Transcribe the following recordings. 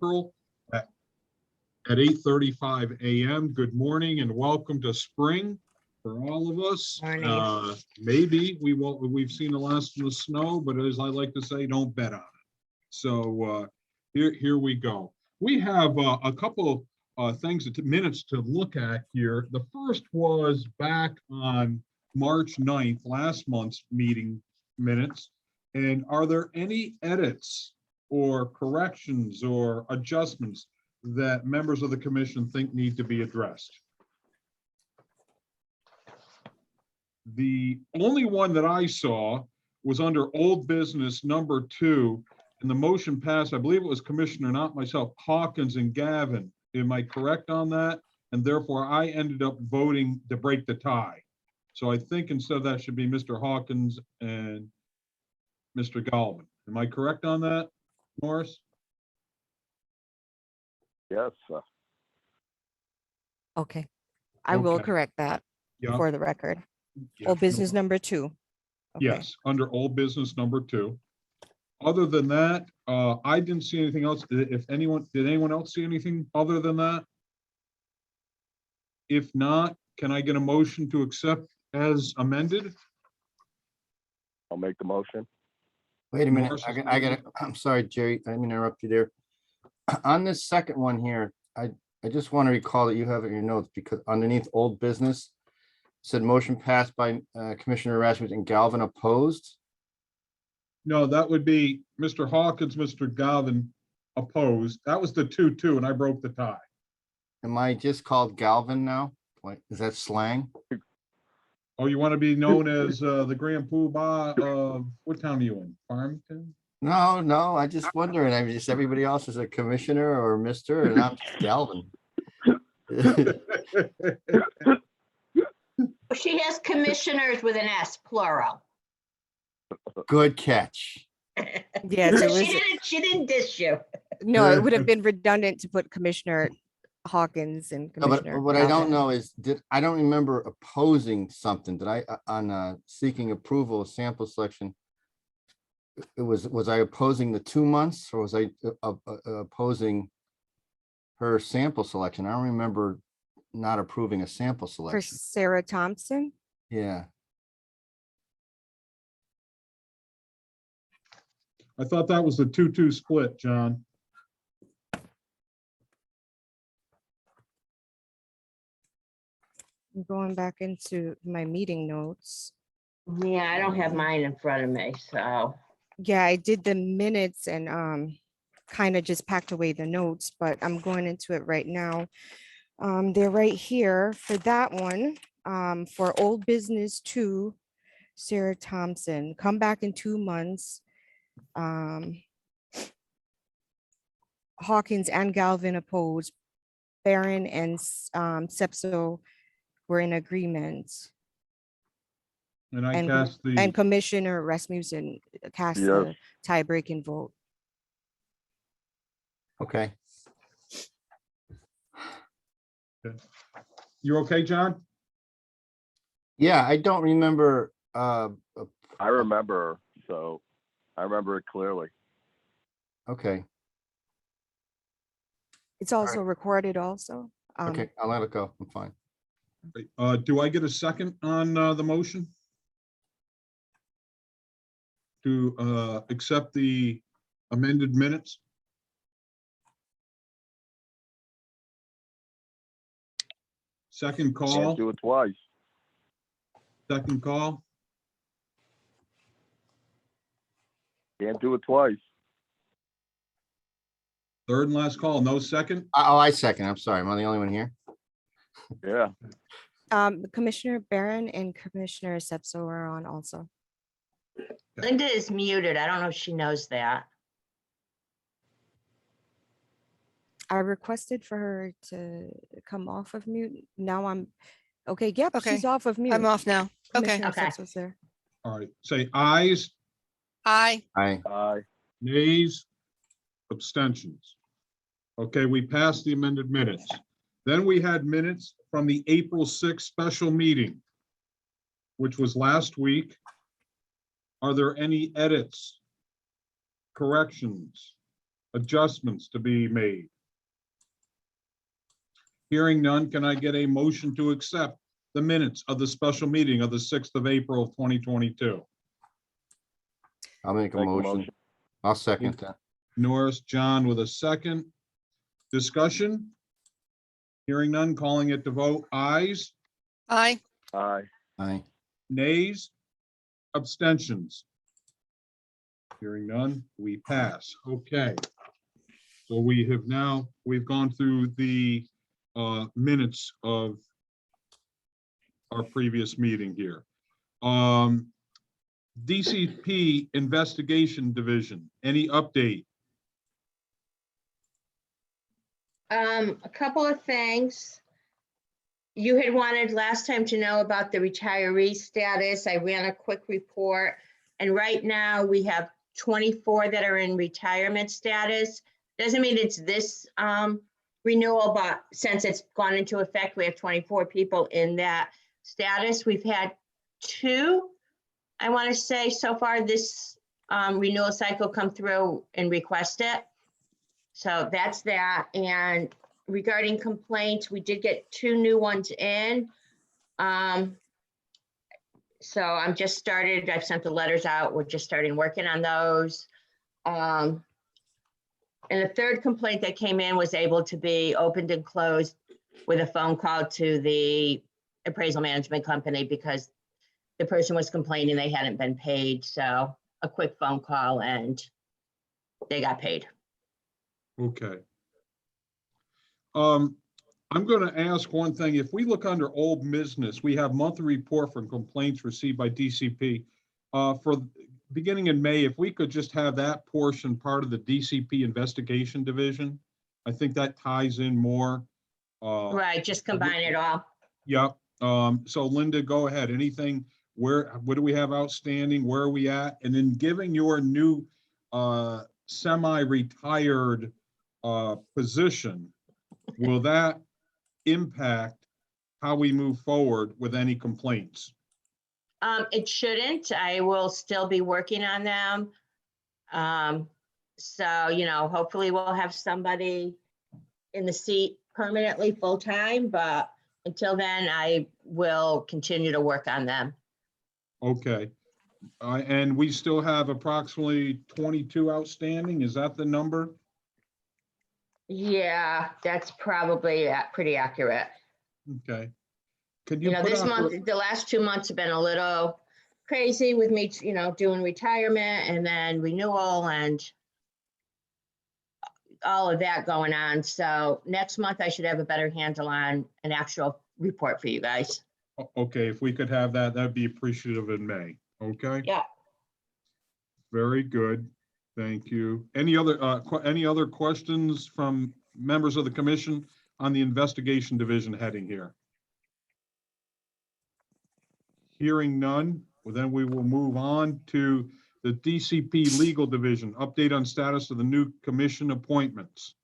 April at 8:35 a.m. Good morning and welcome to spring for all of us. Morning. Maybe we've seen the last of the snow, but as I like to say, don't bet on it. So here we go. We have a couple minutes to look at here. The first was back on March 9th, last month's meeting minutes. And are there any edits or corrections or adjustments that members of the commission think need to be addressed? The only one that I saw was under old business number 2, and the motion passed. I believe it was Commissioner, not myself, Hawkins and Gavin. Am I correct on that? And therefore I ended up voting to break the tie. So I think instead of that should be Mr. Hawkins and Mr. Galvin. Am I correct on that, Morris? Yes. Okay, I will Okay. correct that Yeah. for the record. Yeah. Old business number 2. Okay. Yes, under old business number 2. Other than that, I didn't see anything else. Did anyone else see anything other than that? If not, can I get a motion to accept as amended? I'll make the motion. Wait a minute, Morris is I got I'm sorry, Jerry, I didn't interrupt you there. On this second one here, I just want to recall that you have it in your notes because underneath old business, it said motion passed by Commissioner Rasmussen and Galvin opposed. No, that would be Mr. Hawkins, Mr. Galvin opposed. That was the 2-2, and I broke the tie. Am I just called Galvin now? Like, is that slang? Oh, you want to be known as the Grand Poobah of, what town are you in? Farmington? No, I just wondering. I mean, just everybody else is a commissioner or Mr. and I'm just Galvin. She has commissioners with an S, plural. Good catch. Yes, it was, She didn't dish you. no, it would have been redundant to put Commissioner Hawkins and No, but Commissioner. what I don't Galvin. know is, I don't remember opposing something. Did I, on seeking approval of sample selection? Was I opposing the 2 months or was I opposing her sample selection? I don't remember not approving a sample For selection. Sarah Thompson? Yeah, I thought that was the 2-2 split, John. I'm going back into my meeting notes. Yeah, I don't have mine in front of me, so. Yeah, I did the minutes and kind of just packed away the notes, but I'm going into it right now. They're right here for that one. For old business 2, Sarah Thompson, come back in 2 months. Hawkins and Galvin opposed. Barron and Sepso were in agreement. And I And cast the. And Commissioner Rasmussen cast Yes. the tie-breaking vote. okay. You okay, John? Yeah, I don't remember. I remember, so I remember it clearly. Okay, It's also recorded also. okay, I'll let it go. I'm fine. Do I get a second on the motion? To accept the amended minutes? Second Can't call, do it twice. second call. Can't do it twice. Third and last call, no second? Oh, I second. I'm sorry. Am I the only one here? Yeah. Commissioner Barron and Commissioner Sepso are on also. Linda is muted. I don't know if she knows that. I requested for her to come off of mute. Now I'm, okay, yep, Okay, she's off of mute. I'm off now. Okay. Commissioner Okay. Sepso's there. All right, say ayes, Aye. Aye. Aye. nays, abstentions. Okay, we passed the amended minutes. Then we had minutes from the April 6th special meeting, which was last week. Are there any edits, corrections, adjustments to be made? Hearing none, can I get a motion to accept the minutes of the special meeting of the 6th of April of 2022? I'll make a Make a motion. motion. I'll second that. Norris, John with a second. Discussion? Hearing none, calling it to vote. Ayes, Aye. Aye. Aye. nays, abstentions. Hearing none, we pass. Okay. So we've gone through the minutes of our previous meeting here. DCP Investigation Division, any update? A couple of things. You had wanted last time to know about the retiree status. I ran a quick report. And right now we have 24 that are in retirement status. Doesn't mean it's this renewal, but since it's gone into effect, we have 24 people in that status. We've had 2, I want to say, so far this renewal cycle come through and request it. So that's that. And regarding complaints, we did get 2 new ones in. So I've sent the letters out. We're just starting working on those. And the 3rd complaint that came in was able to be opened and closed with a phone call to the appraisal management company because the person was complaining they hadn't been paid. So a quick phone call and they got paid. Okay. I'm going to ask one thing. If we look under old business, we have monthly report from complaints received by DCP. For beginning in May, if we could just have that portion part of the DCP Investigation Division, I think that ties in more. Right, just combine it all. Yep. So Linda, go ahead. Anything, what do we have outstanding? Where are we at? And then giving your new semi-retired position, will that impact how we move forward with any complaints? It shouldn't. I will still be working on them. So, hopefully we'll have somebody in the seat permanently full-time, but until then, I will continue to work on them. Okay. And we still have approximately 22 outstanding. Is that the number? Yeah, that's probably pretty accurate. Okay. Could you put This out month, the last 2 months have been a little crazy with me, doing retirement and then renewal and all of that going on. So next month I should have a better handle on an actual report for you guys. Okay, if we could have that, that'd be appreciative in May. Okay. Yeah. Very good. Thank you. Any other questions from members of the commission on the investigation division heading here? Hearing none, well, then we will move on to the DCP legal division, update on status of the new commission appointments.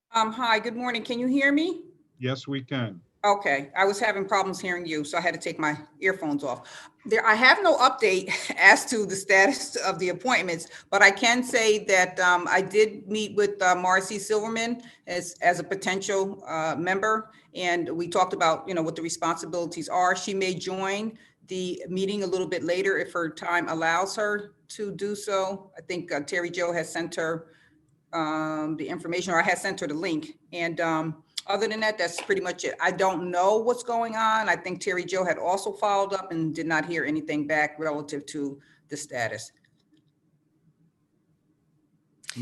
Hi, good morning. Can you hear me? Yes, we can. Okay, I was having problems hearing you, so I had to take my earphones off. I have no update as to the status of the appointments, but I can say that I did meet with Marcy Silverman as a potential member, and we talked about, what the responsibilities are. She may join the meeting a little bit later if her time allows her to do so. I think Terry Jo has sent her the information, or I had sent her the link, and other than that, that's pretty much it. I don't know what's going on. I think Terry Jo had also followed up and did not hear anything back relative to the status.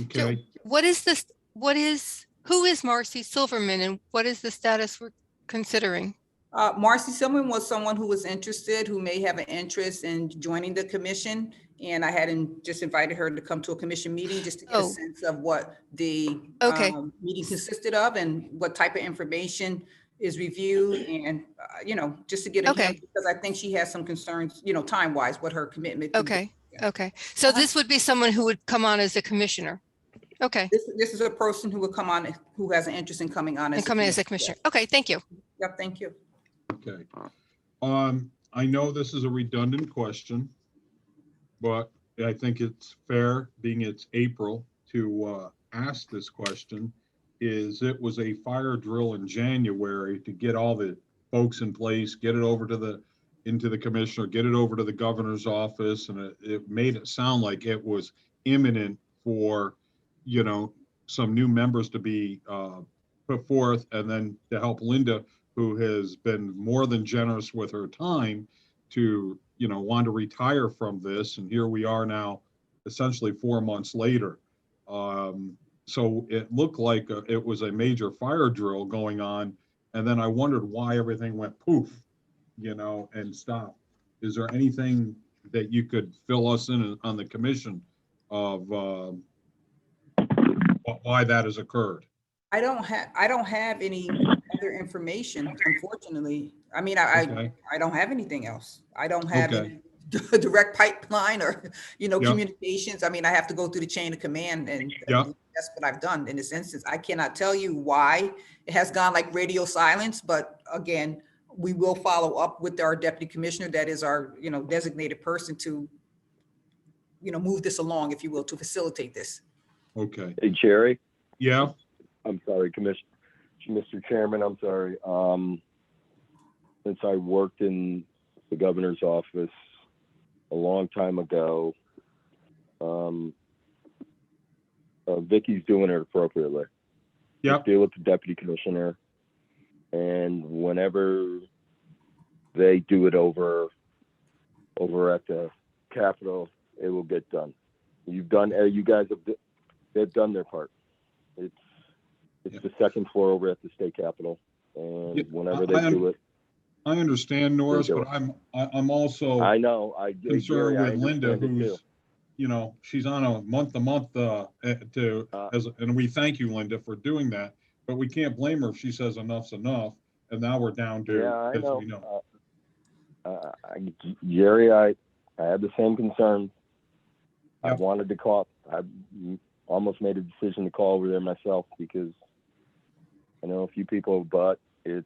Okay. Who is Marcy Silverman and what is the status we're considering? Marcy Silverman was someone who was interested, who may have an interest in joining the commission. And I hadn't just invited her to come to a commission meeting just to get a sense of what the meeting consisted of and what type of information is reviewed and, just to get a hint, because I think she has some concerns, time-wise, what her commitment could be. Okay. So this would be someone who would come on as a commissioner. Okay. This is a person who would come on, who has an interest in coming on as a commissioner. Okay, thank you. Yep, thank you. Okay. I know this is a redundant question, but I think it's fair, being it's April, to asked this question is it was a fire drill in January to get all the folks in place, get it over to into the commissioner, get it over to the governor's office, and it made it sound like it was imminent for, you know, some new members to be put forth, and then to help Linda, who has been more than generous with her time to, you know, want to retire from this. And here we are now, essentially 4 months later. So it looked like it was a major fire drill going on. And then I wondered why everything went poof, you know, and stopped. Is there anything that you could fill us in on the commission of why that has occurred? I don't have any other information, unfortunately. I mean, Okay. I don't have anything else. I don't have Okay. any direct pipeline or, you know, Yep. communications. I mean, I have to go through the chain of command, and Yep. that's what I've done in this instance. I cannot tell you why it has gone like radio silence, but again, we will follow up with our deputy commissioner. That is our, you know, designated person to, you know, move this along, if you will, to facilitate this. Okay. Hey, Jerry, Yeah. I'm sorry, Mr. Chairman, I'm sorry. Since I worked in the governor's office a long time ago, Vicky's doing it appropriately. Yep. Just deal with the deputy commissioner, and whenever they do it over at the Capitol, it will get done. You guys they've done their part. It's Yeah. the second floor over at the state Capitol, and Yeah, whenever they do it, I understand, Norris, do but I'm also I know, concerned Jerry, I with Linda, understand it too. who's, you know, she's on a month-to-month and we thank you, Linda, for doing that, but we can't blame her if she says enough's enough, and now we're down to, Yeah, I as know. we know. Jerry, I had the same concern. I Yep. wanted to call. I almost made a decision to call over there myself because I know a few people, but it's.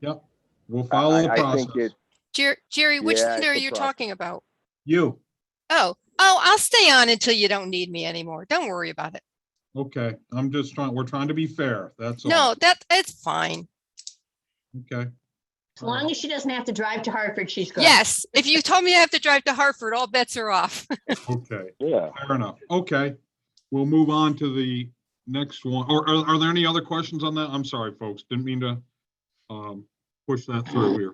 Yep, we'll follow the I process. think it. Jerry, which Yeah, Linda are it's a you process. talking about? You, Oh, I'll stay on until you don't need me anymore. Don't worry about it. okay, we're trying to be fair, that's all. No, it's fine. Okay, As long as she doesn't have to drive to Hartford, she's good. Yes, if you told me I have to drive to Hartford, all bets are off. okay, Yeah. fair enough. Okay, we'll move on to the next one. Or are there any other questions on that? I'm sorry, folks, didn't mean to push that through here.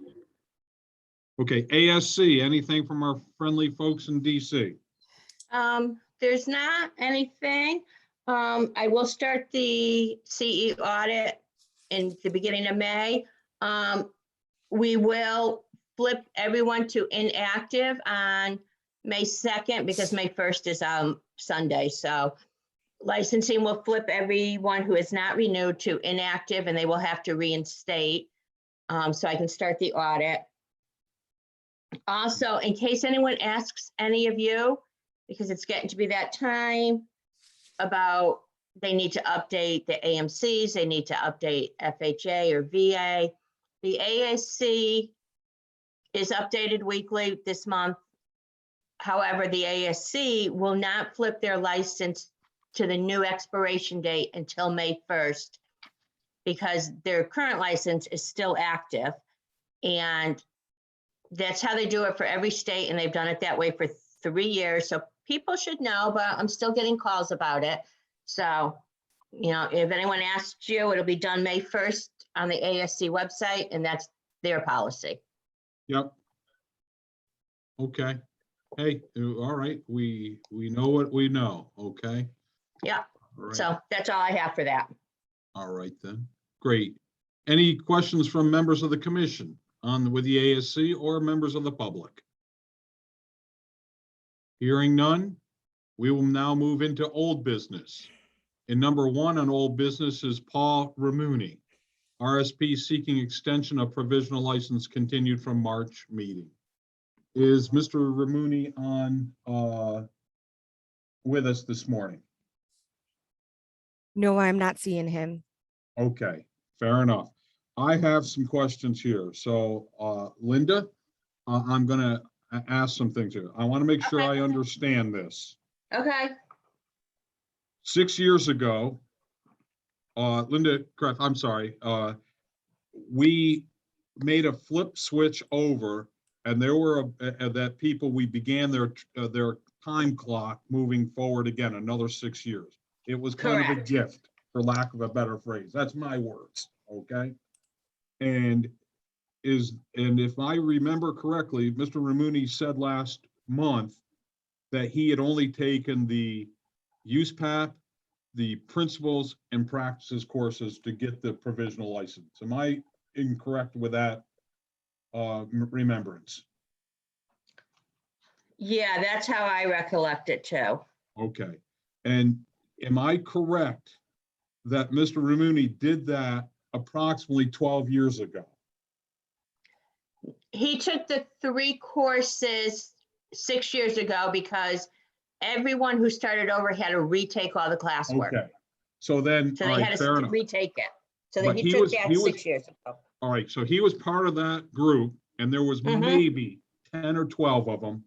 Okay, ASC, anything from our friendly folks in DC? There's not anything. I will start the CE audit in the beginning of May. We will flip everyone to inactive on May 2nd because May 1st is Sunday. So licensing will flip everyone who is not renewed to inactive, and they will have to reinstate. So I can start the audit. Also, in case anyone asks any of you, because it's getting to be that time, about they need to update the AMCs, they need to update FHA or VA. The ASC is updated weekly this month. However, the ASC will not flip their license to the new expiration date until May 1st because their current license is still active. And that's how they do it for every state, and they've done it that way for 3 years. So people should know, but I'm still getting calls about it. So, you know, if anyone asks you, it'll be done May 1st on the ASC website, and that's their policy. Yep. Okay. Hey, all right, we know what we know, okay? Yeah. All right. So that's all I have for that. All right then, great. Any questions from members of the commission with the ASC or members of the public? Hearing none, we will now move into old business. And number 1 on old business is Paul Ramuni, RSP seeking extension of provisional license continued from March meeting. Is Mr. Ramuni on with us this morning? No, I'm not seeing him. Okay, fair enough. I have some questions here. So Linda, I'm gonna ask some things here. I want to make sure Okay. I understand this. Okay. 6 years ago, Linda, correct, I'm sorry, we made a flip switch over, and there were that people, we began their time clock moving forward again, another 6 years. It was kind of a Correct. gift, for lack of a better phrase. That's my words, okay? And if I remember correctly, Mr. Ramuni said last month that he had only taken the USPAP, the principles and practices courses to get the provisional license. Am I incorrect with that remembrance? Yeah, that's how I recollect it too. Okay. And am I correct that Mr. Ramuni did that approximately 12 years ago? He took the 3 courses 6 years ago because everyone who started over had to retake all the classwork. Okay. So then, So all they right, had fair to enough. retake it. So But then he he took was- that he was- 6 years ago. All right, so he was part of that group, and there was Mhm. maybe 10 or 12 of them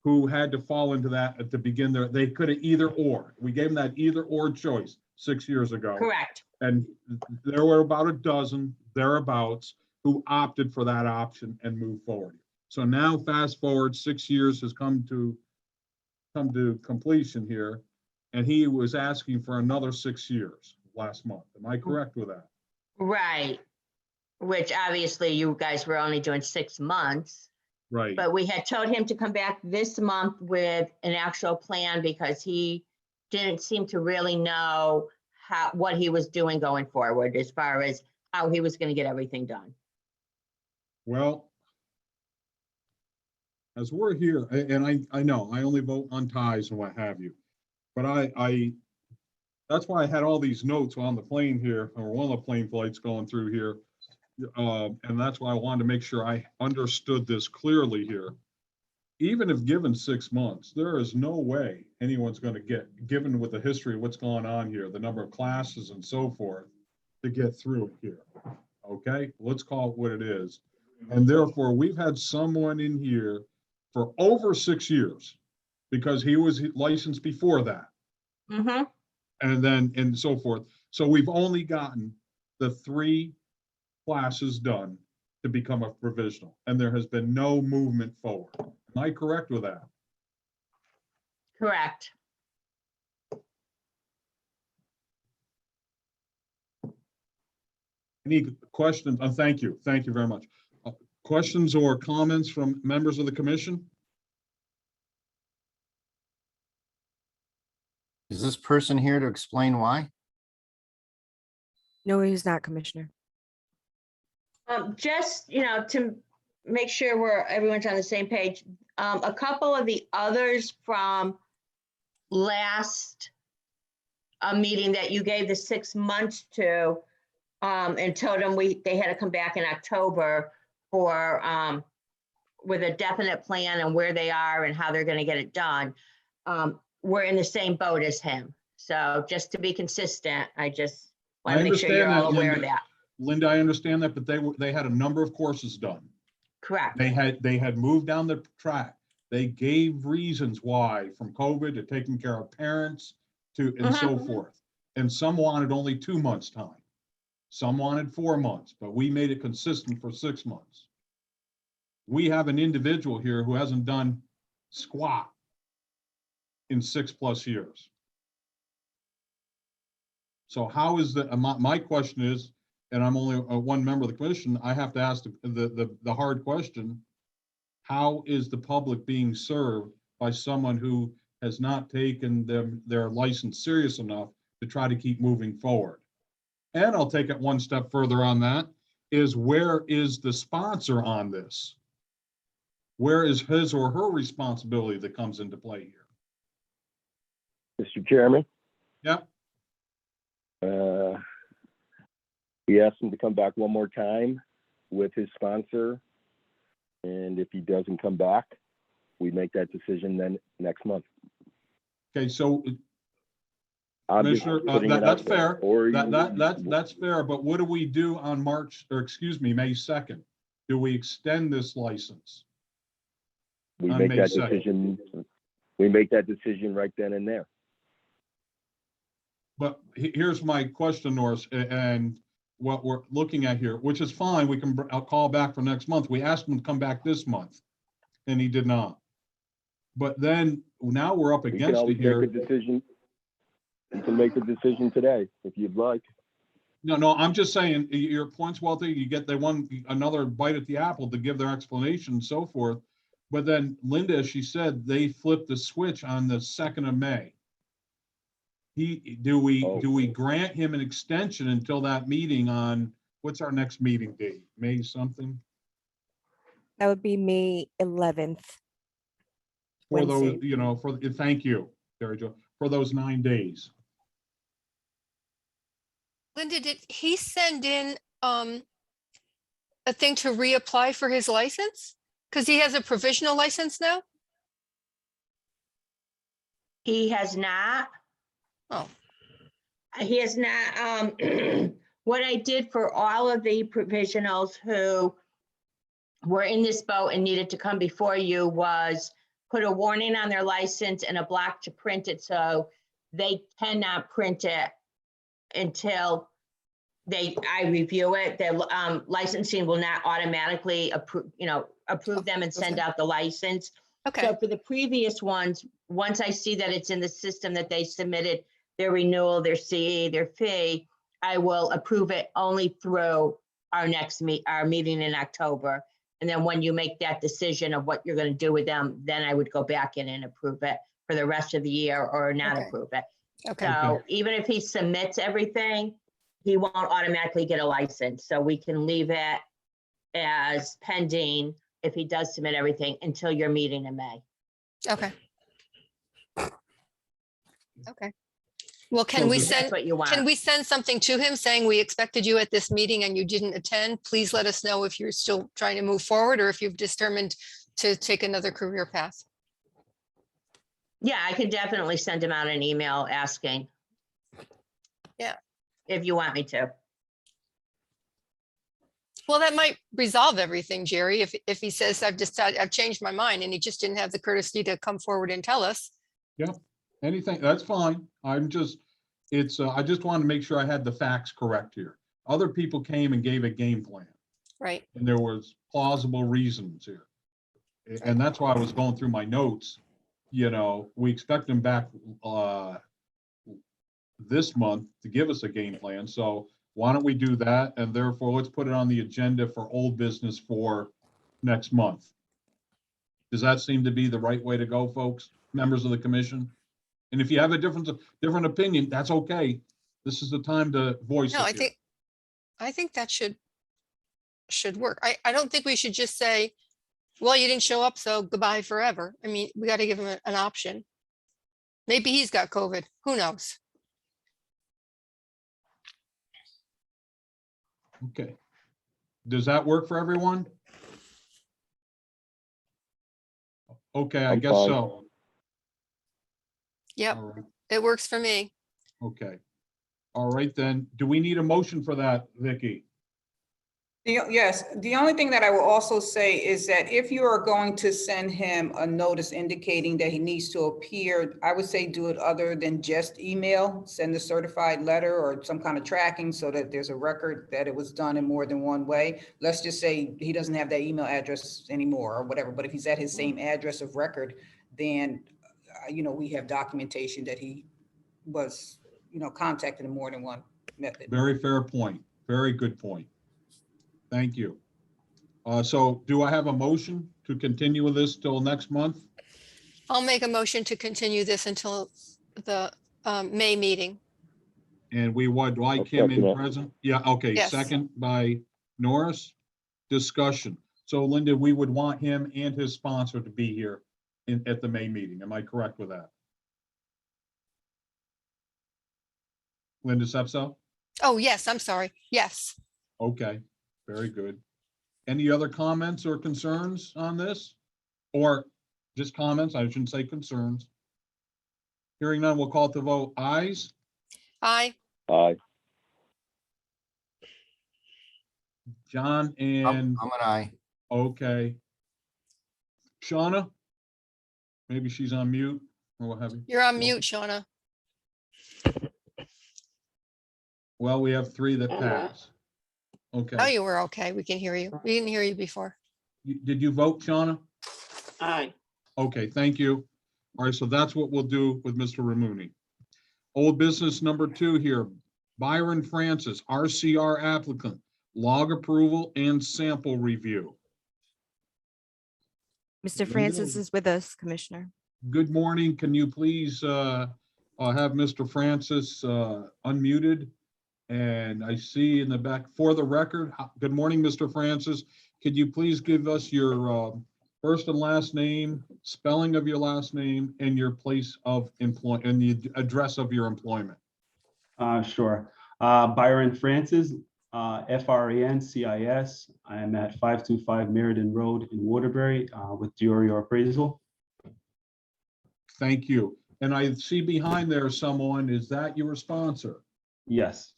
who had to fall into that at the begin there. They could have either or. We gave them that either or choice 6 years ago. Correct. And there were about a dozen thereabouts who opted for that option and moved forward. So now fast forward, 6 years has come to completion here, and he was asking for another 6 years last month. Am I correct with that? Right. Which obviously you guys were only doing 6 months, Right. but we had told him to come back this month with an actual plan because he didn't seem to really know what he was doing going forward as far as how he was going to get everything done. Well, as we're here, and I know I only vote on ties and what have you, but that's why I had all these notes on the plane here, or one of the plane flights going through here. And that's why I wanted to make sure I understood this clearly here. Even if given 6 months, there is no way anyone's going to get, given with the history of what's going on here, the number of classes and so forth, to get through it here. Okay, let's call it what it is. And therefore, we've had someone in here for over 6 years because he was licensed before that. Mm-hmm. And then, and so forth. So we've only gotten the 3 classes done to become a provisional, and there has been no movement forward. Am I correct with that? Correct. Any questions? Thank you. Thank you very much. Questions or comments from members of the commission? Is this person here to explain why? No, he's not, Commissioner. Just, to make sure everyone's on the same page, a couple of the others from last meeting that you gave the 6 months to, and told them they had to come back in October for, with a definite plan and where they are and how they're going to get it done. We're in the same boat as him. So just to be consistent, I just want to make sure you're all aware of that. Linda, I understand that, but they had a number of courses done. Correct. They had moved down the track. They gave reasons why, from COVID to taking care of parents to, and so forth. And some wanted only 2 months' time. Some wanted 4 months, but we made it consistent for 6 months. We have an individual here who hasn't done squat in 6+ years. So how is that? My question is, and I'm only one member of the commission, I have to ask the hard question. How is the public being served by someone who has not taken their license serious enough to try to keep moving forward? And I'll take it one step further on that, is where is the sponsor on this? Where is his or her responsibility that comes into play here? Mr. Chairman? Yep. We asked him to come back one more time with his sponsor. And if he doesn't come back, we make that decision then next month. Okay, so I'm just Commissioner, putting it that's out there. fair. Or That's fair, but what do we do on May 2nd? Do we extend this license? we on make May that 2nd. decision. We make that decision right then and there. But here's my question, Norris, and what we're looking at here, which is fine. We can, I'll call back for next month. We asked him to come back this month and he did not. But then now we're up You can against it always make a here. decision. You can make a decision today if you'd like. No, I'm just saying, your point's well taken. You get, they want another bite at the apple to give their explanation and so forth. But then Linda, as she said, they flipped the switch on the 2nd of May. Do we grant him an extension until that meeting on, what's our next meeting date? May something? That would be May 11th. For those, Wednesday. you know, thank you, Terry Jo, for those 9 days. Linda, did he send in a thing to reapply for his license? Because he has a provisional license now? He has not. Oh, He has not, what I did for all of the provisionals who were in this boat and needed to come before you was put a warning on their license and a block to print it, so they cannot print it until I review it. Their licensing will not automatically approve them and send out the license. okay, So for the previous ones, once I see that it's in the system that they submitted their renewal, their CE, their fee, I will approve it only through our meeting in October. And then when you make that decision of what you're going to do with them, then I would go back in and approve it for the rest of the year or not Okay. approve it. okay, So even if he submits everything, he won't automatically get a license. So we can leave it as pending if he does submit everything until your meeting in May. okay. Okay. Well, So If that's what you want. can we send something to him saying we expected you at this meeting and you didn't attend? Please let us know if you're still trying to move forward or if you've determined to take another career path. Yeah, I can definitely send him out an email asking. Yeah. If you want me to. Well, that might resolve everything, Jerry. If he says, I've changed my mind and he just didn't have the courtesy to come forward and tell us. Anything, that's fine. I just wanted to make sure I had the facts correct here. Other people came and gave a game plan Right. and there was plausible reasons here. And that's why I was going through my notes. You know, we expect them back this month to give us a game plan. So why don't we do that? And therefore, let's put it on the agenda for old business for next month. Does that seem to be the right way to go, folks, members of the commission? And if you have a different opinion, that's okay. This is the time to voice it. No, here. I think that should work. I don't think we should just say, well, you didn't show up, so goodbye forever. I mean, we got to give him an option. Maybe he's got COVID. Who knows? Okay. Does that work for everyone? Okay, I I'm guess fine. so. Yep, All right. it works for me. Okay. All right, then. Do we need a motion for that, Vicky? Yes, the only thing that I will also say is that if you are going to send him a notice indicating that he needs to appear, I would say do it other than just email, send a certified letter or some kind of tracking so that there's a record that it was done in more than one way. Let's just say he doesn't have that email address anymore or whatever, but if he's at his same address of record, then, we have documentation that he was, contacted in more than one method. Very fair point. Very good point. Thank you. So do I have a motion to continue with this till next month? I'll make a motion to continue this until the May meeting. And we would like I'll him second in it. present? Yeah, okay, Yes. second by Norris. Discussion. So Linda, we would want him and his sponsor to be here at the May meeting. Am I correct with that? Linda Sepso? Oh, yes, I'm sorry. Yes. Okay, very good. Any other comments or concerns on this? Or just comments? I shouldn't say concerns. Hearing none, we'll call it the vote. Ayes? Aye. Aye. John I'm and, an aye. okay. Shauna? Maybe she's on mute or what have you. You're on mute, Shauna. Well, we have 3 that Uh-huh. pass. Now Okay. you were okay. We can hear you. We didn't hear you before. Did you vote, Shauna? Aye. Okay, thank you. All right, so that's what we'll do with Mr. Ramuni. Old business number 2 here, Byron Francis, RCR applicant, log approval and sample review. Mr. Francis is with us, Commissioner. Good morning. Can you please have Mr. Francis unmuted? And I see in the back, for the record, good morning, Mr. Francis. Could you please give us your first and last name, spelling of your last name, and your place of employment, and the address of your employment? Sure. Byron Francis, Francis. I am at 525 Meriden Road in Waterbury with Diorio Appraisal. Thank you. And I see behind there someone, is that your sponsor? Yes.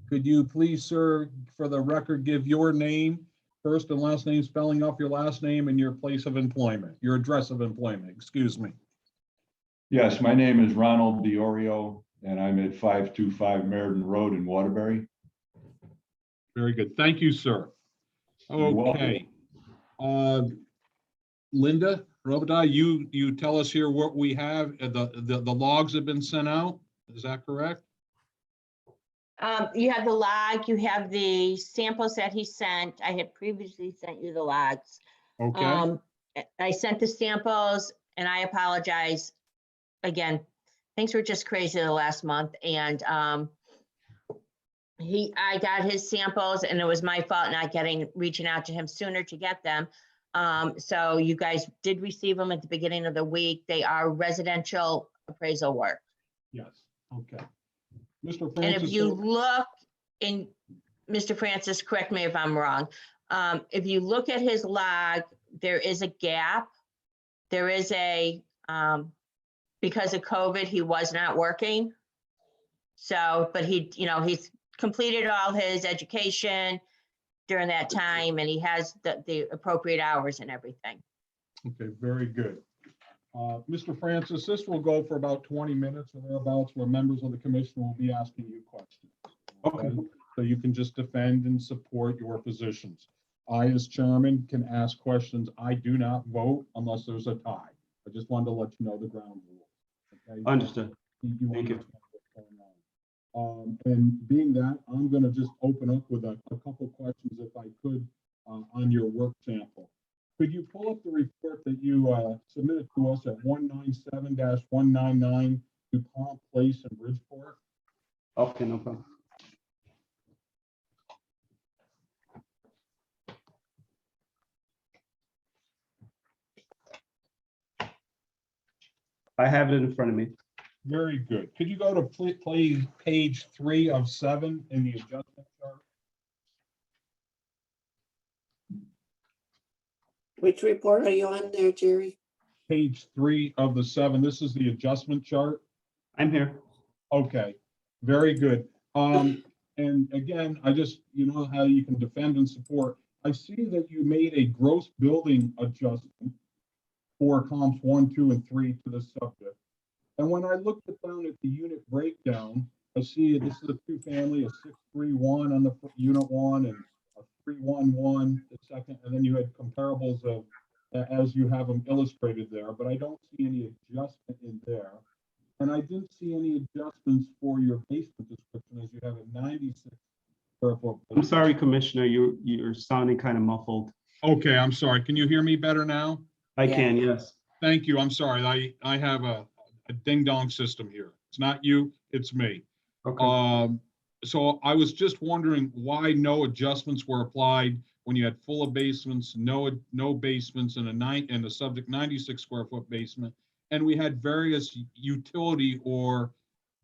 Could you please, sir, for the record, give your name, first and last name, spelling off your last name and your place of employment, your address of employment, excuse me. Yes, my name is Ronald Diorio, and I'm at 525 Meriden Road in Waterbury. Very good. Thank you, sir. You're welcome. Okay. Linda Robitaille, you tell us here what we have. The logs have been sent out. Is that correct? You have the log, you have the samples that he sent. I had previously sent you the logs. Okay. I sent the samples and I apologize. Again, things were just crazy the last month and I got his samples and it was my fault not reaching out to him sooner to get them. So you guys did receive them at the beginning of the week. They are residential appraisal work. Yes. Okay. Mr. And Francis. if you look in, Mr. Francis, correct me if I'm wrong. If you look at his log, there is a gap. There is because of COVID, he was not working. So, but he's completed all his education during that time and he has the appropriate hours and everything. Okay, very good. Mr. Francis, this will go for about 20 minutes or thereabouts where members of the commission will be asking you questions. Okay. So you can just defend and support your positions. I, as chairman, can ask questions. I do not vote unless there's a tie. I just wanted to let you know the ground rules. Okay? Understood. You Thank you. understand what's going on. And being that, I'm going to just open up with a couple questions, if I could, on your work sample. Could you pull up the report that you submitted to us at 197-199 DuPont Place in Bridgeport? Okay, no problem. I have it in front of me. Very good. Could you go to page 3 of 7 in the adjustment chart? Which report are you on there, Jerry? Page 3 of the 7. This is the adjustment chart. I'm here. Okay, very good. And again, I just, you know how you can defend and support. I see that you made a gross building adjustment for columns 1, 2, and 3 to the subject. And when I looked down at the unit breakdown, I see this is a 2-family, a 631 on the unit 1 and a 311 the second, and then you had comparables of as you have them illustrated there, but I don't see any adjustment in there. And I didn't see any adjustments for your basement description as you have a 96 square foot. I'm sorry, Commissioner, you're sounding kind of muffled. Okay, I'm sorry. Can you hear me better now? I Yeah. can, yes. Thank you. I'm sorry. I have a ding dong system here. It's not you, it's me. Okay. So I was just wondering why no adjustments were applied when you had full of basements, no basements in a subject 96 square foot basement. And we had various utility or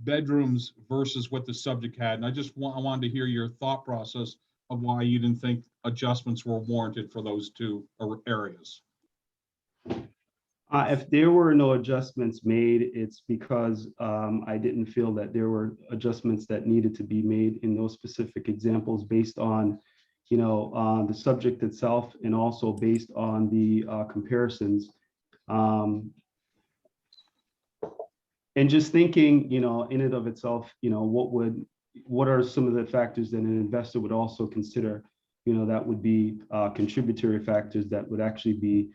bedrooms versus what the subject had. And I wanted to hear your thought process of why you didn't think adjustments were warranted for those two areas. If there were no adjustments made, it's because I didn't feel that there were adjustments that needed to be made in those specific examples based on, the subject itself and also based on the comparisons. And just thinking, in and of itself, what would, what are some of the factors that an investor would also consider, that would be contributory factors that would actually be,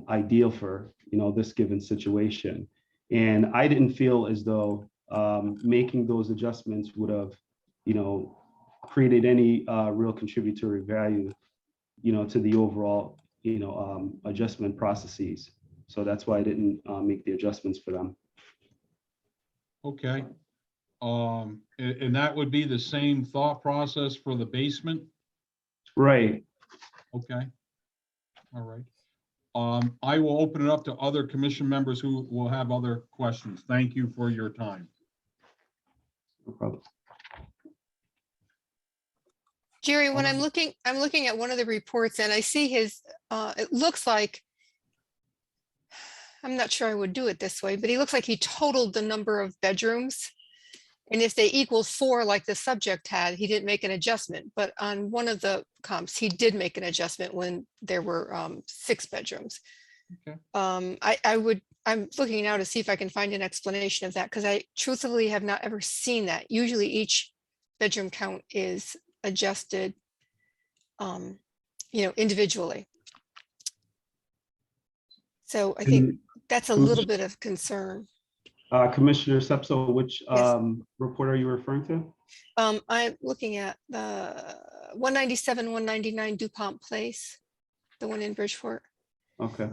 ideal for, this given situation. And I didn't feel as though making those adjustments would have, created any real contributory value, to the overall, adjustment processes. So that's why I didn't make the adjustments for them. Okay. And that would be the same thought process for the basement? Right. Okay. All right. I will open it up to other commission members who will have other questions. Thank you for your time. No problem. Jerry, when I'm looking at one of the reports and I see his, it looks like, I'm not sure I would do it this way, but he looks like he totaled the number of bedrooms. And if they equal 4 like the subject had, he didn't make an adjustment. But on one of the comps, he did make an adjustment when there were 6 bedrooms. Okay. I'm looking now to see if I can find an explanation of that, because I truthfully have not ever seen that. Usually each bedroom count is adjusted, individually. So I think that's a little bit of concern. Commissioner Sepso, which Yes. report are you referring to? I'm looking at the 197, 199 DuPont Place, the one in Bridgeport. Okay.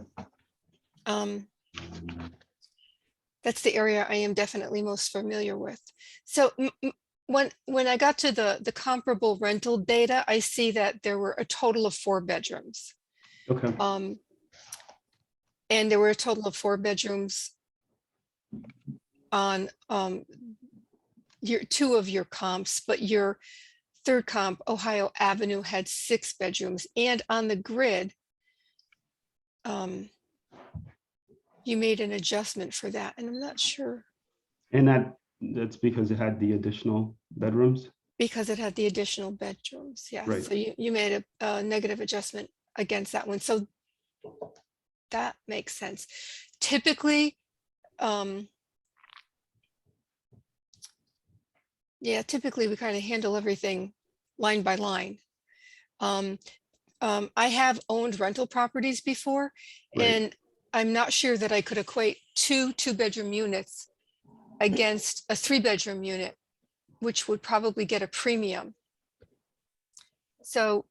That's the area I am definitely most familiar with. So when I got to the comparable rental data, I see that there were a total of 4 bedrooms. Okay. And there were a total of 4 bedrooms on your 2 of your comps, but your third comp, Ohio Avenue, had 6 bedrooms. And on the grid, you made an adjustment for that, and I'm not sure. And that's because it had the additional bedrooms? Because it had the additional bedrooms, yes. Right. So you made a negative adjustment against that one. So that makes sense. Typically, typically we kind of handle everything line by line. I have owned rental properties before, Right. and I'm not sure that I could equate 2 2-bedroom units against a 3-bedroom unit, which would probably get a premium. So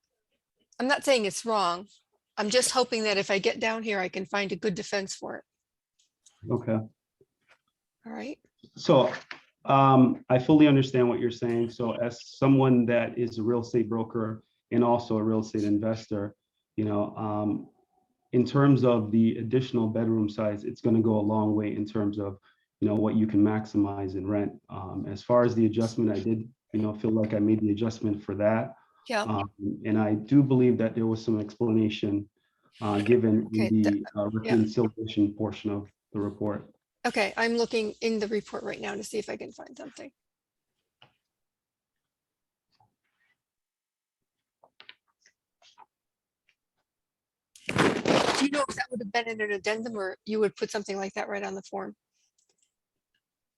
I'm not saying it's wrong. I'm just hoping that if I get down here, I can find a good defense for it. Okay. All right. So I fully understand what you're saying. So as someone that is a real estate broker and also a real estate investor, in terms of the additional bedroom size, it's going to go a long way in terms of, what you can maximize in rent. As far as the adjustment, I did, feel like I made the adjustment for that. Yeah. And I do believe that there was some explanation given Okay, in the reconciliation portion of the report. Okay, I'm looking in the report right now to see if I can find something. Do you know if that would have been in an addendum, or you would put something like that right on the form?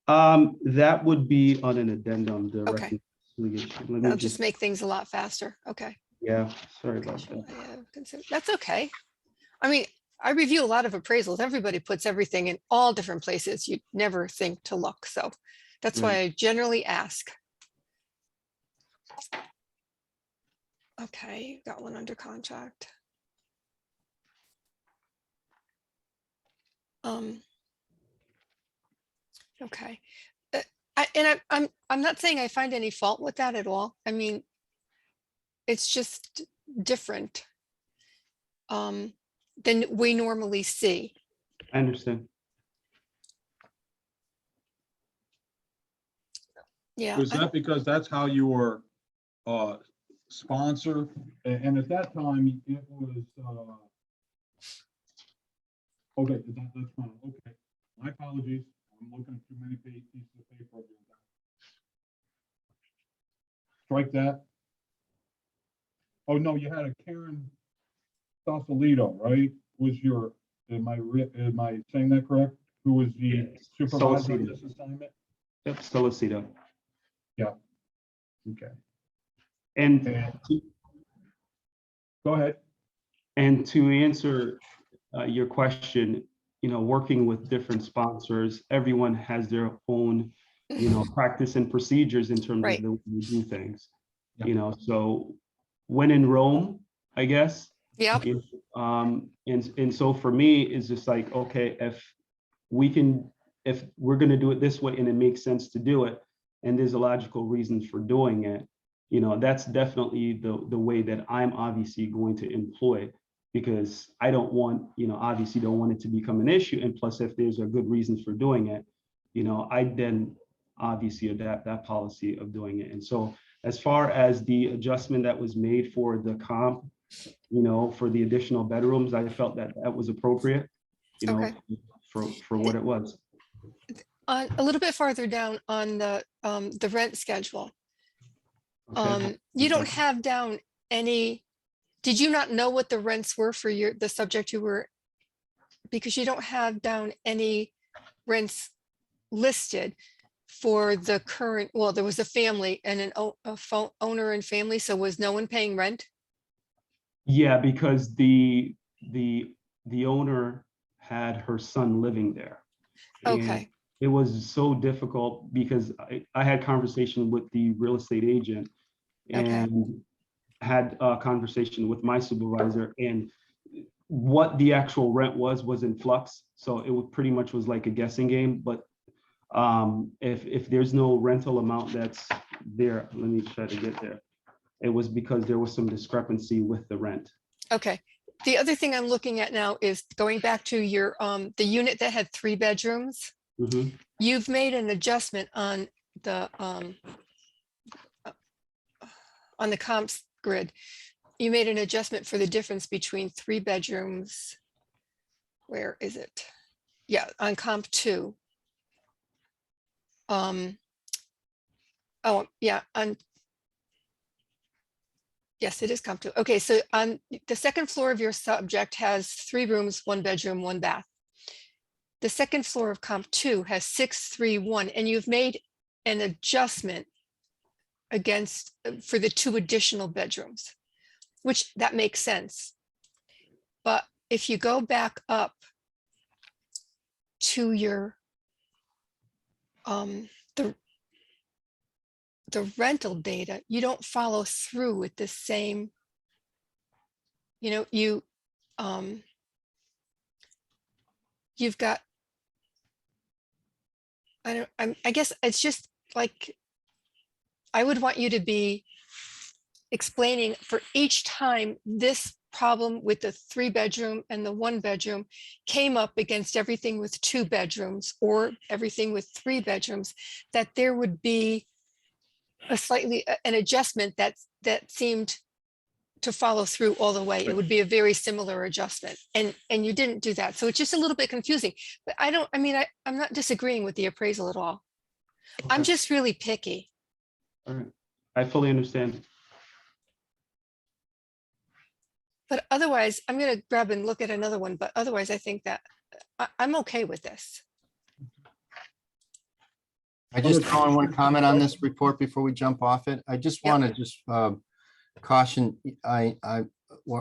That would be on an addendum. The Okay. reconciliation. Let me That'll just make things a lot faster. Okay. Yeah, sorry about Should that. I have That's okay. I mean, I review a lot of appraisals. Everybody puts everything in all different places. You'd never think to look. So that's why I generally ask. Okay, got one under contract. Okay. I'm not saying I find any fault with that at all. I mean, it's just different than we normally see. I understand. Yeah. Was that because that's how you were sponsor? And at that time, it was, okay, that's fine. Okay, my apologies. I'm looking at too many pieces of paper. Strike that. Oh, no, you had a Karen Sausalito, right? Was your, am I saying that correct? Who was the Yeah, supervisor of Sausalito. this assignment? Yep, Solicito. Okay. And Go ahead. And to answer your question, working with different sponsors, everyone has their own, practice and procedures in terms Right. of the way we do things. Yeah. So when in Rome, I guess. Yep. And so for me, it's just like, okay, if we're going to do it this way and it makes sense to do it, and there's a logical reasons for doing it, that's definitely the way that I'm obviously going to employ, because I don't want, obviously don't want it to become an issue. And plus, if there's a good reasons for doing it, I then obviously adapt that policy of doing it. And so as far as the adjustment that was made for the comp, for the additional bedrooms, I felt that that was appropriate, Okay. for what it was. A little bit farther down on the rent schedule, Okay. you don't have down any, did you not know what the rents were for the subject you were, because you don't have down any rents listed for the current, well, there was a family and a owner and family, so was no one paying rent? Yeah, because the owner had her son living there. And Okay. it was so difficult because I had conversation with the real estate agent and had a conversation with my supervisor, and what the actual rent was in flux. So it pretty much was like a guessing game. But if there's no rental amount that's there, let me try to get there. It was because there was some discrepancy with the rent. Okay. The other thing I'm looking at now is going back to your the unit that had 3 bedrooms. Mhm. You've made an adjustment on the comps grid. You made an adjustment for the difference between 3 bedrooms. Where is it? Yeah, on comp 2. Oh yeah, yes, it is comp 2. Okay, so on the second floor of your subject has 3 rooms, 1 bedroom, 1 bath. The second floor of comp 2 has 631, and you've made an adjustment against for the 2 additional bedrooms, which that makes sense. But if you go back up to your the rental data, you don't follow through with the same, you've got, I guess it's just like, I would want you to be explaining for each time this problem with the 3 bedroom and the 1 bedroom came up against everything with 2 bedrooms or everything with 3 bedrooms, that there would be an adjustment that seemed to follow through all the way. It would be a very similar adjustment, and you didn't do that. So it's just a little bit confusing, but I'm not disagreeing with the appraisal at all. I'm Okay. just really picky. All right. I fully understand. But otherwise, I'm going to grab and look at another one. But otherwise, I think that I'm okay with this. I just want to comment on this report before we jump off it. I just Yep. want to caution,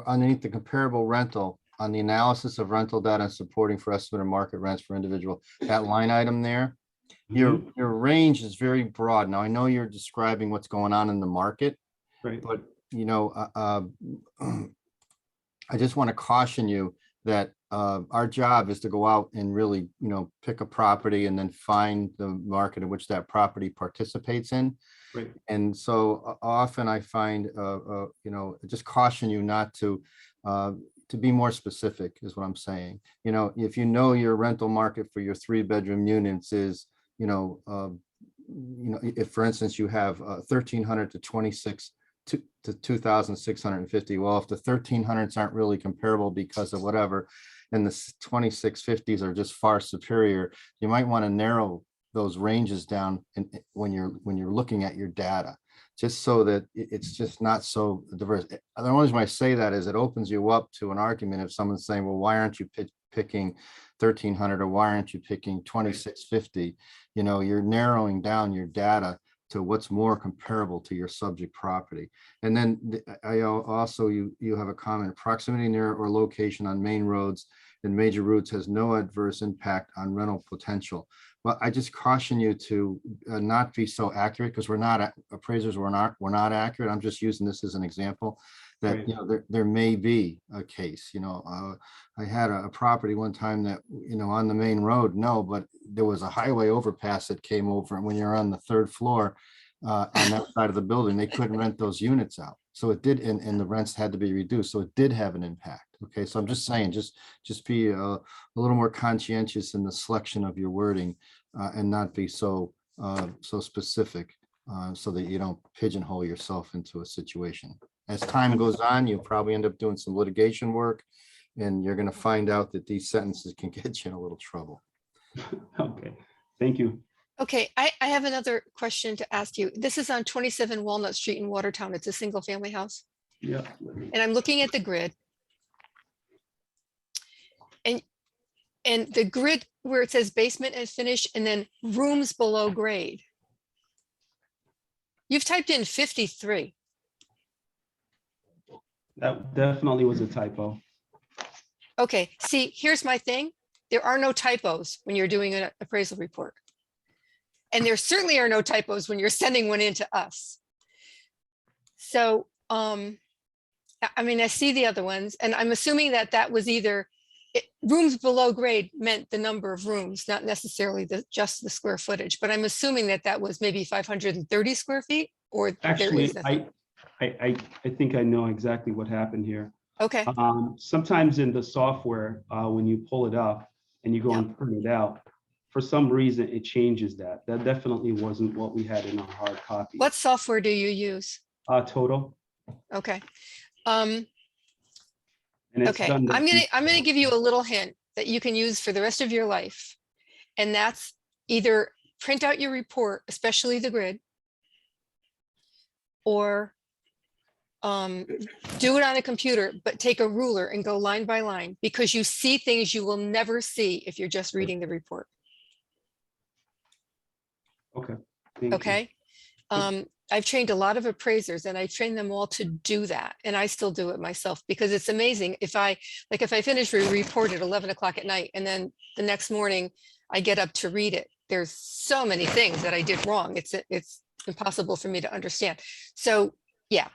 underneath the comparable rental, on the analysis of rental data and supporting for estimate of market rents for individual, that line item there, your range is very broad. Now, I know you're describing what's going on in the market, Right. but I just want to caution you that our job is to go out and really, pick a property and then find the market in which that property participates in. Right. And so often I find, just caution you not to be more specific is what I'm saying. If your rental market for your 3-bedroom units is, if for instance, you have 1,300 to 26 to 2,650. Well, if the 1,300s aren't really comparable because of whatever, and the 2650s are just far superior, you might want to narrow those ranges down when you're looking at your data, just so that it's just not so diverse. The only reason I say that is it opens you up to an argument if someone's saying, well, why aren't you picking 1,300 or why aren't you picking 2650? You're narrowing down your data to what's more comparable to your subject property. And then also, you have a comment, proximity near or location on main roads and major routes has no adverse impact on rental potential. Well, I just caution you to not be so accurate, because appraisers we're not accurate. I'm just using this as an example that, Right. you know, there may be a case, you know, I had a property one time that, you know, on the main road, no, but there was a highway overpass that came over, and when you're on the third floor on that side of the building, they couldn't rent those units out. So it did, and the rents had to be reduced. So it did have an impact. Okay, so I'm just saying, just be a little more conscientious in the selection of your wording, and not be so specific, so that you don't pigeonhole yourself into a situation. As time goes on, you'll probably end up doing some litigation work, and you're going to find out that these sentences can get you in a little trouble. Okay, thank you. Okay, I have another question to ask you. This is on 27 Walnut Street in Watertown. It's a single family house. Yeah. And I'm looking at the grid. And the grid where it says basement and finish and then rooms below grade. You've typed in 53. That definitely was a typo. Okay, see, here's my thing. There are no typos when you're doing an appraisal report. And there certainly are no typos when you're sending one in to us. So, I mean, I see the other ones, and I'm assuming that that was either rooms below grade meant the number of rooms, not necessarily just the square footage, but I'm assuming that that was maybe 530 square feet, or there Actually, is I think I know exactly what happened here. okay. Sometimes in the software, when you pull it up and you go and print it out, for some reason it changes that. That definitely wasn't what we had in our hard copy. What software do you use? Total. Okay. And it's Okay, done I'm that- gonna give you a little hint that you can use for the rest of your life. And that's either print out your report, especially the grid, or do it on a computer, but take a ruler and go line by line, because you see things you will never see if you're just reading the report. Okay. Thank you. Okay. I've trained a lot of appraisers, and I train them all to do that. And I still do it myself, because it's amazing. If I finish a report at 11 o'clock at night, and then the next morning I get up to read it, there's so many things that I did wrong. It's impossible for me to understand. So yeah,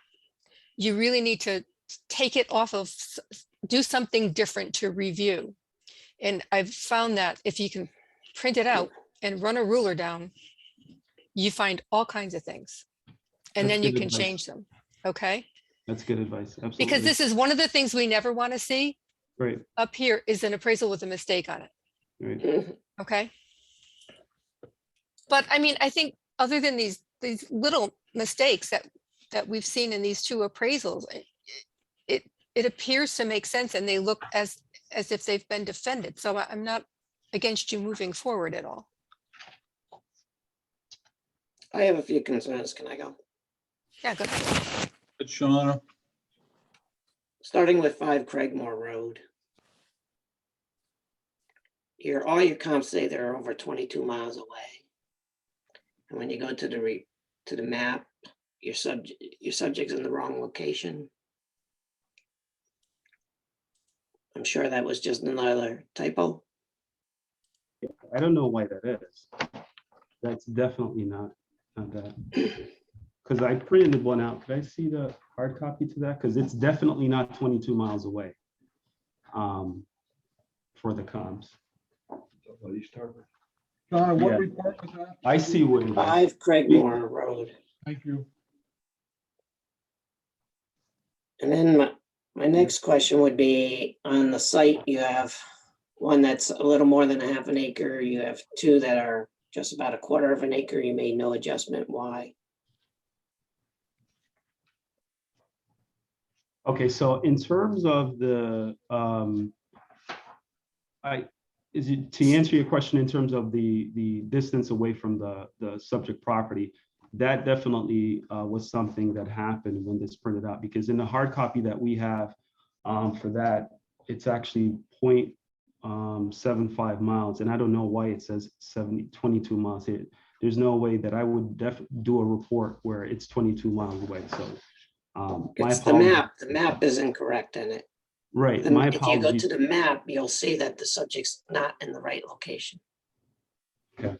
you really need to take it off of, do something different to review. And I've found that if you can print it out and run a ruler down, you find all kinds of things. And That's then you good can advice. change them. Okay. That's good advice. Absolutely. Because this is one of the things we never want to see Great. up here is an appraisal with a mistake on it. Great. Okay. But I mean, I think other than these little mistakes that we've seen in these two appraisals, it appears to make sense, and they look as if they've been defended. So I'm not against you moving forward at all. I have a few concerns. Can I go? Yeah, go ahead. Shauna, Starting with 5 Craigmore Road. All your comps say they're over 22 miles away. And when you go to the map, your subject's in the wrong location. I'm sure that was just another typo. I don't know why that is. That's definitely not that. Because I printed one out. Could I see the hard copy to that? Because it's definitely not 22 miles away for the comms. Shauna, what Yeah. report was that? I see what it is. 5 Craigmore Road. Thank you. And then my next question would be, on the site, you have one that's a little more than a half an acre. You have 2 that are just about a quarter of an acre. You made no adjustment. Why? Okay, so in terms of the, to answer your question in terms of the distance away from the subject property, that definitely was something that happened when this printed out, because in the hard copy that we have for that, it's actually 0.75 miles, and I don't know why it says 22 miles here. there's no way that I would do a report where it's 22 miles away. So my It's the apologies. map is incorrect in it. Right, my If you go apologies. to the map, you'll see that the subject's not in the right location. Okay.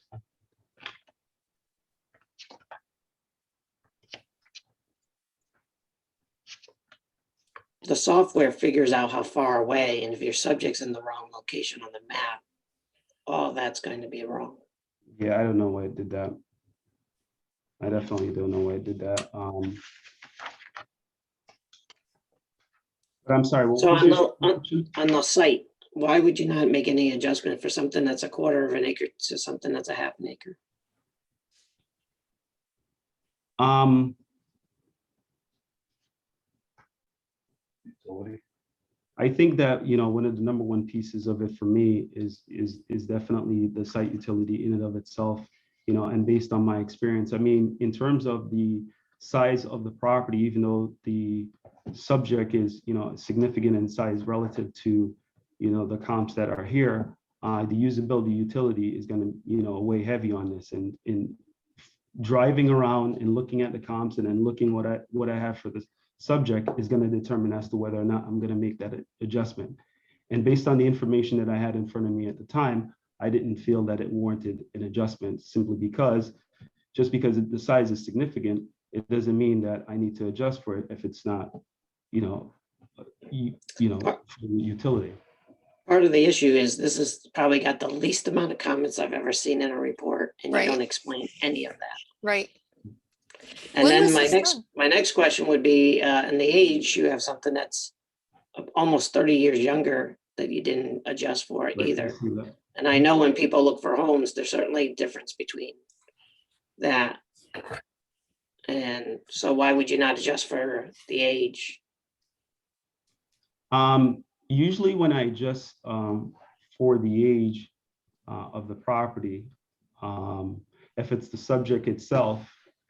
The software figures out how far away, and if your subject's in the wrong location on the map, all that's going to be wrong. Yeah, I don't know why it did that. I definitely don't know why it did that. But I'm sorry. What So was your question? on the site, why would you not make any adjustment for something that's a quarter of an acre to something that's a half an acre? I think that, you know, one of the number one pieces of it for me is definitely the site utility in and of itself, you know, and based on my experience. I mean, in terms of the size of the property, even though the subject is, you know, significant in size relative to, you know, the comps that are here, the usability utility is going to, you know, weigh heavy on this. And in driving around and looking at the comps and then looking what I have for this subject is going to determine as to whether or not I'm going to make that adjustment. And based on the information that I had in front of me at the time, I didn't feel that it warranted an adjustment, simply because just because the size is significant, it doesn't mean that I need to adjust for it if it's not, you know, utility. Part of the issue is this has probably got the least amount of comments I've ever seen in a report, and you Right. don't explain any of that. Right. And When then was this done? my next question would be, in the age, you have something that's almost 30 years younger that you didn't adjust for Right, I either. see that. And I know when people look for homes, there's certainly a difference between that. And so why would you not adjust for the age? Usually when I adjust for the age of the property, if it's the subject itself,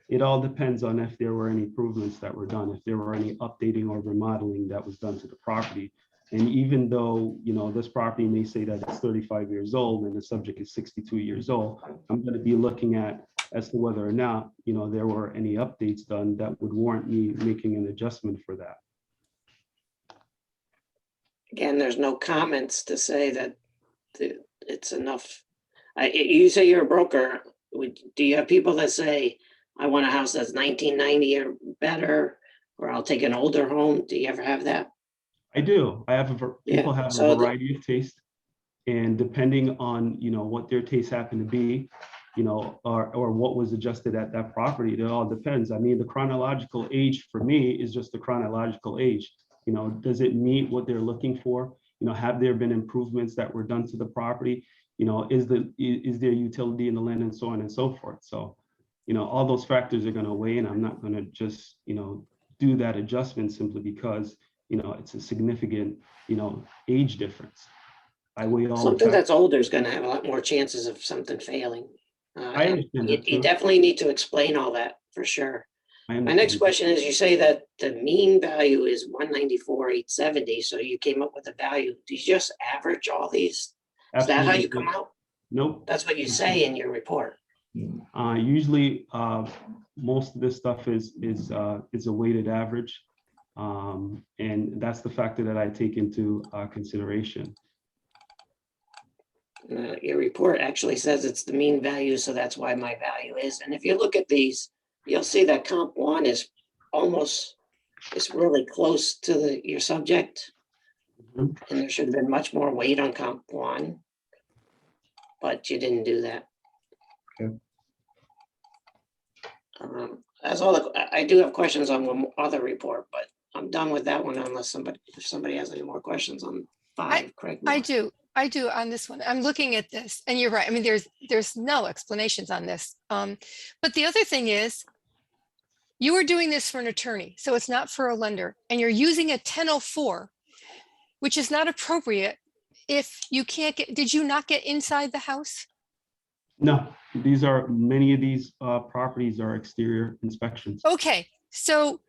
it all depends on if there were any improvements that were done, if there were any updating or remodeling that was done to the property. And even though, you know, this property may say that it's 35 years old and the subject is 62 years old, I'm going to be looking at as to whether or not, you know, there were any updates done that would warrant me making an adjustment for that. Again, there's no comments to say that it's enough. You say you're a broker. Do you have people that say, I want a house that's 1990 or better, or I'll take an older home? Do you ever have that? I do. I have people have so a variety of taste, and depending on, you know, what their tastes happen to be, you know, or what was adjusted at that property, it all depends. I mean, the chronological age for me is just the chronological age. You know, does it meet what they're looking for? You know, have there been improvements that were done to the property? You know, is there utility in the land, and so on and so forth. So, you know, all those factors are going to weigh in. I'm not going to just, you know, do that adjustment simply because, you know, it's a significant, you know, age difference. I weigh all Something the factors. that's older is going to have a lot more chances of something failing. I understand that You too. definitely need to explain all that for sure. I My understand. next question is, you say that the mean value is 194,870, so you came up with a value. Do you just average all these? Is that how you come out? Nope. That's what you say in your report. Usually, most of this stuff is a weighted average, and that's the factor that I take into consideration. Your report actually says it's the mean value, so that's why my value is. And if you look at these, you'll see that comp one is really close to your subject. Mhm. And there should have been much more weight on comp one, but you didn't do that. Okay. That's all. I do have questions on one other report, but I'm done with that one unless if somebody has any more questions on 5, Craig. I do on this one. I'm looking at this and you're right. I mean, there's no explanations on this. But the other thing is, you are doing this for an attorney, so it's not for a lender, and you're using a 1004, which is not appropriate if you can't get, did you not get inside the house? No, many of these properties are exterior inspections. Okay, so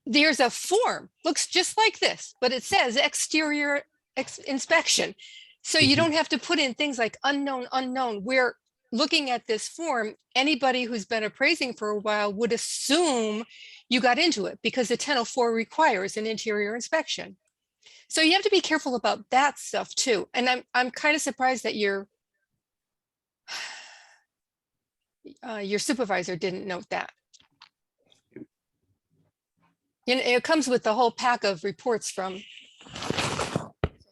there's a form, looks just like this, but it says exterior inspection. So you don't have to put in things like unknown, where looking at this form, anybody who's been appraising for a while would assume you got into it because the 1004 requires an interior inspection. So you have to be careful about that stuff too. And I'm kind of surprised that your supervisor didn't note that. You know, it comes with the whole pack of reports from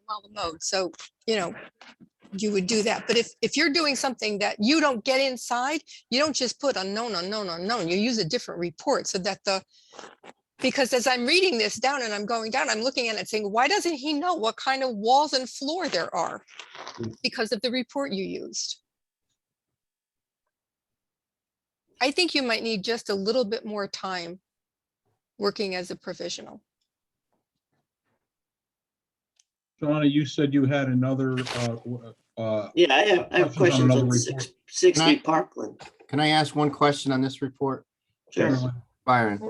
all the mode. So, you know, you would do that. But if you're doing something that you don't get inside, you don't just put unknown, unknown, unknown. You use a different report so that because as I'm reading this down and I'm going down, I'm looking at it saying, why doesn't he know what kind of walls and floor there are? Because of the report you used. I think you might need just a little bit more time working as a professional. Donna, you said you had another, Yeah, I have questions on 60 Parkland. Can I ask one question on this report? Sure. Byron,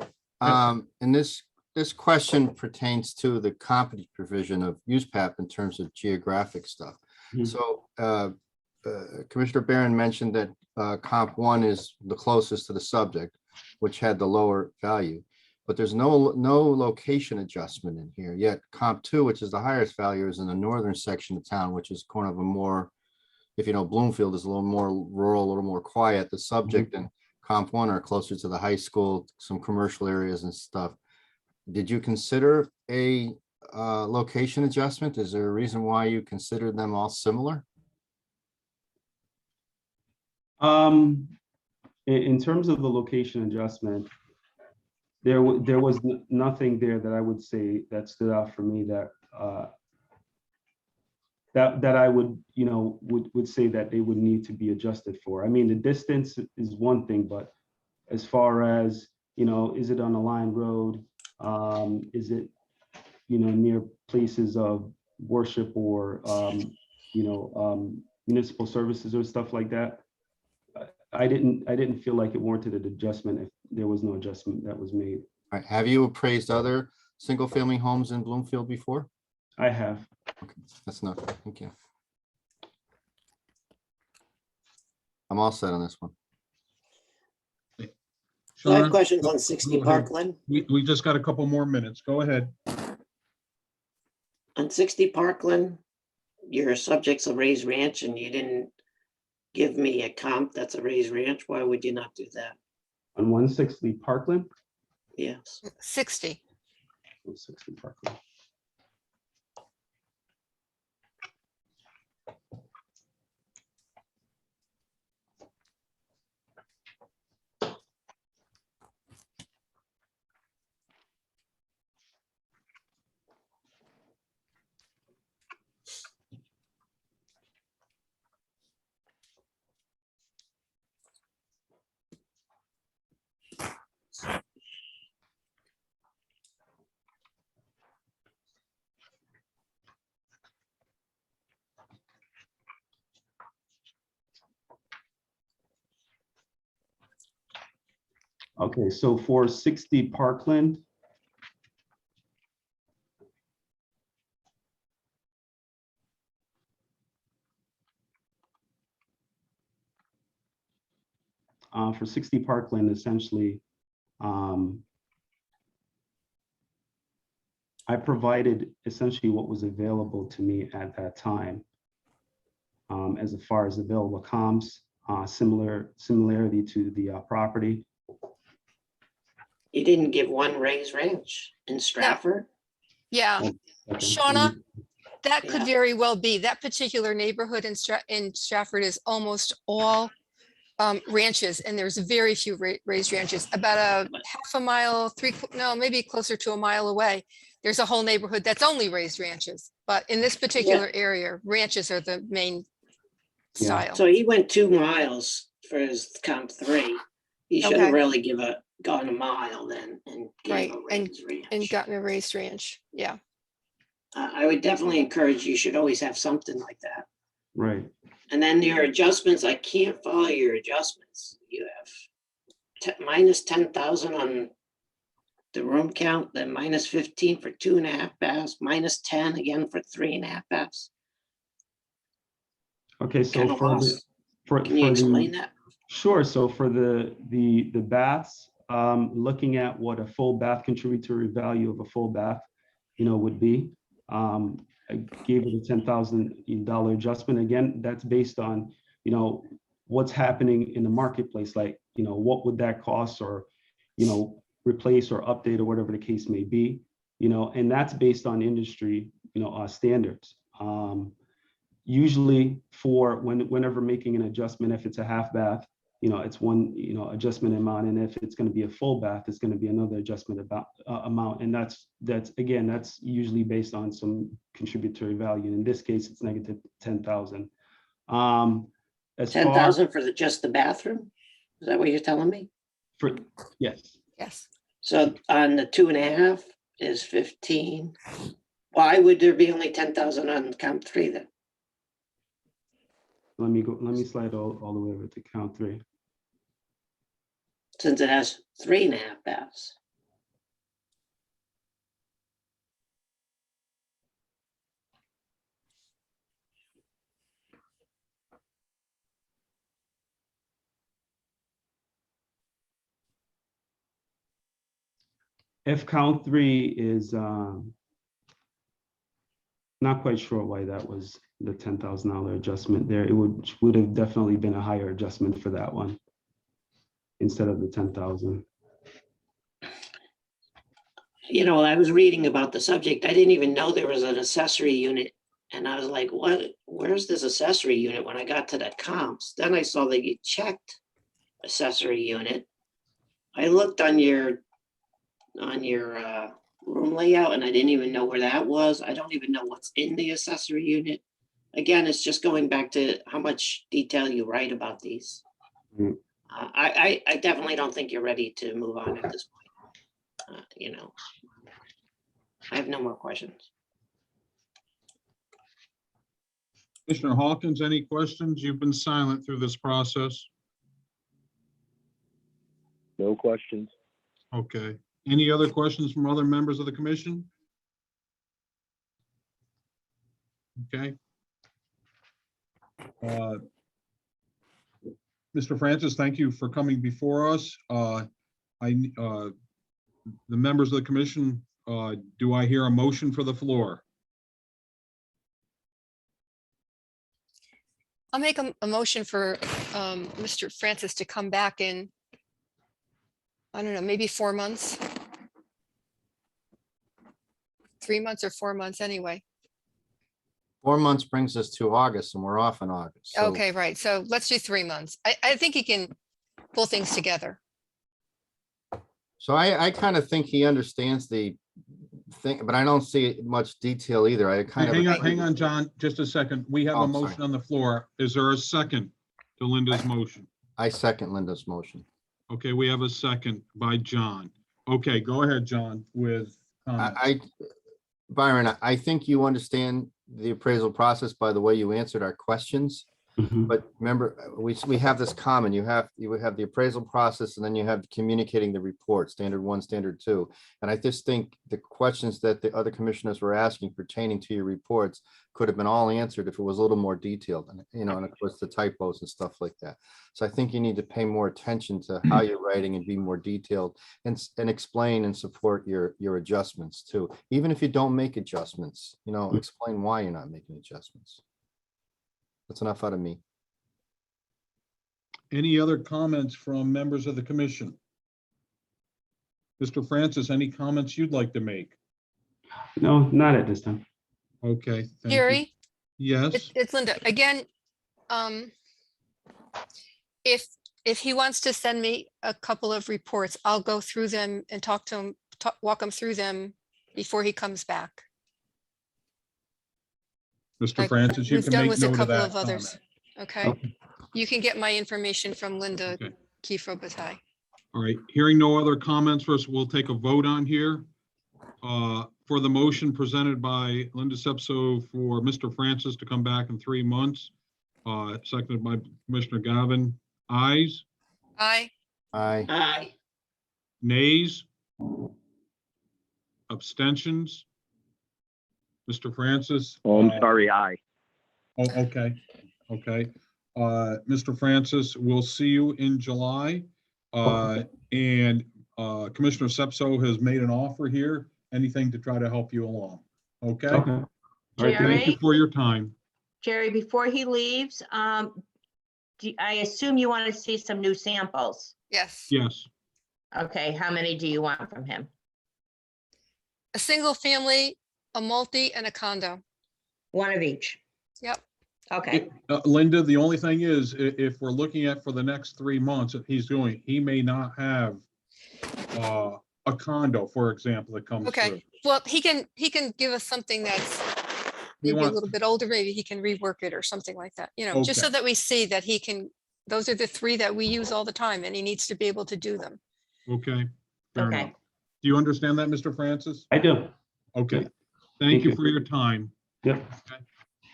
and this question pertains to the competency provision of USPAP in terms of geographic stuff. So Commissioner Barron mentioned that comp 1 is the closest to the subject, which had the lower value, but there's no location adjustment in here yet. Comp 2, which is the highest value, is in the northern section of town, which is kind of a more, if you know, Bloomfield is a little more rural, a little more quiet. The subject and comp 1 are closer to the high school, some commercial areas and stuff. Did you consider a location adjustment? Is there a reason why you considered them all similar? In terms of the location adjustment, there was nothing there that I would say that stood out for me that that I would, you know, would say that they would need to be adjusted for. I mean, the distance is one thing, but as far as, you know, is it on a line road? Is it, you know, near places of worship or, you know, municipal services or stuff like that? I didn't feel like it warranted an adjustment if there was no adjustment that was made. All right. Have you appraised other single family homes in Bloomfield before? I have. Okay, that's enough. Thank you. I'm all set on this one. So I have Sean, questions on 60 go ahead. Parkland. We just got a couple more minutes. Go ahead. On 60 Parkland, your subject's a raised ranch and you didn't give me a comp that's a raised ranch. Why would you not do that? On 160 Parkland? Yes. 60. 160 Parkland. Okay, so for 60 Parkland, essentially, I provided essentially what was available to me at that time. As far as available comps, similarity to the property. You didn't give one raised ranch in Stratford? Yeah, Okay. Shauna, that could Yeah. very well be. That particular neighborhood in Stratford is almost all ranches, and there's very few raised ranches. About a half a mile, maybe closer to a mile away, there's a whole neighborhood that's only raised ranches. But in this particular area, ranches are the main Yeah. style. So he went 2 miles for his comp 3. He should have Okay. really gone a mile then and Right, gave a raised ranch. and gotten a raised ranch. Yeah. I would definitely encourage, you should always have something like that. Right. And then your adjustments, I can't follow your adjustments. You have minus 10,000 on the room count, then minus 15 for 2.5 baths, minus 10 again for 3.5 baths. Okay, so Kind of Can you explain that? Sure. So for the baths, looking at what a full bath contributory value of a full bath, would be. I gave it a $10,000 adjustment. Again, that's based on, what's happening in the marketplace. Like, what would that cost, or, replace or update, or whatever the case may be, and that's based on industry, standards. Usually whenever making an adjustment, if it's a half bath, it's one, adjustment amount. And if it's going to be a full bath, it's going to be another adjustment amount. And that's usually based on some contributory value. In this case, it's negative 10,000. As 10,000 for just the bathroom? Is that what you're telling me? Yes. Yes. So on the 2.5 is 15. Why would there be only 10,000 on count 3 then? Let me slide all the way over to count 3. Since it has 3.5 baths. If count 3 is not quite sure why that was the $10,000 adjustment there. It would have definitely been a higher adjustment for that one instead of the 10,000. I was reading about the subject. I didn't even know there was an accessory unit. And I was like, what? Where's this accessory unit? When I got to the comps, then I saw that you checked accessory unit. I looked on your room layout, and I didn't even know where that was. I don't even know what's in the accessory unit. Again, it's just going back to how much detail you write about these. Mm. I definitely don't think you're ready to move on at this point. I have no more questions. Commissioner Hawkins, any questions? You've been silent through this process. No questions. Okay. Any other questions from other members of the commission? Okay. Mr. Francis, thank you for coming before us. The members of the commission, do I hear a motion for the floor? I'll make a motion for Mr. Francis to come back in, I don't know, maybe 4 months. 3 months or 4 months anyway. 4 months brings us to August, and we're off in August. So Okay, right. So let's do 3 months. I think he can pull things together. So I kind of think he understands the thing, but I don't see much detail either. I kind of. Hang on, John, just a second. We have Oh, a I'm sorry. motion on the floor. Is there a second to Linda's motion? I second Linda's motion. Okay, we have a second by John. Okay, go ahead, John, with comments. Byron, I think you understand the appraisal process by the way you answered our questions. Mhm. But remember, we have this common, you would have the appraisal process, and then you have communicating the report, standard 1, standard 2. And I just think the questions that the other commissioners were asking pertaining to your reports could have been all answered if it was a little more detailed, and and of course the typos and stuff like that. So I think you need to pay more attention to how you're writing and be more detailed and explain and support your adjustments too. Even if you don't make adjustments, explain why you're not making adjustments. That's enough out of me. Any other comments from members of the commission? Mr. Francis, any comments you'd like to make? No, not at this time. Okay. Thank you. Gary, Yes, it's Linda. Again, if he wants to send me a couple of reports, I'll go through them and talk to him, walk him through them before he comes back. Mr. like Francis, you we've can done make with a note of couple that of others. comment. Okay. You can get my information from Linda Okay. Kifro-Bataille. All right, hearing no other comments, first we'll take a vote on here. For the motion presented by Linda Sepso for Mr. Francis to come back in 3 months, seconded by Commissioner Gavin. Ayes, Aye. Aye. nays, abstentions. Mr. Francis? Oh, I'm sorry, aye. Oh, okay, okay. Mr. Francis, we'll see you in July. And Commissioner Sepso has made an offer here, anything to try to help you along. Okay? Okay. All right, Thank you Jerry? for your time. Jerry, before he leaves, I assume you want to see some new samples. Yes, Yes. Okay, how many do you want from him? a single family, a multi and a condo. One of each. Yep. Okay, Linda, the only thing is, if we're looking at for the next 3 months, if he's doing, he may not have a condo, for example, that comes Okay. through. Well, he can give us something that's You maybe a want- little bit older, maybe he can rework it or something like that, you know, just so Okay. that we see that he can, those are the 3 that we use all the time and he needs to be able to do them. Okay, fair Okay. enough. Do you understand that, Mr. Francis? I do. Okay, Yeah. thank you you. for your time. Yep,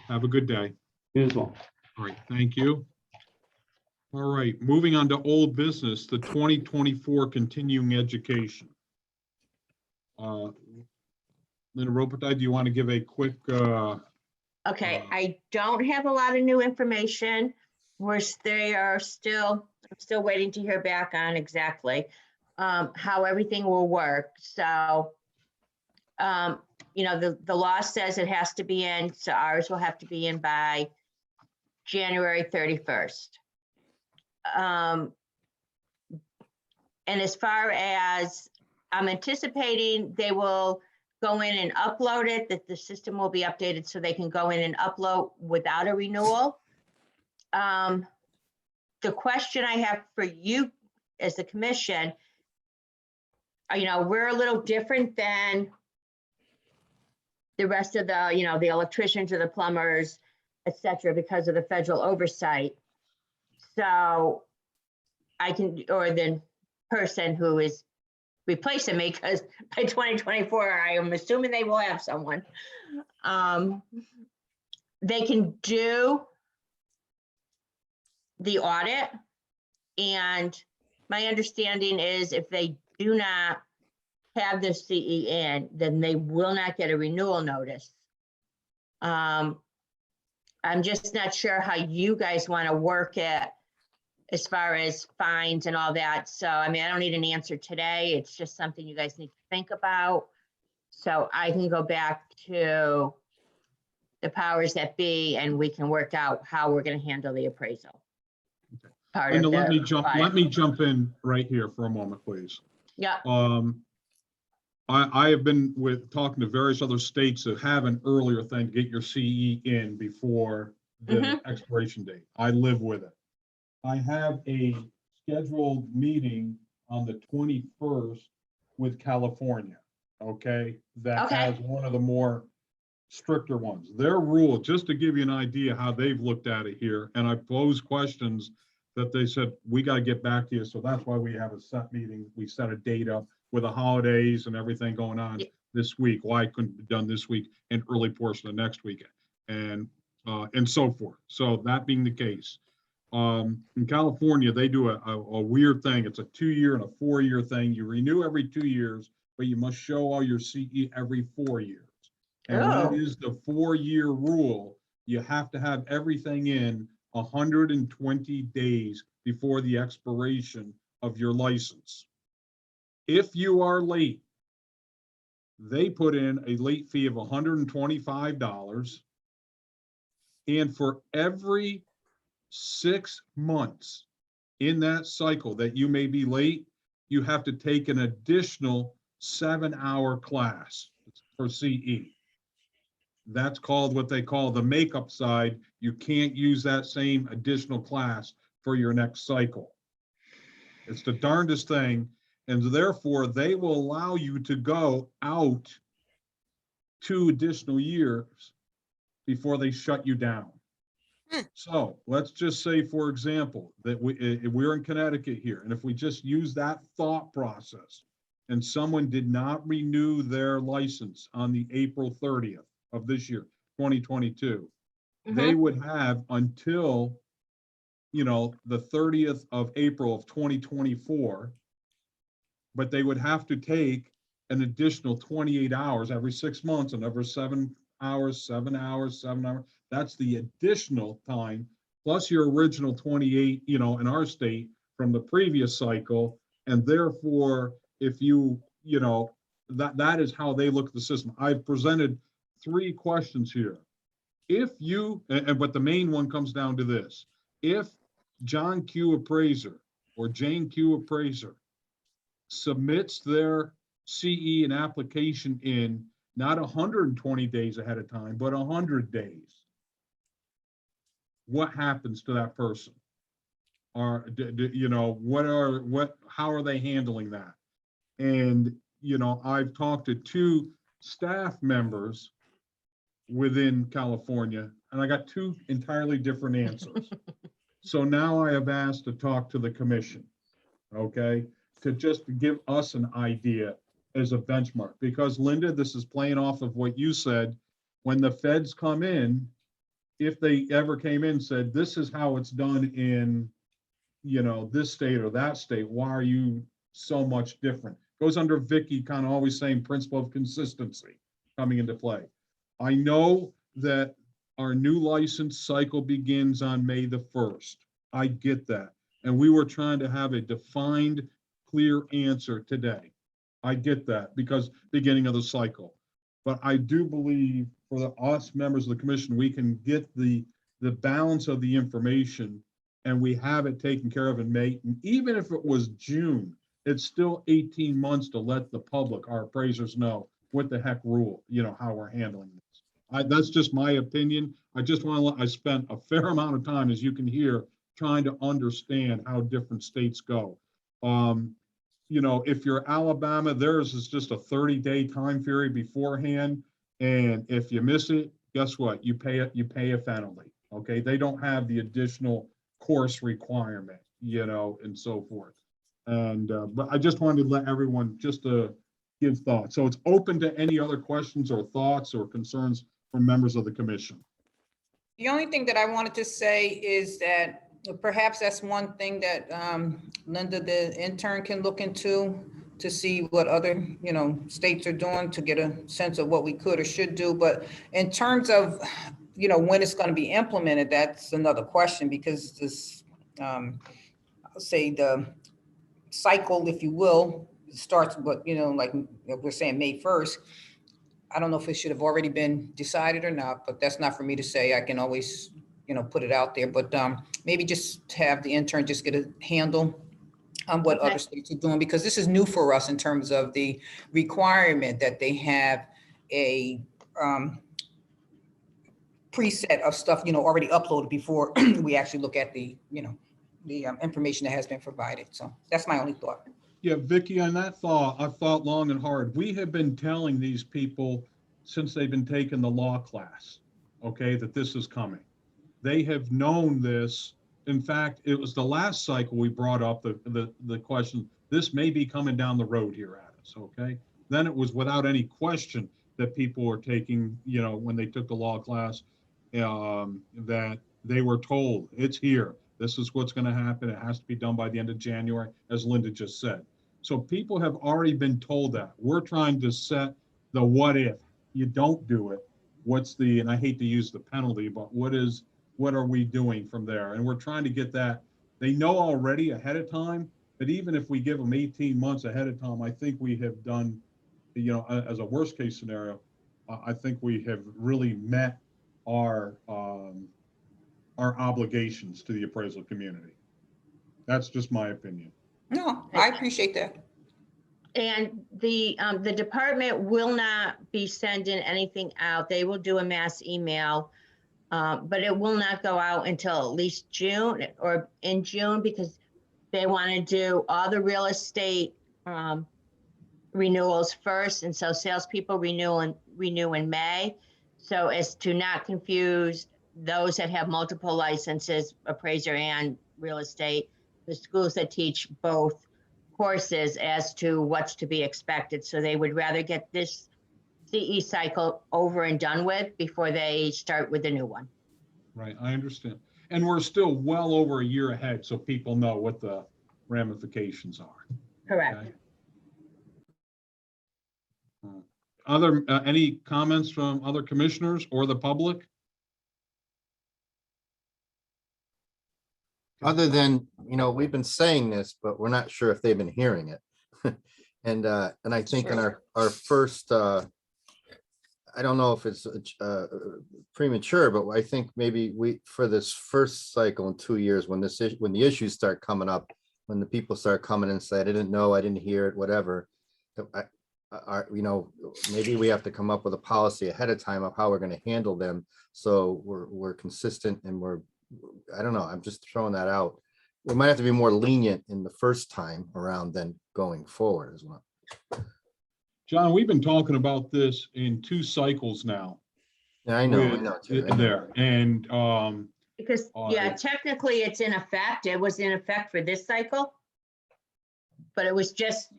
Have a good day. you as well. All right, thank you. All right, moving on to old business, the 2024 continuing education. Linda Robitaille, do you want to give a quick, okay, I don't have a lot of new information. I'm still waiting to hear back on exactly how everything will work. So, you know, the law says it has to be in, so ours will have to be in by January 31st. And as far as I'm anticipating, they will go in and upload it, that the system will be updated so they can go in and upload without a renewal. The question I have for you as the commission, you know, we're a little different than the rest of the, you know, the electricians or the plumbers, et cetera, because of the federal oversight. So I can, or the person who is replacing me, because by 2024, I am assuming they will have someone. They can do the audit. And my understanding is if they do not have the CE in, then they will not get a renewal notice. I'm just not sure how you guys want to work it as far as fines and all that. So, I mean, I don't need an answer today. It's just something you guys need to think about. So I can go back to the powers that be and we can work out how we're going to handle the appraisal. Part Linda, of let me the jump in right here for a moment, please. Yeah, I have been talking to various other states that have an earlier thing to get your CE in before the expiration date. I live with it. I have a scheduled meeting on the 21st with California, okay? That Okay. has one of the more stricter ones. Their rule, just to give you an idea how they've looked at it here, and I posed questions that they said, we got to get back to you. So that's why we have a set meeting. We set a date up with the holidays and everything going on this week. Why it couldn't be done this week and early portion of next weekend and so forth. So that being the case, in California, they do a weird thing. It's a 2-year and a 4-year thing. You renew every 2 years, but you must show all your CE every 4 years. And that is the 4-year rule. You have to have everything in 120 days before the expiration of your license. If you are late, they put in a late fee of $125. And for every 6 months in that cycle that you may be late, you have to take an additional 7-hour class for CE. That's called what they call the makeup side. You can't use that same additional class for your next cycle. It's the darndest thing. And therefore, they will allow you to go out 2 additional years before they shut you down. So let's just say, for example, that we're in Connecticut here. And if we just use that thought process and someone did not renew their license on the April 30th of this year, 2022, they would have until, you know, the 30th of April of 2024, but they would have to take an additional 28 hours every 6 months, another 7 hours, 7 hours, 7 hours. That's the additional time plus your original 28, you know, in our state from the previous cycle. And therefore, if you, you know, that is how they look at the system. I've presented 3 questions here. If you, but the main one comes down to this: if John Q. Appraiser or Jane Q. Appraiser submits their CE and application in not 120 days ahead of time, but 100 days, what happens to that person? Or, you know, how are they handling that? And, you know, I've talked to 2 staff members within California, and I got 2 entirely different answers. So now I have asked to talk to the commission, okay, to just give us an idea as a benchmark. Because Linda, this is playing off of what you said, when the feds come in, if they ever came in and said, this is how it's done in, you know, this state or that state, why are you so much different? Goes under Vicky kind of always saying principle of consistency coming into play. I know that our new license cycle begins on May the 1st. I get that. And we were trying to have a defined, clear answer today. I get that because beginning of the cycle. But I do believe for us members of the commission, we can get the balance of the information and we have it taken care of in May. And even if it was June, it's still 18 months to let the public, our appraisers, know what the heck rule, you know, how we're handling this. That's just my opinion. I just want to I spent a fair amount of time, as you can hear, trying to understand how different states go. You know, if you're Alabama, theirs is just a 30-day time period beforehand. And if you miss it, guess what? You pay a penalty. Okay. They don't have the additional course requirement, you know, and so forth. And, but I just wanted to let everyone just give thoughts. So it's open to any other questions or thoughts or concerns from members of the commission. The only thing that I wanted to say is that perhaps that's one thing that Linda, the intern, can look into to see what other, you know, states are doing to get a sense of what we could or should do. But in terms of, you know, when it's going to be implemented, that's another question, because this, I'll say the cycle, if you will, starts, but, you know, like we're saying May 1st. I don't know if it should have already been decided or not, but that's not for me to say. I can always, you know, put it out there, but maybe just have the intern just get a handle on what Okay. other states are doing, because this is new for us in terms of the requirement that they have a preset of stuff, you know, already uploaded before we actually look at the, you know, the information that has been provided. So that's my only thought. Yeah, Vicky, on that thought, I've thought long and hard. We have been telling these people since they've been taking the law class, okay, that this is coming. They have known this. In fact, it was the last cycle we brought up the question, this may be coming down the road here at us, okay? Then it was without any question that people were taking, you know, when they took the law class, that they were told it's here. This is what's going to happen. It has to be done by the end of January, as Linda just said. So people have already been told that. We're trying to set the what if you don't do it. What's the, and I hate to use the penalty, but what are we doing from there? And we're trying to get that. They know already ahead of time, but even if we give them 18 months ahead of time, I think we have done, you know, as a worst case scenario, I think we have really met our obligations to the appraisal community. That's just my opinion. No, I appreciate that. And the department will not be sending anything out. They will do a mass email, but it will not go out until at least June or in June, because they want to do all the real estate renewals first. And so salespeople renew in May. So as to not confuse those that have multiple licenses, appraiser and real estate, the schools that teach both courses as to what's to be expected. So they would rather get this CE cycle over and done with before they start with the new one. Right, I understand. And we're still well over a year ahead, so people know what the ramifications are. Correct. Okay? Any comments from other commissioners or the public? Other than, we've been saying this, but we're not sure if they've been hearing it. And I think in our first, I don't know if it's premature, but I think maybe for this first cycle in 2 years, when the issues start coming up, when the people start coming and say, I didn't know, I didn't hear it, whatever. Maybe we have to come up with a policy ahead of time of how we're going to handle them. So we're consistent and I don't know, I'm just throwing that out. We might have to be more lenient in the first time around than going forward as well. John, we've been talking about this in 2 cycles now. Yeah, I know. Jerry, I know. There, and Because, yeah, technically it's in effect. It was in effect for this cycle. But it was just,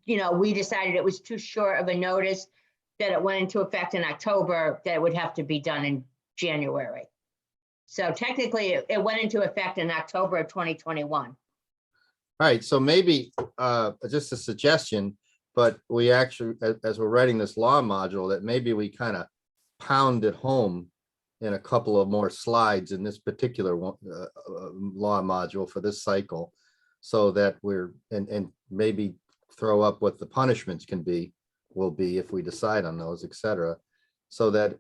we decided it was too short of a notice that it went into effect in October, that it would have to be done in January. So technically it went into effect in October of 2021. All right, so maybe just a suggestion, but we actually, as we're writing this law module, that maybe we kind of pound it home in a couple of more slides in this particular one, law module for this cycle, so that and maybe throw up what the punishments will be if we decide on those, etc., so that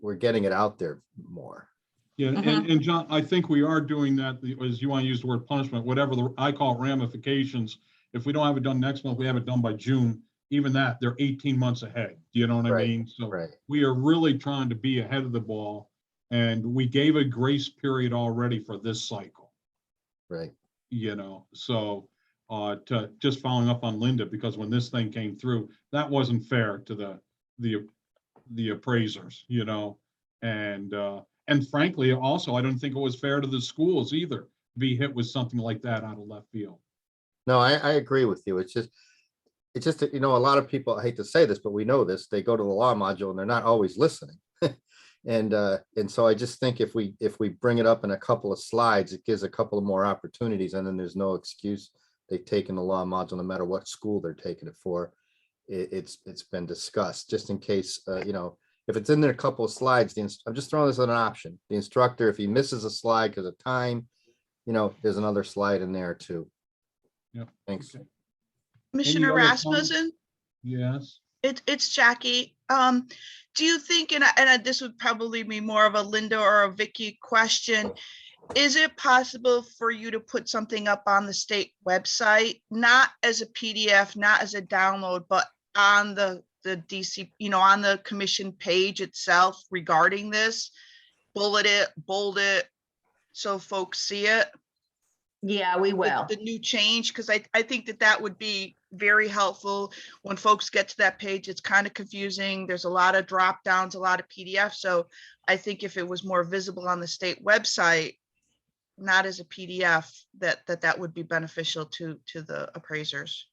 we're getting it out there more. Yeah, and John, I think we are doing that, as you want to use the word punishment, whatever I call it, ramifications. If we don't have it done next month, we have it done by June. Even that, they're 18 months ahead. Do you know what I mean? So we are really trying to be ahead of the ball, and we gave a grace period already for this cycle. Right. So to just following up on Linda, because when this thing came through, that wasn't fair to the appraisers, and frankly, also, I don't think it was fair to the schools either, to be hit with something like that out of left field. No, I agree with you. It's just, a lot of people, I hate to say this, but we know this, they go to the law module and they're not always listening. And so I just think if we bring it up in a couple of slides, it gives a couple of more opportunities, and then there's no excuse. They've taken the law module, no matter what school they're taking it for. It's been discussed, just in case, if it's in there a couple of slides, I'm just throwing this as an option. The instructor, if he misses a slide because of time, there's another slide in there too. Yeah. Thanks. Okay. Commissioner Rasmussen, Yes. it's Jackie. Do you think, and this would probably be more of a Linda or a Vicky question, is it possible for you to put something up on the state website, not as a PDF, not as a download, but on the DC, on the commission page itself regarding this, bullet it, bold it, so folks see it? Yeah, we will. The new change, because I think that would be very helpful. When folks get to that page, it's kind of confusing. There's a lot of drop downs, a lot of PDFs. So I think if it was more visible on the state website, not as a PDF, that would be beneficial to the appraisers.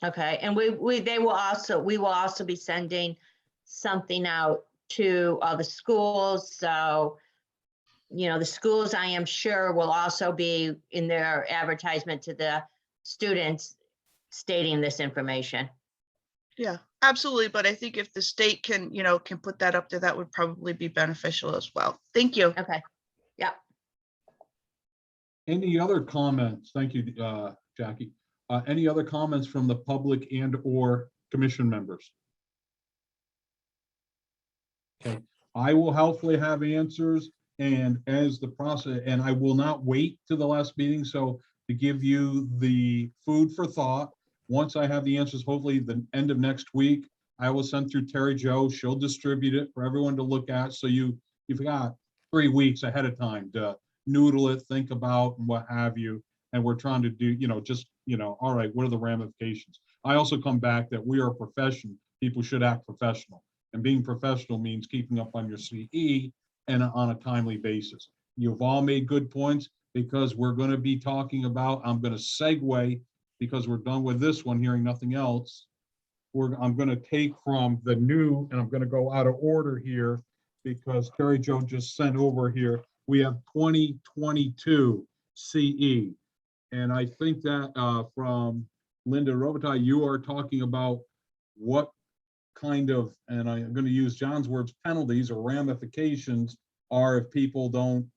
Okay, and we will also be sending something out to all the schools. So, the schools, I am sure, will also be in their advertisement to the students stating this information. Yeah, absolutely. But I think if the state can put that up there, that would probably be beneficial as well. Thank you. Okay. Yeah. Any other comments? Thank you, Jackie. Any other comments from the public and or commission members? Okay, I will hopefully have answers, and as the process, and I will not wait to the last meeting. So to give you the food for thought, once I have the answers, hopefully the end of next week, I will send through Terry Jo. She'll distribute it for everyone to look at. So you've got 3 weeks ahead of time to noodle it, think about, and what have you. And we're trying to do, all right, what are the ramifications? I also come back that we are a profession. People should act professional. And being professional means keeping up on your CE and on a timely basis. You've all made good points, because we're going to be talking about, I'm going to segue, because we're done with this one, hearing nothing else. I'm going to take from the new, and I'm going to go out of order here, because Terry Jo just sent over here. We have 2022 CE. And I think that from Linda Robitaille, you are talking about what kind of, and I'm going to use John's words, penalties or ramifications are if people don't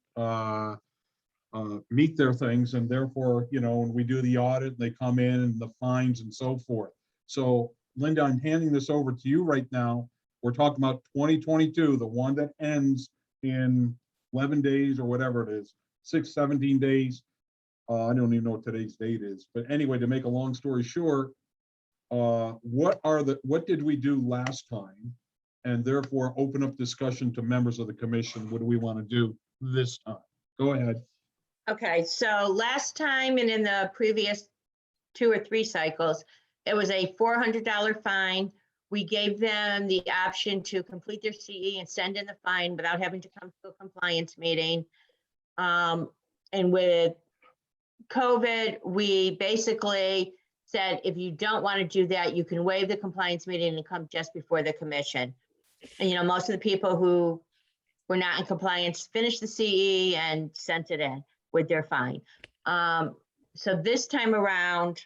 meet their things, and therefore, you know, when we do the audit, they come in and the fines and so forth. So Linda, I'm handing this over to you right now. We're talking about 2022, the one that ends in 11 days or whatever it is, 17 days. I don't even know what today's date is, but anyway, to make a long story short, what did we do last time? And therefore open up discussion to members of the commission. What do we want to do this time? Go ahead. Okay, so last time and in the previous 2 or 3 cycles, it was a $400 fine. We gave them the option to complete their CE and send in the fine without having to come to a compliance meeting. And with COVID, we basically said, if you don't want to do that, you can waive the compliance meeting and come just before the commission. And, you know, most of the people who were not in compliance finished the CE and sent it in with their fine. So this time around,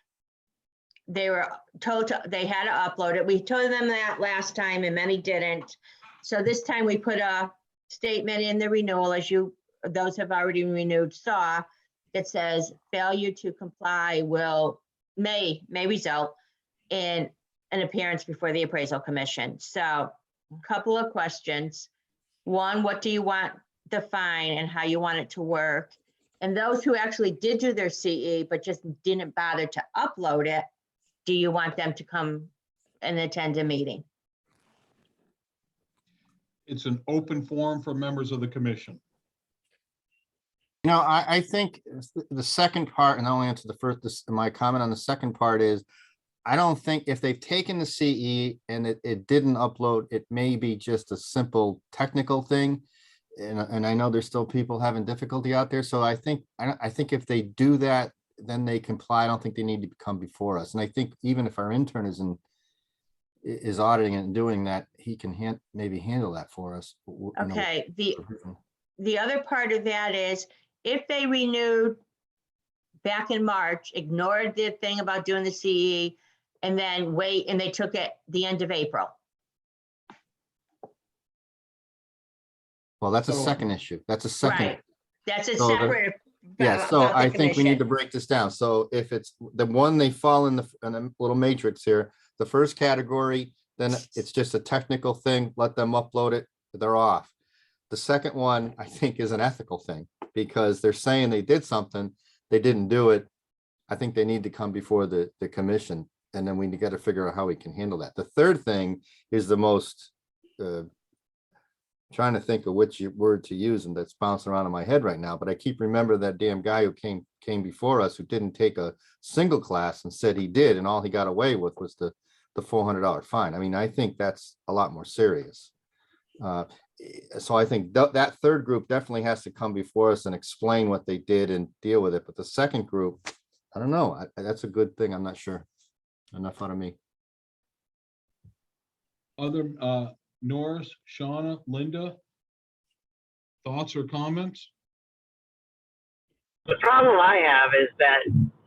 they were told they had to upload it. We told them that last time and many didn't. So this time we put a statement in the renewal, as those have already renewed saw, that says failure to comply may result in an appearance before the appraisal commission. So a couple of questions. One, what do you want the fine and how you want it to work? And those who actually did do their CE but just didn't bother to upload it, do you want them to come and attend a meeting? It's an open forum for members of the commission. You know, I think the second part, and I'll answer the first, my comment on the second part is, I don't think if they've taken the CE and it didn't upload, it may be just a simple technical thing. And I know there's still people having difficulty out there. So I think if they do that, then they comply. I don't think they need to come before us. And I think even if our intern is auditing it and doing that, he can maybe handle that for us. Okay, the other part of that is, if they renewed back in March, ignored the thing about doing the CE, and then wait, and they took it the end of April. Well, that's a So- second issue. That's a second. Right, that's a So the- separate. Yeah, so about the I think we need to commission. break this down. So if it's the one, they fall in a little matrix here, the first category, then it's just a technical thing, let them upload it, they're off. The second one, I think, is an ethical thing, because they're saying they did something, they didn't do it. I think they need to come before the commission, and then we got to figure out how we can handle that. The third thing is the most, trying to think of which word to use, and that's bouncing around in my head right now, but I keep remembering that damn guy who came before us, who didn't take a single class and said he did, and all he got away with was the $400 fine. I mean, I think that's a lot more serious. So I think that third group definitely has to come before us and explain what they did and deal with it. But the second group, I don't know. That's a good thing. I'm not sure. Enough out of me. Other, Norris, Shauna, Linda, thoughts or comments? The problem I have is that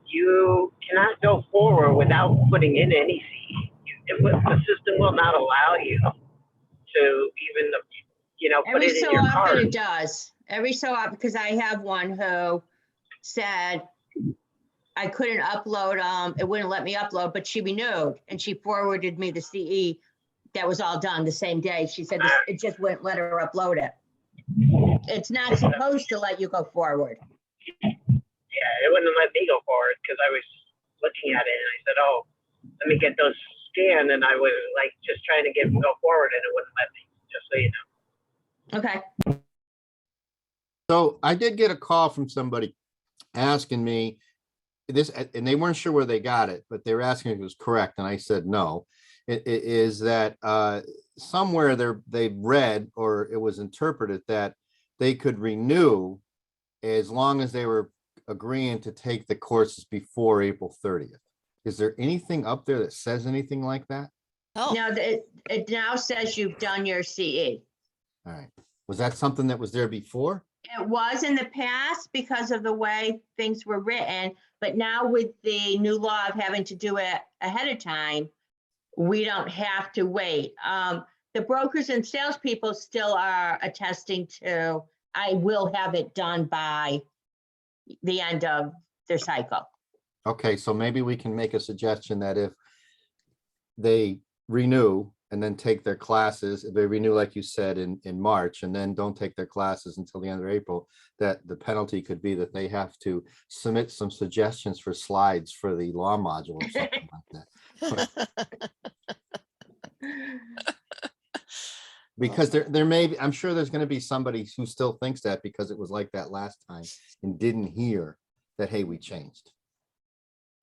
you cannot go forward without putting in any CE. The system will not allow you to even, put Every it in so your often card. it does. Every so often, because I have one who said I couldn't upload, it wouldn't let me upload, but she renewed and she forwarded me the CE that was all done the same day. She said it just wouldn't let her upload it. It's not supposed to let you go forward. Yeah, it wouldn't let me go forward because I was looking at it and I said, oh, let me get those scanned, and I was like just trying to go forward and it wouldn't let me, just so you know. Okay. So I did get a call from somebody asking me this, and they weren't sure where they got it, but they were asking if it was correct. And I said, no. It is that somewhere they read, or it was interpreted, that they could renew as long as they were agreeing to take the courses before April 30th. Is there anything up there that says anything like that? Oh, Now, it now says you've done your CE. All right. Was that something that was there before? It was in the past because of the way things were written, but now with the new law of having to do it ahead of time, we don't have to wait. The brokers and salespeople still are attesting to, I will have it done by the end of their cycle. Okay, so maybe we can make a suggestion that if they renew and then take their classes, if they renew, like you said, in March, and then don't take their classes until the end of April, that the penalty could be that they have to submit some suggestions for slides for the law module or something like that. Because there may be, I'm sure there's going to be somebody who still thinks that because it was like that last time and didn't hear that, hey, we changed.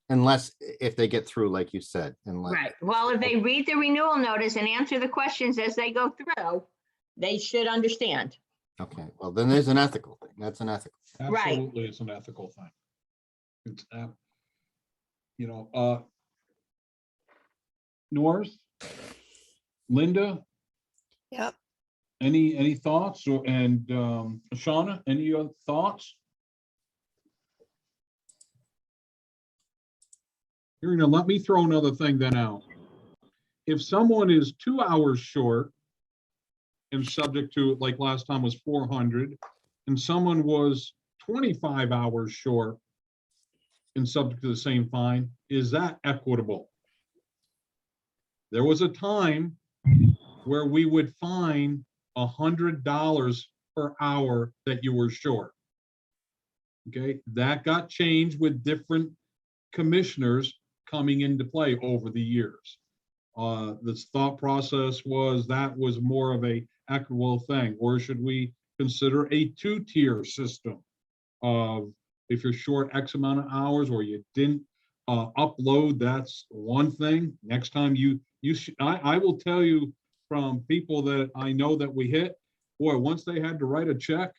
Unless if they get through, like you said. Right. Well, if they read the renewal notice and answer the questions as they go through, they should understand. Okay, well, then there's an ethical thing. That's an ethical. Right. Absolutely, it's an ethical thing. It's, you know, North, Linda, Yep. any thoughts, or, and Shauna, any other thoughts? Here, now, let me throw another thing then out. If someone is 2 hours short and subject to, like last time was 400, and someone was 25 hours short and subject to the same fine, is that equitable? There was a time where we would fine $100 per hour that you were short. Okay, that got changed with different commissioners coming into play over the years. This thought process was that was more of a equitable thing, or should we consider a two-tier system of if you're short X amount of hours or you didn't upload, that's one thing. Next time I will tell you from people that I know that we hit, boy, once they had to write a check,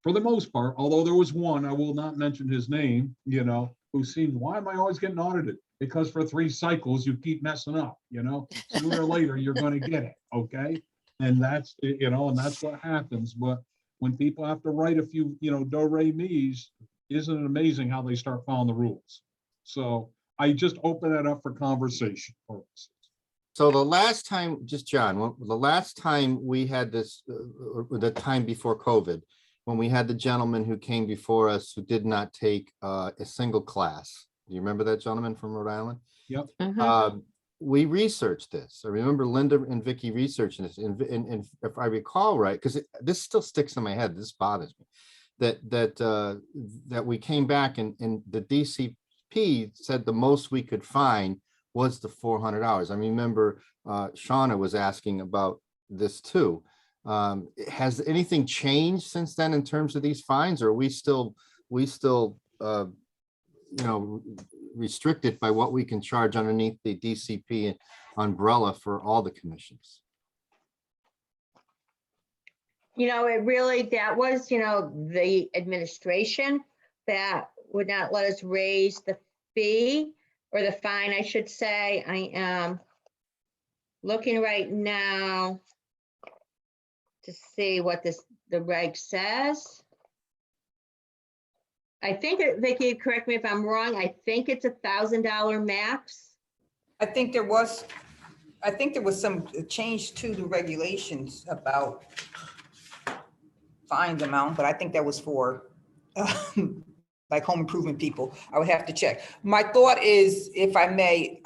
for the most part, although there was one, I will not mention his name, you know, who seemed, why am I always getting audited? Because for 3 cycles, you keep messing up, you know, sooner or later, you're going to get it. Okay. And that's, you know, and that's what happens. But when people have to write a few, you know, do-re-mis, isn't it amazing how they start following the rules? So I just open that up for conversation purposes. So the last time, just John, the last time we had this, the time before COVID, when we had the gentleman who came before us who did not take a single class. Do you remember that gentleman from Rhode Island? Yep. We researched this. I remember Linda and Vicky researching this, and if I recall right, because this still sticks in my head, this bothers me, that we came back and the DCP said the most we could find was the $400. I remember Shauna was asking about this too. Has anything changed since then in terms of these fines, or are we still you know, restricted by what we can charge underneath the DCP umbrella for all the commissions? You know, it really, that was, you know, the administration that would not let us raise the fee or the fine, I should say. I am looking right now to see what the reg says. I think, Vicki, correct me if I'm wrong, I think it's $1,000 max. I think there was some change to the regulations about fines amount, but I think that was for like home improvement people. I would have to check. My thought is, if I may,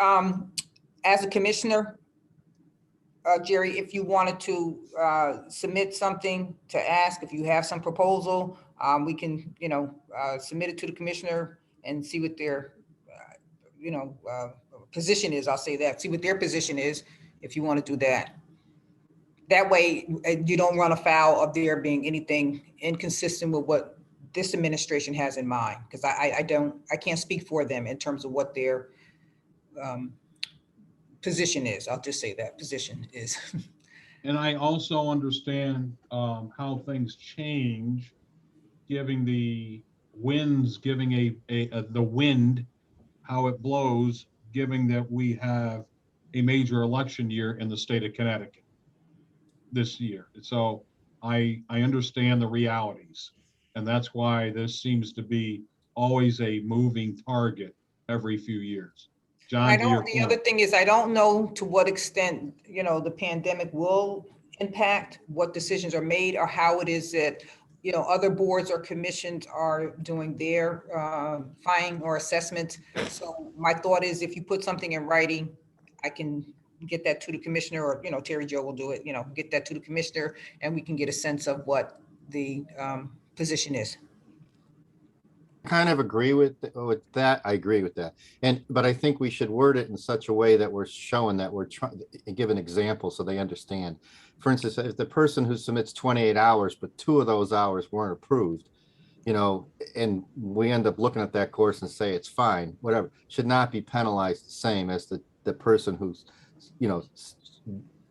as a commissioner, Jerry, if you wanted to submit something to ask, if you have some proposal, we can, you know, submit it to the commissioner and see what their, you know, position is. I'll say that, see what their position is, if you want to do that. That way you don't run afoul of there being anything inconsistent with what this administration has in mind. Because I can't speak for them in terms of what their position is. I'll just say that position is. And I also understand how things change, giving the winds, giving the wind, how it blows, given that we have a major election year in the state of Connecticut this year. So I understand the realities, and that's why this seems to be always a moving target every few years. John, The other thing is, I don't know to what extent, you know, the pandemic will impact what decisions are made or how it is that you know, other boards or commissions are doing their fine or assessment. So my thought is if you put something in writing, I can get that to the commissioner, or, you know, Terry Jo will do it, you know, get that to the commissioner, and we can get a sense of what the position is. Kind of agree with that. I agree with that. But I think we should word it in such a way that we're showing that we're trying to give an example so they understand. For instance, if the person who submits 28 hours, but 2 of those hours weren't approved, you know, and we end up looking at that course and say it's fine, whatever, should not be penalized the same as the person who's, you know,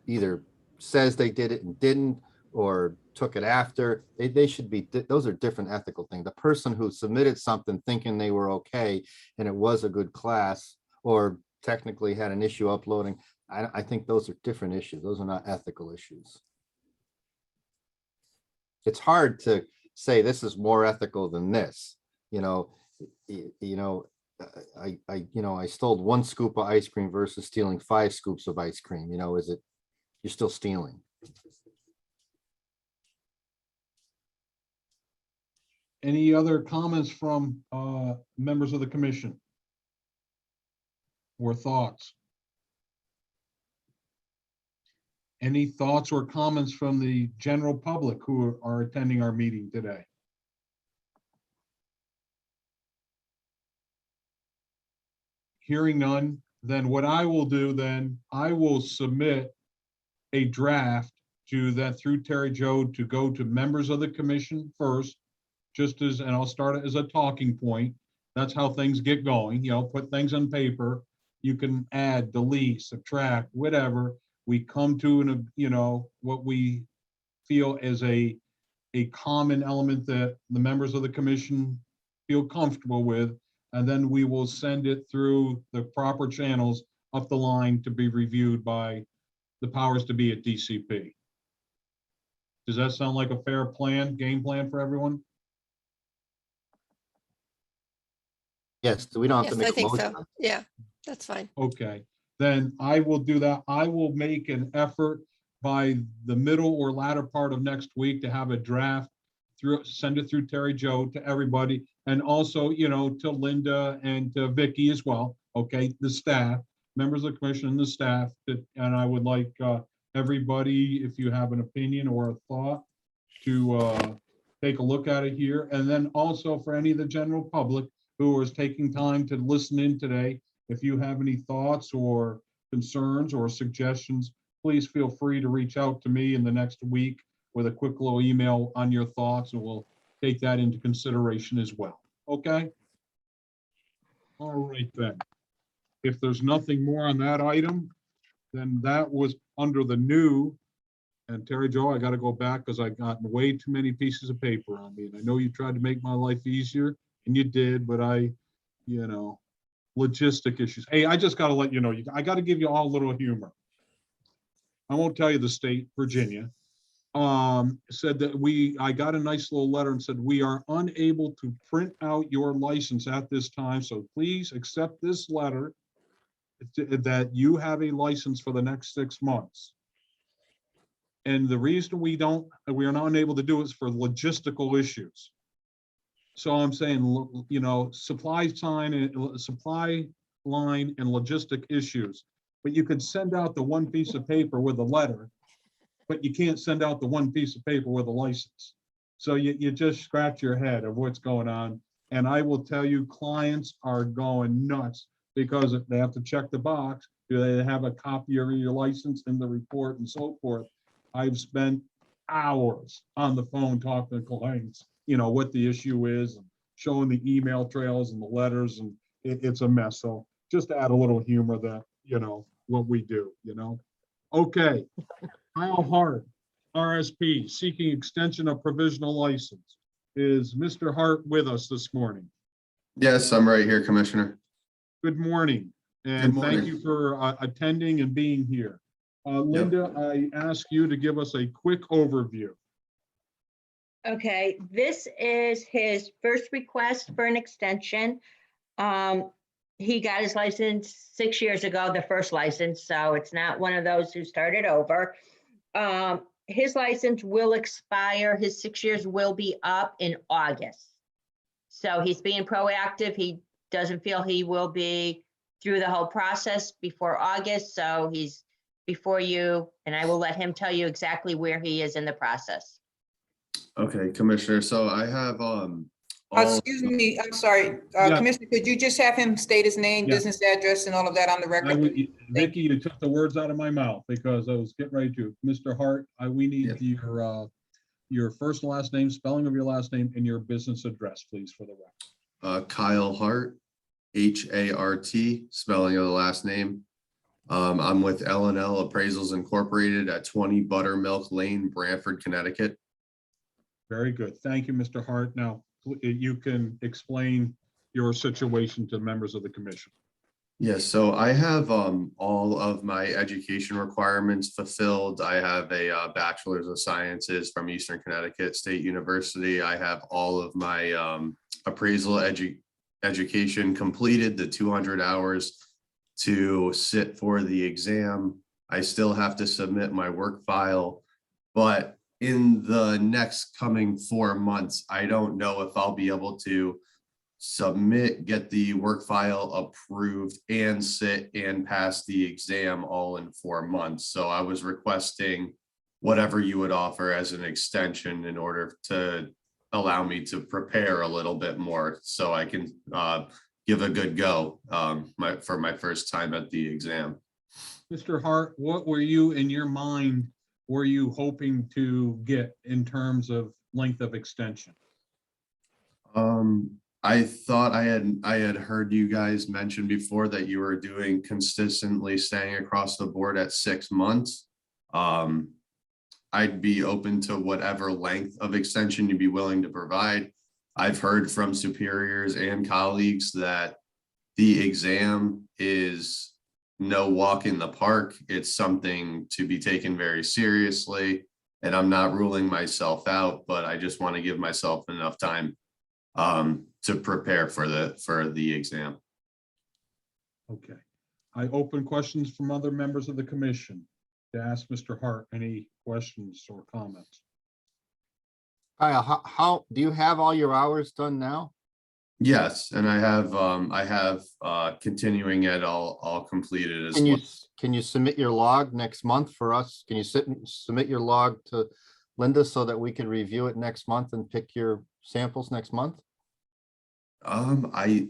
either says they did it and didn't, or took it after. They should be, those are different ethical things. The person who submitted something thinking they were okay and it was a good class, or technically had an issue uploading, I think those are different issues. Those are not ethical issues. It's hard to say this is more ethical than this, you know. I stole 1 scoop of ice cream versus stealing 5 scoops of ice cream. You know, you're still stealing. Any other comments from members of the commission or thoughts? Any thoughts or comments from the general public who are attending our meeting today? Hearing none, then what I will do then, I will submit a draft to that through Terry Jo to go to members of the commission first, and I'll start it as a talking point. That's how things get going, you know, put things on paper. You can add, delete, subtract, whatever. We come to what we feel is a common element that the members of the commission feel comfortable with, and then we will send it through the proper channels up the line to be reviewed by the powers to be at DCP. Does that sound like a fair game plan for everyone? Yes, we don't have to Yes, I make a think motion. so. Yeah, that's fine. Okay, then I will do that. I will make an effort by the middle or latter part of next week to have a draft send it through Terry Jo to everybody, and also, you know, to Linda and to Vicky as well. Okay, the staff, members of the commission and the staff, and I would like everybody, if you have an opinion or a thought, to take a look at it here. And then also for any of the general public who is taking time to listen in today, if you have any thoughts or concerns or suggestions, please feel free to reach out to me in the next week with a quick little email on your thoughts, and we'll take that into consideration as well. Okay? All right then. If there's nothing more on that item, then that was under the new. And Terry Jo, I got to go back because I got way too many pieces of paper on me. And I know you tried to make my life easier, and you did, but logistic issues. Hey, I just got to let you know, I got to give you all a little humor. I won't tell you the state, Virginia, said that I got a nice little letter and said, we are unable to print out your license at this time. So please accept this letter that you have a license for the next 6 months. And the reason we are not unable to do it is for logistical issues. So I'm saying, you know, supply line and logistic issues, but you could send out the one piece of paper with a letter, but you can't send out the one piece of paper with a license. So you just scratch your head of what's going on. And I will tell you, clients are going nuts because they have to check the box. Do they have a copy of your license in the report and so forth? I've spent hours on the phone talking to clients, you know, what the issue is, and showing the email trails and the letters, and it's a mess. So just to add a little humor that, you know, what we do, you know. Okay. Kyle Hart, RSP, seeking extension of provisional license. Is Mr. Hart with us this morning? Yes, I'm right here, Commissioner. Good morning, and thank you for attending and being here. Linda, I ask you to give us a quick overview. Okay, this is his first request for an extension. He got his license 6 years ago, the first license, so it's not one of those who started over. his license will expire. His 6 years will be up in August. So he's being proactive. He doesn't feel he will be through the whole process before August. So he's before you, and I will let him tell you exactly where he is in the process. Okay, Commissioner, so I have, Excuse me, I'm sorry, Yeah. Commissioner, could you just have him state his name, Yeah. business address, and all of that on the I record? would, Thank Vicky, you took the words out of my mouth because I was getting ready to. Mr. Hart, we need your first and last name, spelling of your last name, and your business address, please, for the record. Kyle Hart, H-A-R-T, spelling of the last name. I'm with L&L Appraisals Incorporated at 20 Buttermilk Lane, Branford, Connecticut. Very good. Thank you, Mr. Hart. Now, you can explain your situation to members of the commission. Yes, so I have all of my education requirements fulfilled. I have a Bachelor's of Sciences from Eastern Connecticut State University. I have all of my appraisal education completed, the 200 hours to sit for the exam. I still have to submit my work file, but in the next coming 4 months, I don't know if I'll be able to submit, get the work file approved, and sit and pass the exam all in 4 months. So I was requesting whatever you would offer as an extension in order to allow me to prepare a little bit more so I can give a good go for my first time at the exam. Mr. Hart, what were you in your mind, were you hoping to get in terms of length of extension? I thought I had heard you guys mention before that you were doing consistently staying across the board at 6 months. I'd be open to whatever length of extension you'd be willing to provide. I've heard from superiors and colleagues that the exam is no walk in the park. It's something to be taken very seriously, and I'm not ruling myself out, but I just want to give myself enough time to prepare for the exam. Okay. I open questions from other members of the commission to ask Mr. Hart any questions or comments. Kyle, how do you have all your hours done now? Yes, and I have continuing ed all completed as well. Can you submit your log next month for us? Can you submit your log to Linda so that we can review it next month and pick your samples next month? I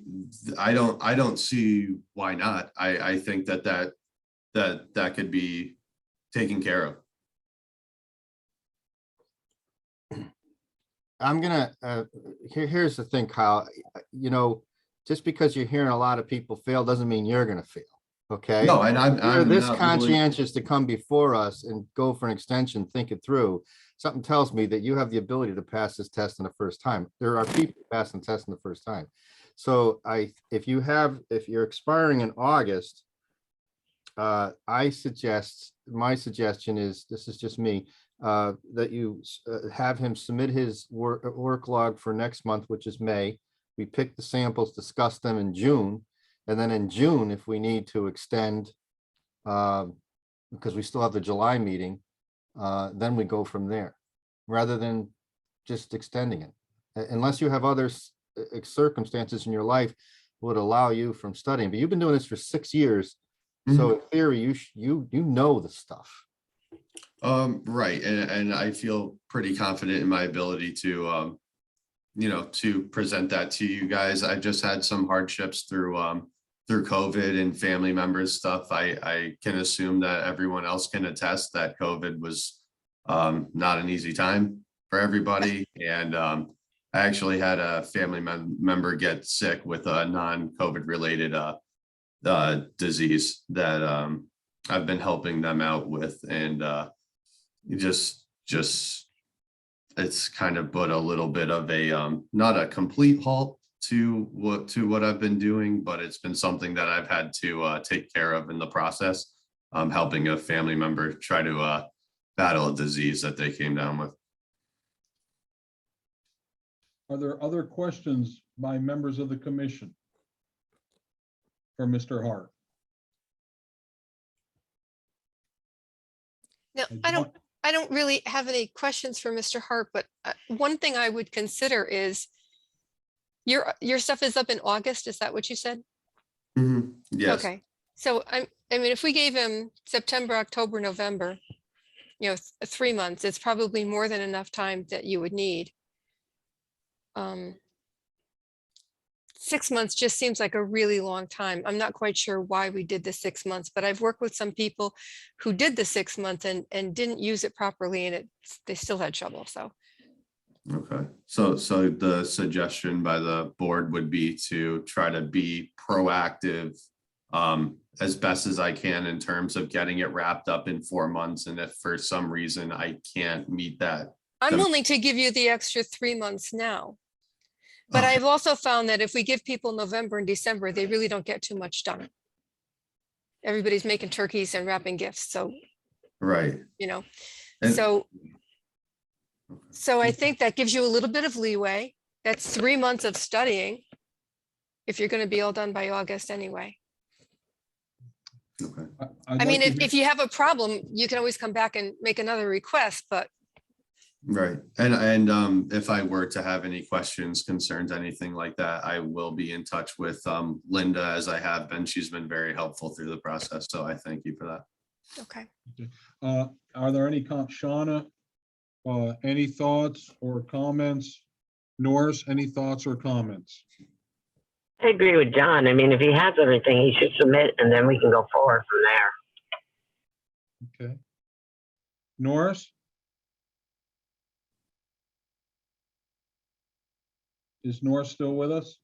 don't see why not. I think that could be taken care of. I'm gonna, here's the thing, Kyle, you know, just because you're hearing a lot of people fail doesn't mean you're gonna fail, okay? No, and You're I'm this not conscientious to come before us and go for an extension, think it through. Something tells me that you have the ability to pass this test in the first time. There are people passing tests in the first time. So if you're expiring in August, my suggestion is, this is just me, that you have him submit his work log for next month, which is May. We pick the samples, discuss them in June, and then in June, if we need to extend, because we still have the July meeting, then we go from there, rather than just extending it. Unless you have other circumstances in your life would allow you from studying, but you've been doing this for 6 years. So in theory, you know the stuff. Right, and I feel pretty confident in my ability to to present that to you guys. I just had some hardships through COVID and family members stuff. I can assume that everyone else can attest that COVID was not an easy time for everybody, and I actually had a family member get sick with a non-COVID related disease that I've been helping them out with, and just it's kind of put a little bit of a not a complete halt to what I've been doing, but it's been something that I've had to take care of in the process, helping a family member try to battle a disease that they came down with. Are there other questions by members of the commission for Mr. Hart? No, I don't I don't really have any questions for Mr. Hart, but one thing I would consider is your stuff is up in August, is that what you said? Yes, Okay, so I mean, if we gave him September, October, November, 3 months, it's probably more than enough time that you would need. 6 months just seems like a really long time. I'm not quite sure why we did the 6 months, but I've worked with some people who did the 6 months and didn't use it properly, and they still had trouble, so. okay. So the suggestion by the board would be to try to be proactive as best as I can in terms of getting it wrapped up in 4 months. And if for some reason I can't meet that. I'm then- willing to give you the extra 3 months now. But Okay. I've also found that if we give people November and December, they really don't get too much done. Everybody's making turkeys and wrapping gifts, so, Right. And- so I think that gives you a little bit of leeway. That's 3 months of studying, if you're gonna be all done by August anyway. Okay. I mean, if you have a problem, you can always come back and make another request, but Right. And if I were to have any questions, concerns, anything like that, I will be in touch with Linda, as I have been. She's been very helpful through the process. So I thank you for that. okay. Are there any, Shauna, any thoughts or comments? Norris, any thoughts or comments? I agree with John. I mean, if he has everything, he should submit and then we can go forward from there. Okay. Norris? Is Norris still with us?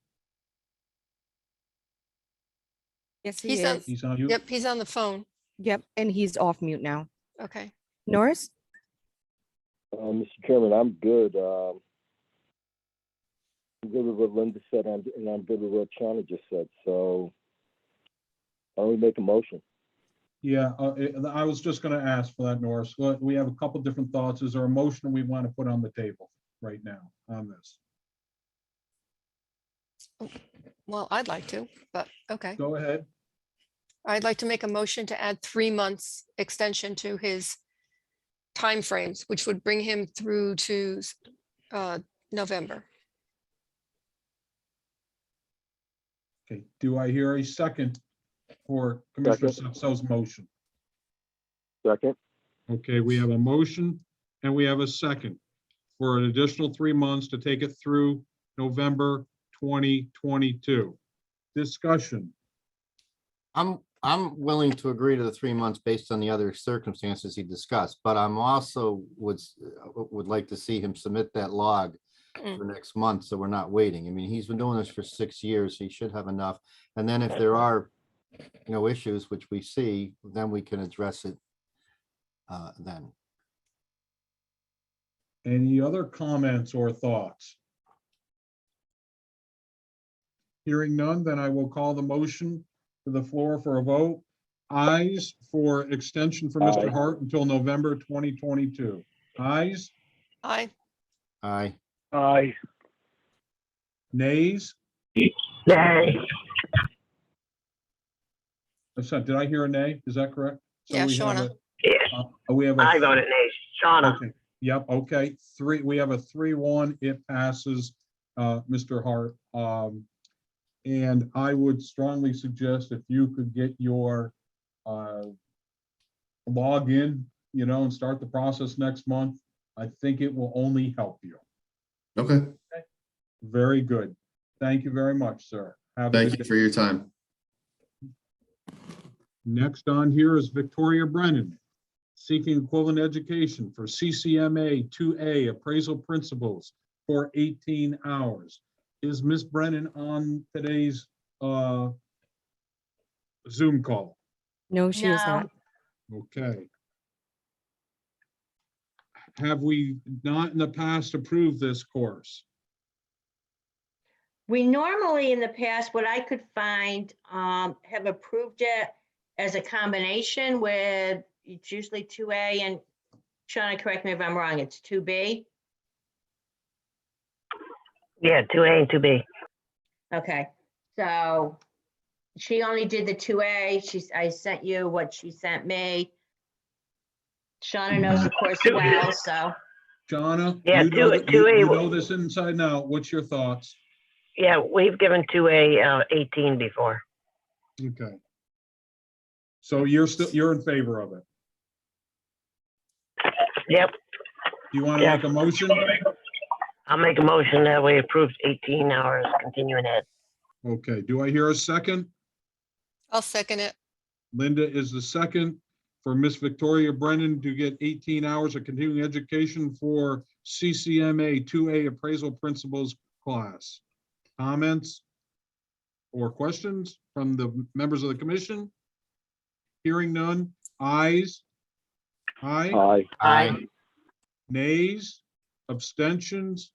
Yes, he He's on- is. He's on you? Yep, he's on the phone. Yep, and he's off mute now. Okay. Norris? Mr. Chairman, I'm good. I'm good with what Linda said, and I'm good with what Shauna just said. So why don't we make a motion? Yeah, I was just gonna ask for that, Norris. We have a couple different thoughts. Is there a motion we want to put on the table right now on this? Well, I'd like to, but okay. Go ahead. I'd like to make a motion to add 3 months extension to his timeframes, which would bring him through to November. Okay, do I hear a second for Commissioner Sapso's motion? Second? Okay, we have a motion and we have a second for an additional 3 months to take it through November 2022. Discussion. I'm willing to agree to the 3 months based on the other circumstances he discussed, but I'm also would like to see him submit that log for next month, so we're not waiting. I mean, he's been doing this for 6 years. He should have enough. And then if there are, issues, which we see, then we can address it then. Any other comments or thoughts? Hearing none, then I will call the motion to the floor for a vote. Ayes for extension for Mr. Aye. Hart until November 2022. Ayes, Aye. Aye. Aye. nays? Nay. Did I hear a nay? Is that correct? So Yeah, we have Shauna. Yeah, we have I a, voted nay. Shauna. okay, yep, okay, we have a 3-1, it passes, Mr. Hart. And I would strongly suggest if you could get your login, and start the process next month, I think it will only help you. Okay. Very good. Thank you very much, sir. Have a Thank good you day. for your time. Next on here is Victoria Brennan, seeking equivalent education for CCMA 2A appraisal principles for 18 hours. Is Miss Brennan on today's Zoom call? No, she is not. Okay. Have we not in the past approved this course? We normally, in the past, what I could find, have approved it as a combination with, it's usually 2A, and Shauna, correct me if I'm wrong, it's 2B? Yeah, 2A and 2B. Okay, so she only did the 2A. I sent you what she sent me. Shauna knows the course well, so. Shauna, Yeah, you know, two A. you know this inside and out. What's your thoughts? Yeah, we've given 2A 18 before. Okay. So you're in favor of it. Yep, Do you want to Yeah. make a motion? I'll make a motion that we approve 18 hours continuing ed. Okay, do I hear a second? I'll second it. Linda is the second for Miss Victoria Brennan to get 18 hours of continuing education for CCMA 2A appraisal principles class. Comments or questions from the members of the commission? Hearing none. Ayes? Aye. Aye. Aye. Nays? Abstentions?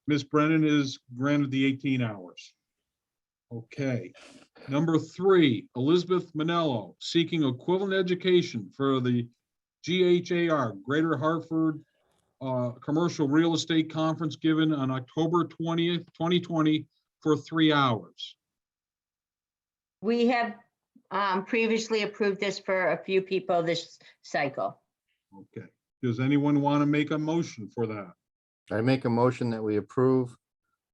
Ms. Brennan is granted the 18 hours. Okay. Number 3, Elizabeth Manello, seeking equivalent education for the GHAR, Greater Hartford Commercial Real Estate Conference given on October 20th, 2020 for 3 hours. We have previously approved this for a few people this cycle. Okay. Does anyone want to make a motion for that? I make a motion that we approve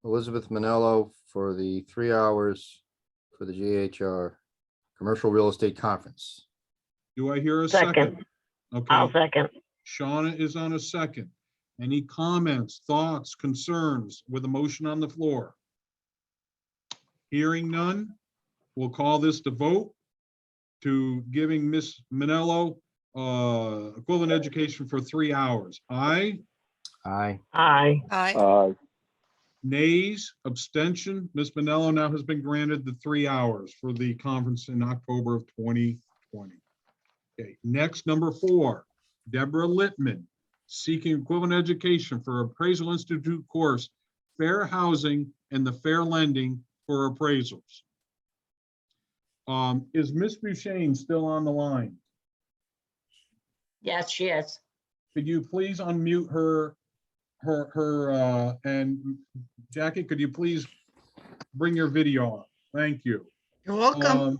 Elizabeth Manello for the 3 hours for the GHR Commercial Real Estate Conference. Do I hear a Second. second? I'll Okay, second. Shauna is on a second. Any comments, thoughts, concerns with the motion on the floor? Hearing none, we'll call this to vote to giving Miss Manello equivalent education for 3 hours. Aye, Aye. Aye. Aye. Aye. nays, abstention. Miss Manello now has been granted the 3 hours for the conference in October of 2020. Okay, next, number 4, Deborah Littman, seeking equivalent education for Appraisal Institute course, Fair Housing and the Fair Lending for appraisals. Is Miss Buchain still on the line? Yes, she is. Could you please unmute her, and Jackie, could you please bring your video on? Thank you. You're welcome.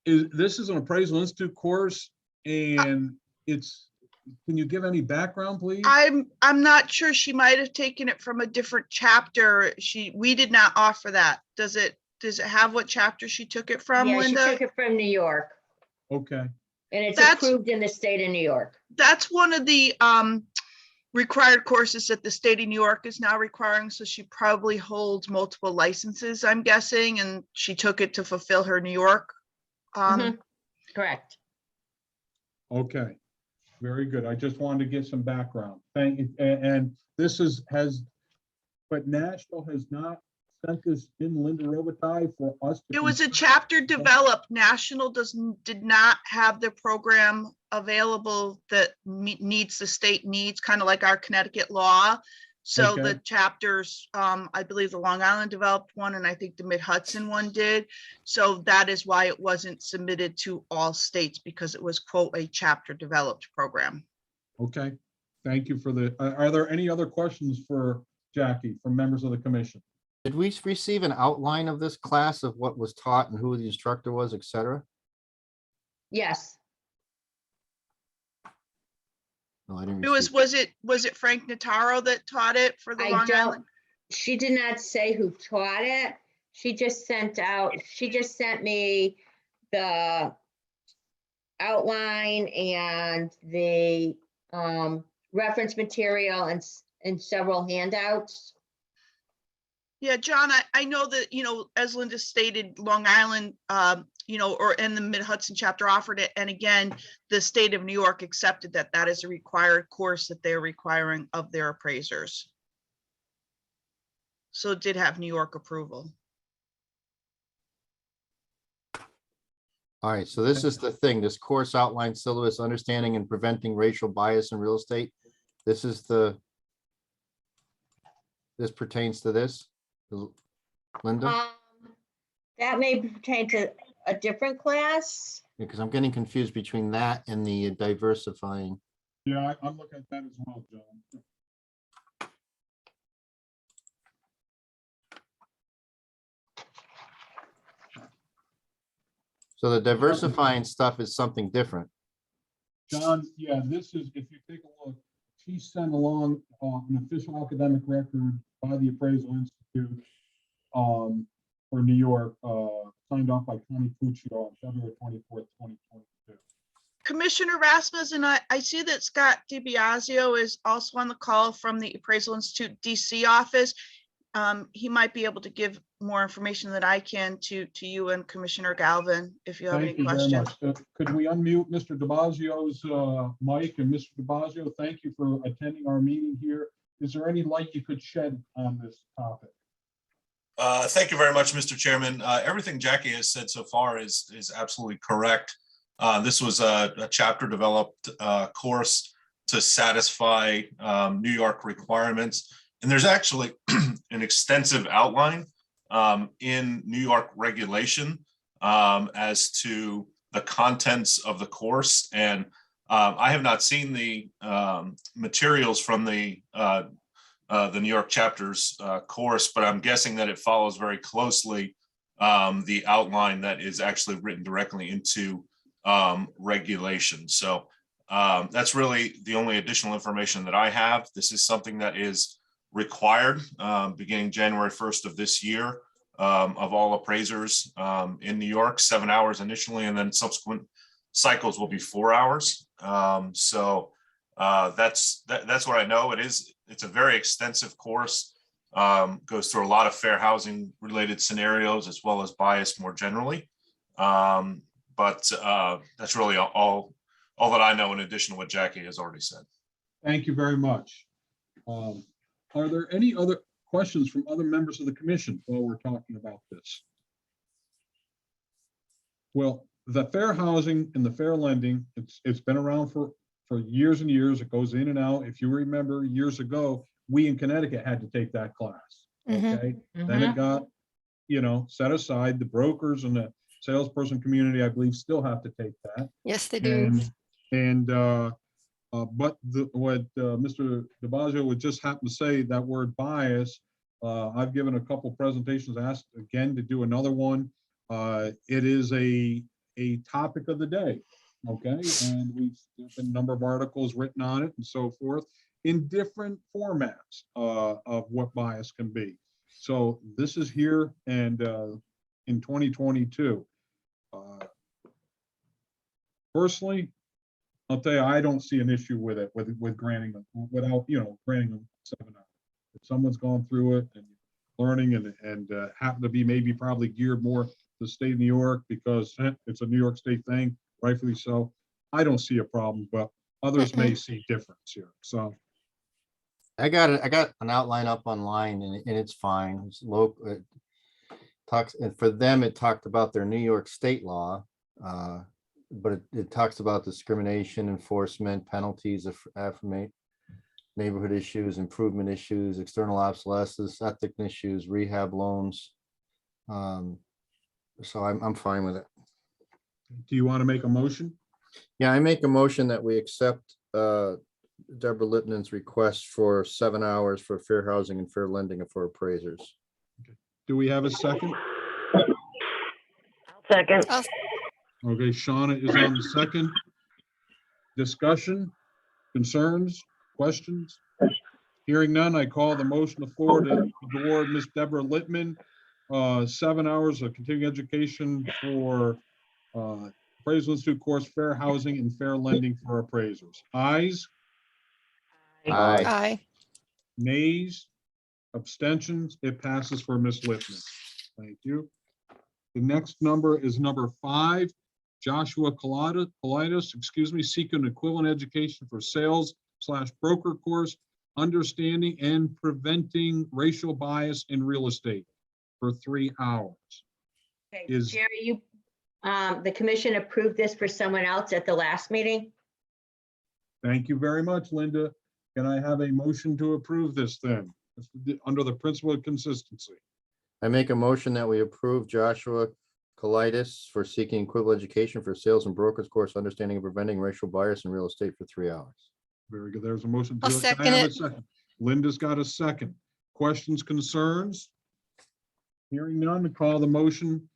This is an Appraisal Institute course, and can you give any background, please? I'm not sure. She might have taken it from a different chapter. We did not offer that. Does it have what chapter she took it from, Yeah, she Linda? took it from New York, Okay, and it's That's- approved in the state of New York. That's one of the required courses that the state of New York is now requiring. So she probably holds multiple licenses, I'm guessing, and she took it to fulfill her New York. Mhm. Correct. okay, very good. I just wanted to get some background. Thank you. And this but National has not sent this in, Linda Robitaille, for us. It was a chapter developed. National did not have the program available that needs the state needs, kind of like our Connecticut law. So Okay. the chapters, I believe the Long Island developed one, and I think the Mid-Hudson one did. So that is why it wasn't submitted to all states, because it was, quote, a chapter developed program. Okay, thank you for the, are there any other questions for Jackie from members of the commission? Did we receive an outline of this class of what was taught and who the instructor was, et cetera? Yes. No, I didn't. It was it Frank Notaro that taught it for the I Long don't, Island? she did not say who taught it. She just sent me the outline and the reference material and several handouts. Yeah, John, I know that, as Linda stated, Long Island, or in the Mid-Hudson chapter offered it. And again, the state of New York accepted that is a required course that they're requiring of their appraisers. So it did have New York approval. All right, so this is the thing, this course outline syllabus, understanding and preventing racial bias in real estate. This pertains to this, Linda? That may pertain to a different class. Because I'm getting confused between that and the diversifying. Yeah, I'm looking at that as well, John. So the diversifying stuff is something different. John, yeah, this is, if you take a look, she sent along an official academic record by the Appraisal Institute for New York, signed off by Connie Puccio on February 24th, 2022. Commissioner Rasmussen, I see that Scott DiBiasio is also on the call from the Appraisal Institute DC office. He might be able to give more information than I can to you and Commissioner Galvin, if you have any Thank you very questions. much. Could we unmute Mr. DiBiasio's mic? And Mr. DiBiasio, thank you for attending our meeting here. Is there any light you could shed on this topic? Thank you very much, Mr. Chairman. Everything Jackie has said so far is absolutely correct. This was a chapter developed course to satisfy New York requirements. And there's actually an extensive outline in New York regulation as to the contents of the course. And I have not seen the materials from the New York chapter's course, but I'm guessing that it follows very closely the outline that is actually written directly into regulation. So that's really the only additional information that I have. This is something that is required beginning January 1st of this year of all appraisers in New York, 7 hours initially, and then subsequent cycles will be 4 hours. So that's what I know. It's a very extensive course, goes through a lot of fair housing related scenarios as well as bias more generally. But that's really all that I know in addition to what Jackie has already said. Thank you very much. Are there any other questions from other members of the commission while we're talking about this? Well, the fair housing and the fair lending, it's been around for years and years. It goes in and out. If you remember years ago, we in Connecticut had to take that class. Okay. Then it got, set aside. The brokers and the salesperson community, I believe, still have to take that. Yes, they do. But what Mr. DiBiasio would just happen to say, that word bias, I've given a couple presentations, asked again to do another one. It is a topic of the day, okay? And there's been a number of articles written on it and so forth in different formats of what bias can be. So this is here and in 2022. Personally, I'll tell you, I don't see an issue with it, with granting them, without, granting them 7 hours. If someone's gone through it and learning and happen to be maybe probably geared more to the state of New York because it's a New York State thing, rightfully so, I don't see a problem, but others may see difference here. So I got an outline up online and it's fine. It's local. It talks, and for them, it talked about their New York State law. But it talks about discrimination, enforcement, penalties, affirmate, neighborhood issues, improvement issues, external obsolescence, ethic issues, rehab loans. So I'm fine with it. do you want to make a motion? Yeah, I make a motion that we accept Deborah Lipman's request for 7 hours for fair housing and fair lending for appraisers. Do we have a second? Second. Okay, Shauna is on the second. Discussion, concerns, questions? Hearing none, I call the motion to the floor to award Ms. Deborah Littman 7 hours of continuing education for Appraisal Institute course, fair housing and fair lending for appraisers. Ayes, Aye. Aye. nays, abstentions, it passes for Ms. Littman. Thank you. The next number is number 5. Joshua Kalidas, seeking equivalent education for sales/broker course, understanding and preventing racial bias in real estate for 3 hours. Okay, Jerry, the commission approved this for someone else at the last meeting? Thank you very much, Linda. Can I have a motion to approve this then, under the principle of consistency? I make a motion that we approve Joshua Kalidas for seeking equivalent education for sales and brokers course, understanding and preventing racial bias in real estate for 3 hours. Very good. There's a motion. I'll Can I second have a it. second? Linda's got a second. Questions, concerns? Hearing none, to call the motion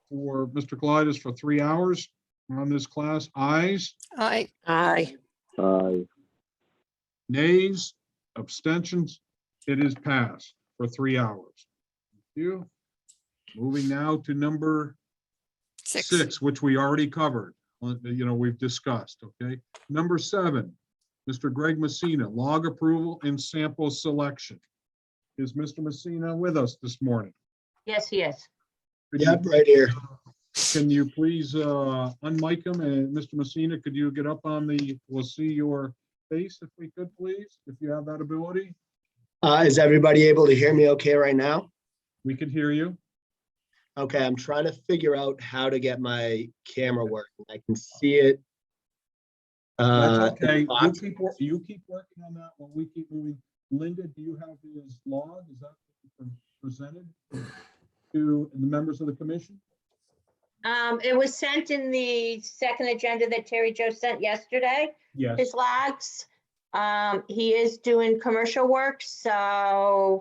for Mr. Kalidas for 3 hours. on this class? Ayes, Aye. Aye. Aye. nays, abstentions? It is passed for 3 hours. Thank you. Moving now to number 6, which we already covered. We've discussed, okay? Number 7, Mr. Greg Messina, log approval and sample selection. Is Mr. Messina with us this morning? Yes, he is. Could you- Yep, right here. Can you please unmic him? And Mr. Messina, could you get up on we'll see your face if we could, please, if you have that ability? Is everybody able to hear me okay right now? We can hear you. Okay, I'm trying to figure out how to get my camera working. I can see it. That's okay. in the box. You keep working on that while we keep moving. Linda, do you have his log? Is that presented to the members of the commission? It was sent in the second agenda that Terry Joe sent yesterday, Yes. his logs. He is doing commercial work, so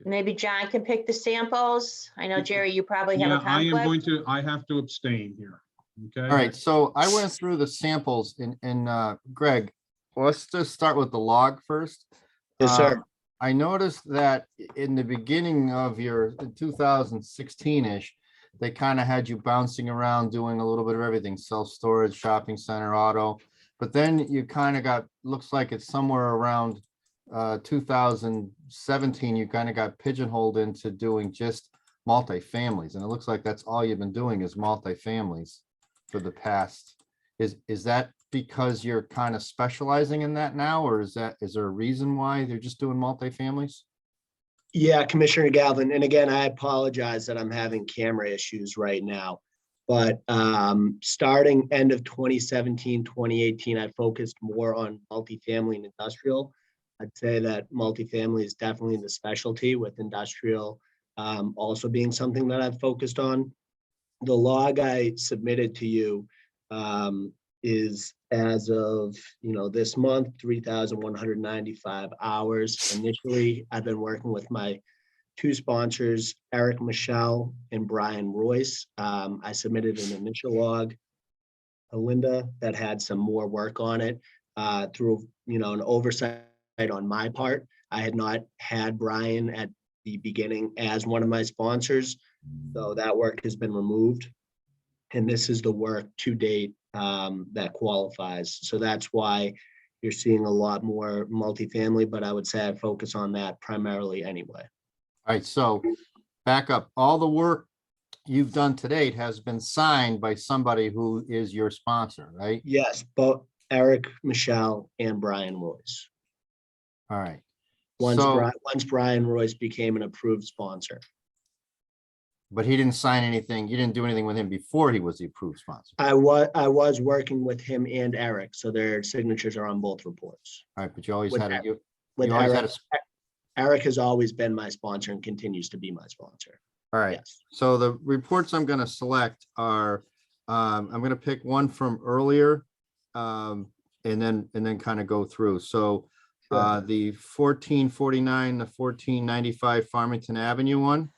maybe John can pick the samples. I know, Jerry, you probably have a conflict. I have to abstain here. Okay. All right, so I went through the samples and Greg, let's just start with the log first. Yes, sir. I noticed that in the beginning of your 2016-ish, they kind of had you bouncing around doing a little bit of everything, self-storage, shopping center, auto. But then you kind of got, looks like it's somewhere around 2017, you kind of got pigeonholed into doing just multifamilies. And it looks like that's all you've been doing is multifamilies for the past. Is that because you're kind of specializing in that now, or is there a reason why they're just doing multifamilies? Yeah, Commissioner Galvin, and again, I apologize that I'm having camera issues right now. But starting end of 2017, 2018, I focused more on multifamily and industrial. I'd say that multifamily is definitely the specialty, with industrial also being something that I've focused on. The log I submitted to you is as of this month, 3,195 hours. Initially, I've been working with my 2 sponsors, Eric Michelle and Brian Royce. I submitted an initial log to Linda that had some more work on it through an oversight on my part. I had not had Brian at the beginning as one of my sponsors, so that work has been removed. And this is the work to date that qualifies. So that's why you're seeing a lot more multifamily, but I would say I focus on that primarily anyway. All right, so back up. All the work you've done to date has been signed by somebody who is your sponsor, right? Yes, both Eric, Michelle, and Brian Royce. All right. Once Brian Royce became an approved sponsor. But he didn't sign anything. You didn't do anything with him before he was the approved sponsor. I was working with him and Eric, so their signatures are on both reports. All right, but you always With had Eric- a, With you always had Eric, a, Eric has always been my sponsor and continues to be my sponsor. all right. Yes. So the reports I'm going to select are, I'm going to pick one from earlier, and then kind of go through. So the 1449 to 1495 Farmington Avenue one.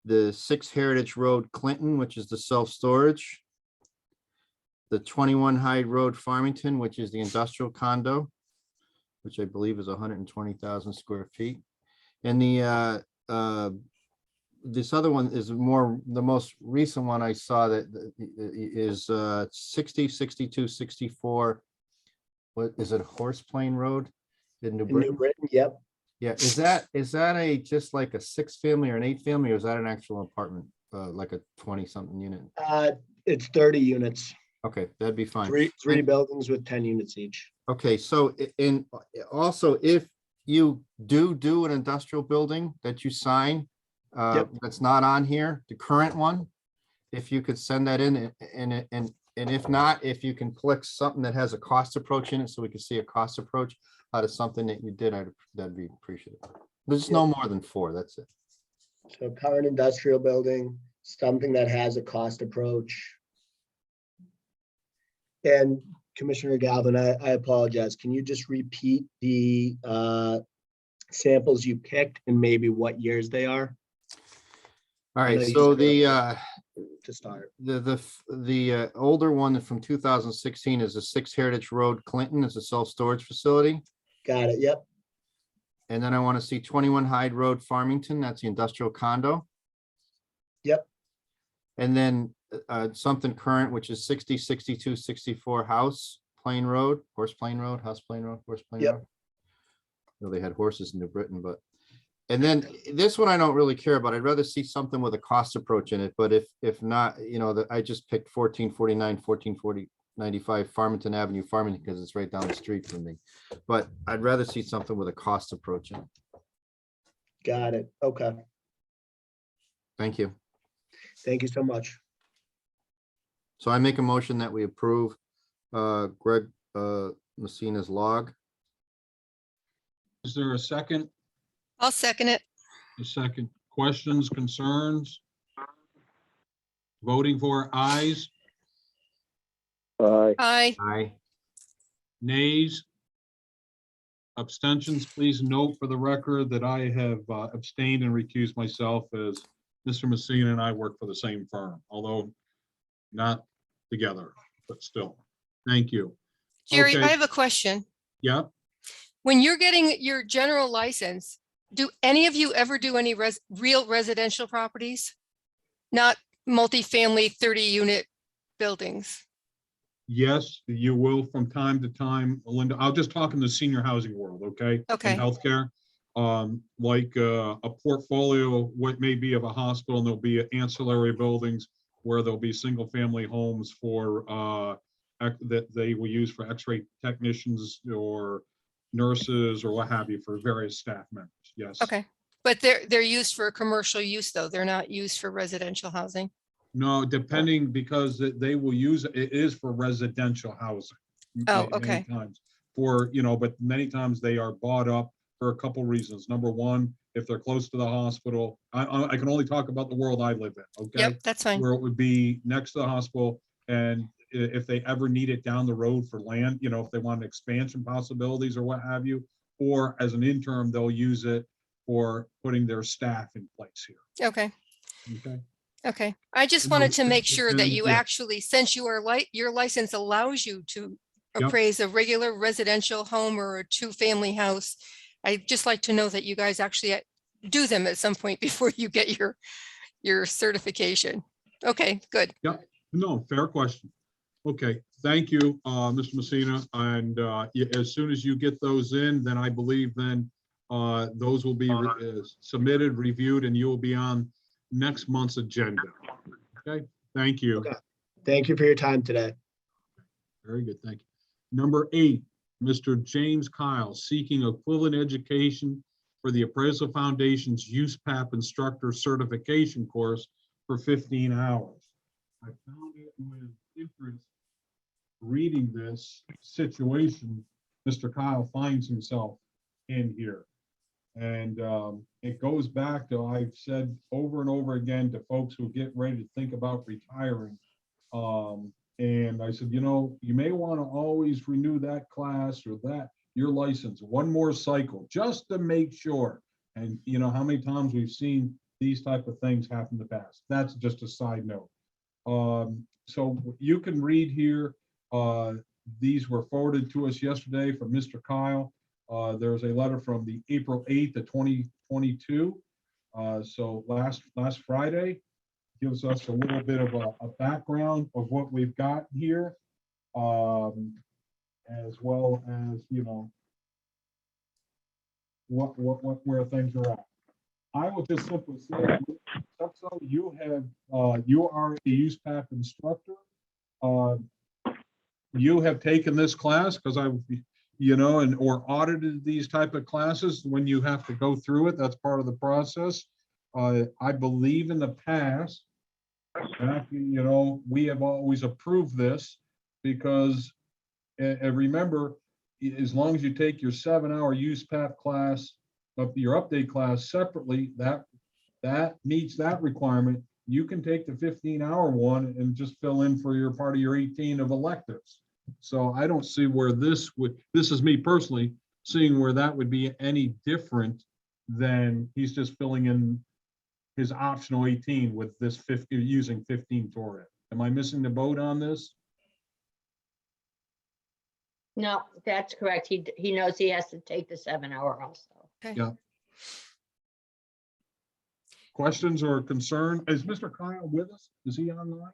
The 6 Heritage Road Clinton, which is the self-storage. The 21 Hyde Road Farmington, which is the industrial condo, which I believe is 120,000 square feet. And the this other one is the most recent one I saw that is 60, 62, 64. What is it? Horse Plain Road in New Britain? New Britain, yep. Yeah, is that a just like a 6-family or an 8-family, or is that an actual apartment, like a 20-something unit? It's 30 units, Okay, that'd be fine. three buildings with 10 units each. Okay, so also if you do an industrial building that you sign, Yep. that's not on here, the current one, if you could send that in, and if not, if you can click something that has a cost approach in it, so we can see a cost approach out of something that you did, that'd be appreciated. There's no more than 4, that's it. So current industrial building, something that has a cost approach. And Commissioner Galvin, I apologize. Can you just repeat the samples you picked and maybe what years they are? All I know right, you so said the to start. The older one from 2016 is a 6 Heritage Road, Clinton, is a self-storage facility. Got it, yep. And then I want to see 21 Hyde Road, Farmington, that's the industrial condo. Yep. And then something current, which is 60, 62, 64 House Plain Road, Horse Plain Road, House Plain Road, Horse Plain Yep. Road. Well, they had horses in New Britain, but, and then this one I don't really care about. I'd rather see something with a cost approach in it, but if not, you know, I just picked 1449, 1495 Farmington Avenue, Farmington, because it's right down the street from me. But I'd rather see something with a cost approach in it. Got it. Okay. Thank you. Thank you so much. So I make a motion that we approve Greg Messina's log. Is there a second? I'll second it. A second. Questions, concerns? Voting for ayes, Aye. Aye. Aye. nays? Abstentions, please note for the record that I have abstained and recused myself, as Mr. Messina and I work for the same firm, although not together, but still. Thank you. Jerry, Okay. I have a question. Yeah, When you're getting your general license, do any of you ever do any real residential properties? Not multifamily 30-unit buildings? yes, you will from time to time, Linda. I'll just talk in the senior housing world, okay? Okay. In healthcare, like a portfolio, what may be of a hospital, and there'll be ancillary buildings where there'll be single family homes for that they will use for x-ray technicians or nurses or what have you, for various staff members. Yes. Okay, but they're used for commercial use though. They're not used for residential housing. No, depending, because they will use, it is for residential housing. Oh, many okay. times for, you know, but many times they are bought up for a couple reasons. Number one, if they're close to the hospital, I can only talk about the world I live in, okay? Yep, that's fine. Where it would be next to the hospital, and if they ever need it down the road for land, you know, if they want expansion possibilities or what have you, or as an interim, they'll use it for putting their staff in place here, Okay, okay? okay. I just And wanted those to make things sure that depend, you yeah. actually, since you are your license allows you to Yep. appraise a regular residential home or a 2-family house. I'd just like to know that you guys actually do them at some point before you get your certification. Okay, good. Yeah, no, fair question. Okay, thank you, Mr. Messina. And as soon as you get those in, then I believe then those will be submitted, reviewed, and you will be on next month's agenda. Okay, thank you. Okay. Thank you for your time today. Very good, thank you. Number 8, Mr. James Kyle, seeking equivalent education for the Appraisal Foundation's USPAP instructor certification course for 15 hours. I found it with interest reading this situation Mr. Kyle finds himself in here. And it goes back to, I've said over and over again to folks who get ready to think about retiring. And I said, you know, you may want to always renew that class or your license one more cycle, just to make sure. And you know how many times we've seen these type of things happen in the past. That's just a side note. So you can read here, these were forwarded to us yesterday from Mr. Kyle. There's a letter from the April 8th of 2022. So last Friday, gives us a little bit of a background of what we've got here, as well as, you know, where things are at. I will just simply say, so you are a USPAP instructor. You have taken this class because or audited these type of classes when you have to go through it. That's part of the process. I believe in the past, you know, we have always approved this because, and remember, as long as you take your 7-hour USPAP class, your update class separately, that meets that requirement. You can take the 15-hour one and just fill in for your part of your 18 of electives. So I don't see where this is me personally, seeing where that would be any different than he's just filling in his optional 18 with this 50, using 15 toward it. Am I missing the boat on this? No, that's correct. He knows he has to take the 7 hour also. Yeah. Questions or concern? Is Mr. Kyle with us? Is he online?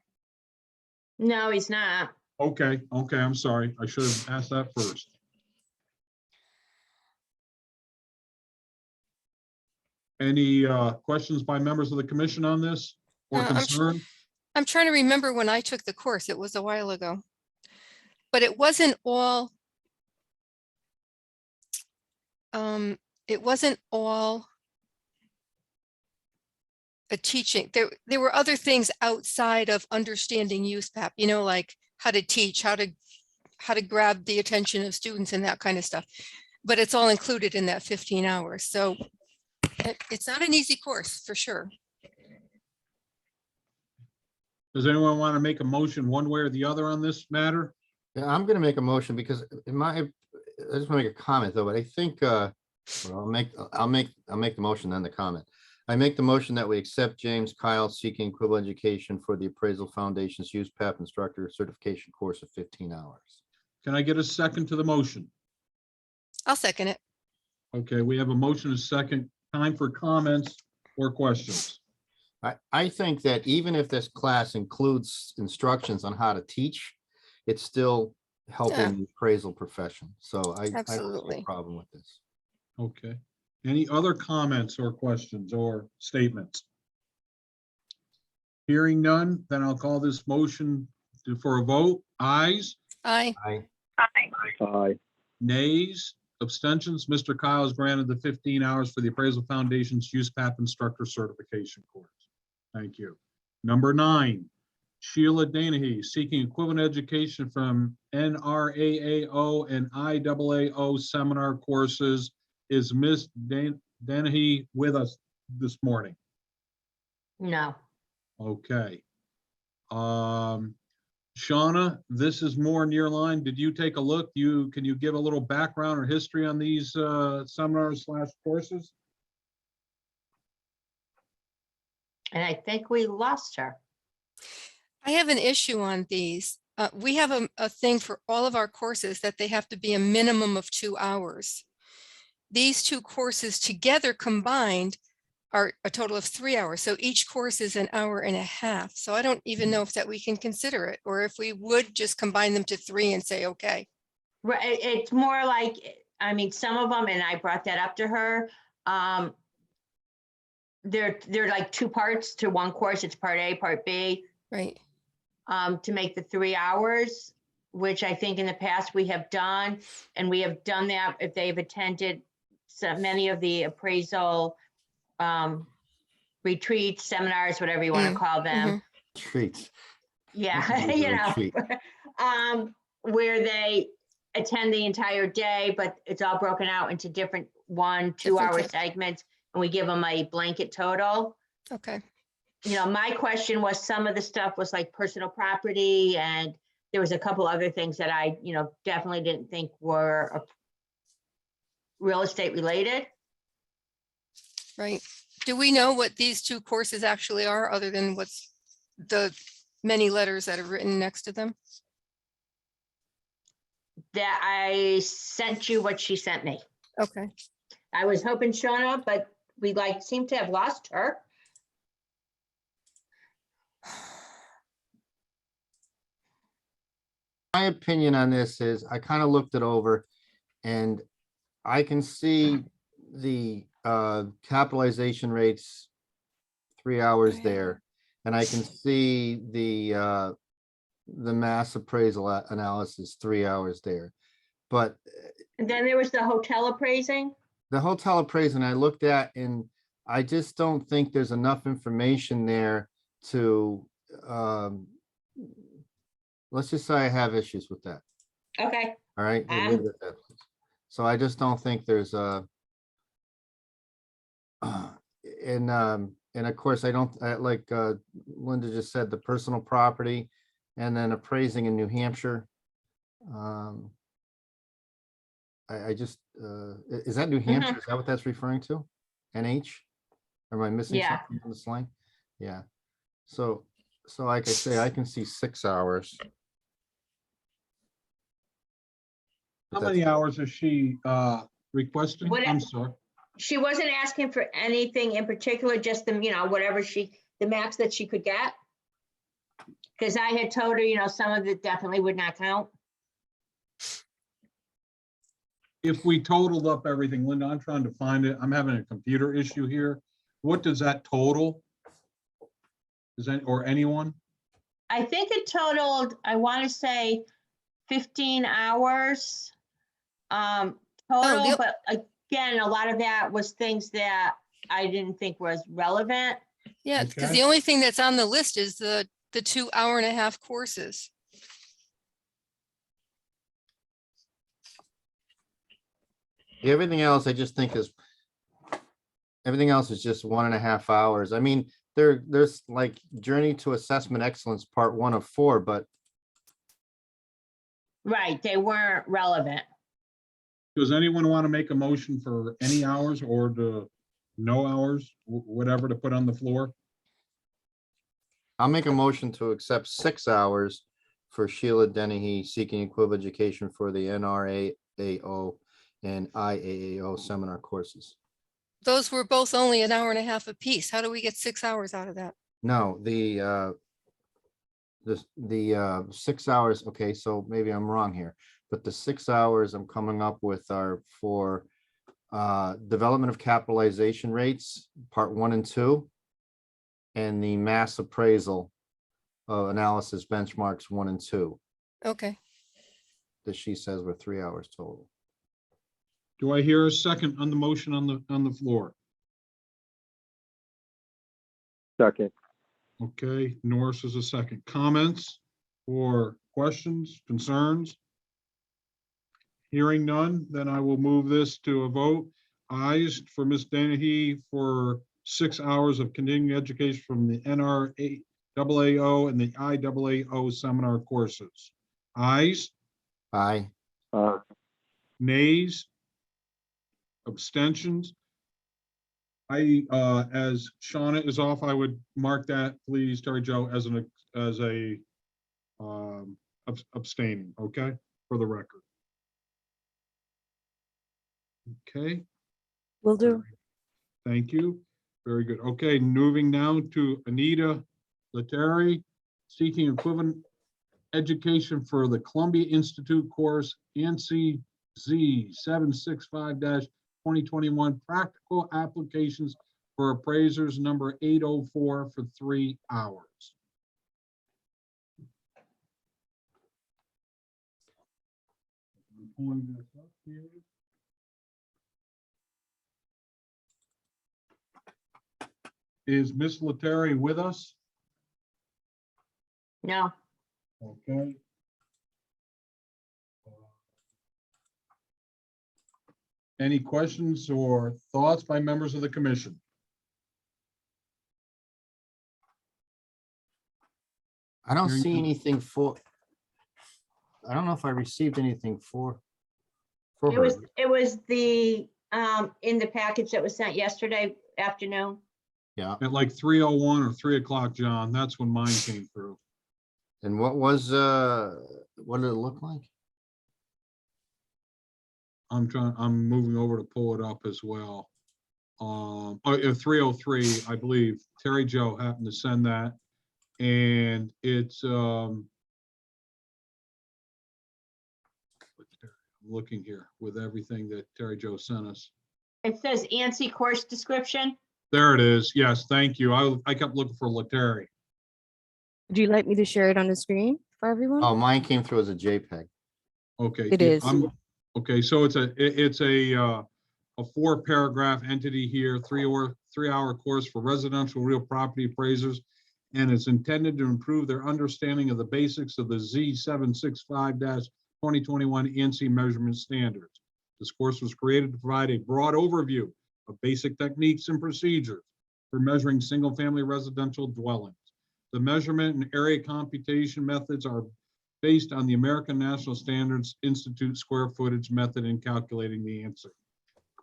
No, he's not. Okay, I'm sorry. I should have asked that first. Any questions by members of the commission on this or concern? I'm trying to remember when I took the course. It was a while ago. But it wasn't all a teaching. There were other things outside of understanding USPAP, you know, like how to teach, how to grab the attention of students and that kind of stuff. But it's all included in that 15 hours. So it's not an easy course for sure. Does anyone want to make a motion one way or the other on this matter? Yeah, I'm gonna make a motion because I just want to make a comment though, but I think, well, I'll make the motion then the comment. I make the motion that we accept James Kyle seeking equivalent education for the Appraisal Foundation's USPAP instructor certification course of 15 hours. Can I get a second to the motion? I'll second it. Okay, we have a motion, a second. Time for comments or questions. I think that even if this class includes instructions on how to teach, it's still helping the appraisal profession. So I don't see Absolutely. a problem with this. Okay. Any other comments or questions or statements? Hearing none, then I'll call this motion for a vote. Ayes, Aye. Aye. nays, abstentions. Mr. Kyle is granted the 15 hours for the Appraisal Foundation's USPAP instructor certification course. Thank you. Number 9, Sheila Danahy seeking equivalent education from NRAAO and IAAO seminar courses. Is Ms. Danahy with us this morning? No. Okay. Shauna, this is more in your line. Did you take a look? Can you give a little background or history on these seminars / courses? And I think we lost her. I have an issue on these. We have a thing for all of our courses that they have to be a minimum of 2 hours. These two courses together combined are a total of 3 hours. So each course is an hour and a half. So I don't even know if that we can consider it, or if we would just combine them to 3 and say, okay. Right, it's more like, I mean, some of them, and I brought that up to her. They're like 2 parts to one course. It's part A, part B. Right. To make the 3 hours, which I think in the past we have done, and we have done that if they've attended so many of the appraisal retreats, seminars, whatever you want to call them. Treats. Yeah, you know, where they attend the entire day, but it's all broken out into different 1-2 hour segments, and we give them a blanket total. Okay. You know, my question was, some of the stuff was like personal property, and there was a couple other things that I, you know, definitely didn't think were real estate related. Right. Do we know what these 2 courses actually are, other than what's the many letters that are written next to them? That I sent you what she sent me. Okay. I was hoping Shauna, but we seem to have lost her. My opinion on this is I kind of looked it over and I can see the capitalization rates 3 hours there. And I can see the mass appraisal analysis 3 hours there. But And then there was the hotel appraising. the hotel appraisal I looked at, and I just don't think there's enough information there to, let's just say I have issues with that. Okay. All right. We'll leave it at that, please. So I just don't think there's a, and of course I don't, like Linda just said, the personal property and then appraising in New Hampshire. I just, is that New Hampshire? Is that what that's referring to? NH? Am I missing Yeah. something on this line? Yeah. So like I say, I can see 6 hours. How But many that's- hours is she requesting? What- I'm sorry. She wasn't asking for anything in particular, just the, whatever the max that she could get. Because I had told her, some of it definitely would not count. If we totaled up everything, Linda, I'm trying to find it. I'm having a computer issue here. What does that total? Is that, or anyone? I think it totaled, I want to say 15 hours total, the- but again, a lot of that was things that I didn't think was relevant. Yeah, because Okay. the only thing that's on the list is the 2 hour-and-a-half courses. Everything else, I just think everything else is just 1.5 hours. I mean, there's like Journey to Assessment Excellence, part 1 of 4, but Right, they weren't relevant. Does anyone want to make a motion for any hours or no hours, whatever to put on the floor? I'll make a motion to accept 6 hours for Sheila Dennehy seeking equivalent education for the NRAAO and IAAO seminar courses. Those were both only an hour-and-a-half apiece. How do we get 6 hours out of that? No, the 6 hours, okay, so maybe I'm wrong here, but the 6 hours I'm coming up with are for development of capitalization rates, part 1 and 2, and the mass appraisal analysis benchmarks 1 and 2, Okay. that she says were 3 hours total. Do I hear a second on the motion on the floor? Second. Okay, Norris is a second. Comments or questions, concerns? Hearing none, then I will move this to a vote. Ayes for Ms. Dennehy for 6 hours of continuing education from the NRAAO and the IAAO seminar courses. Ayes, Aye. nays, abstentions. As Shauna is off, I would mark that, please, Terry Jo, as a abstaining, okay, for the record. Okay, Will do. thank you. Very good. Okay, moving now to Anita Lettieri, seeking equivalent education for the Columbia Institute course ANSI Z 765-2021 Practical Applications for Appraisers number 804 for 3 hours. I'm pulling this up here. Is Miss Lettieri with us? No, Okay. Any questions or thoughts by members of the commission? I don't Hearing see none. anything for, I don't know if I received anything for it her. was the, in the package that was sent yesterday afternoon. Yeah, At like 3:01 or 3 o'clock, John, that's when mine came through. and what did it look like? I'm moving over to pull it up as well. 3:03, I believe. Terry Jo happened to send that. And it's, I'm looking here with everything that Terry Jo sent us. It says ANSI course description. There it is. Yes, thank you. I kept looking for Lettieri. Would you like me to share it on the screen for everyone? Oh, mine came through as a JPEG. Okay. It yeah, is. Okay, so it's a 4-paragraph entity here, 3-hour course for residential real property appraisers. And it's intended to improve their understanding of the basics of the Z765-2021 ANSI measurement standards. This course was created to provide a broad overview of basic techniques and procedures for measuring single-family residential dwellings. The measurement and area computation methods are based on the American National Standards Institute square footage method in calculating the answer.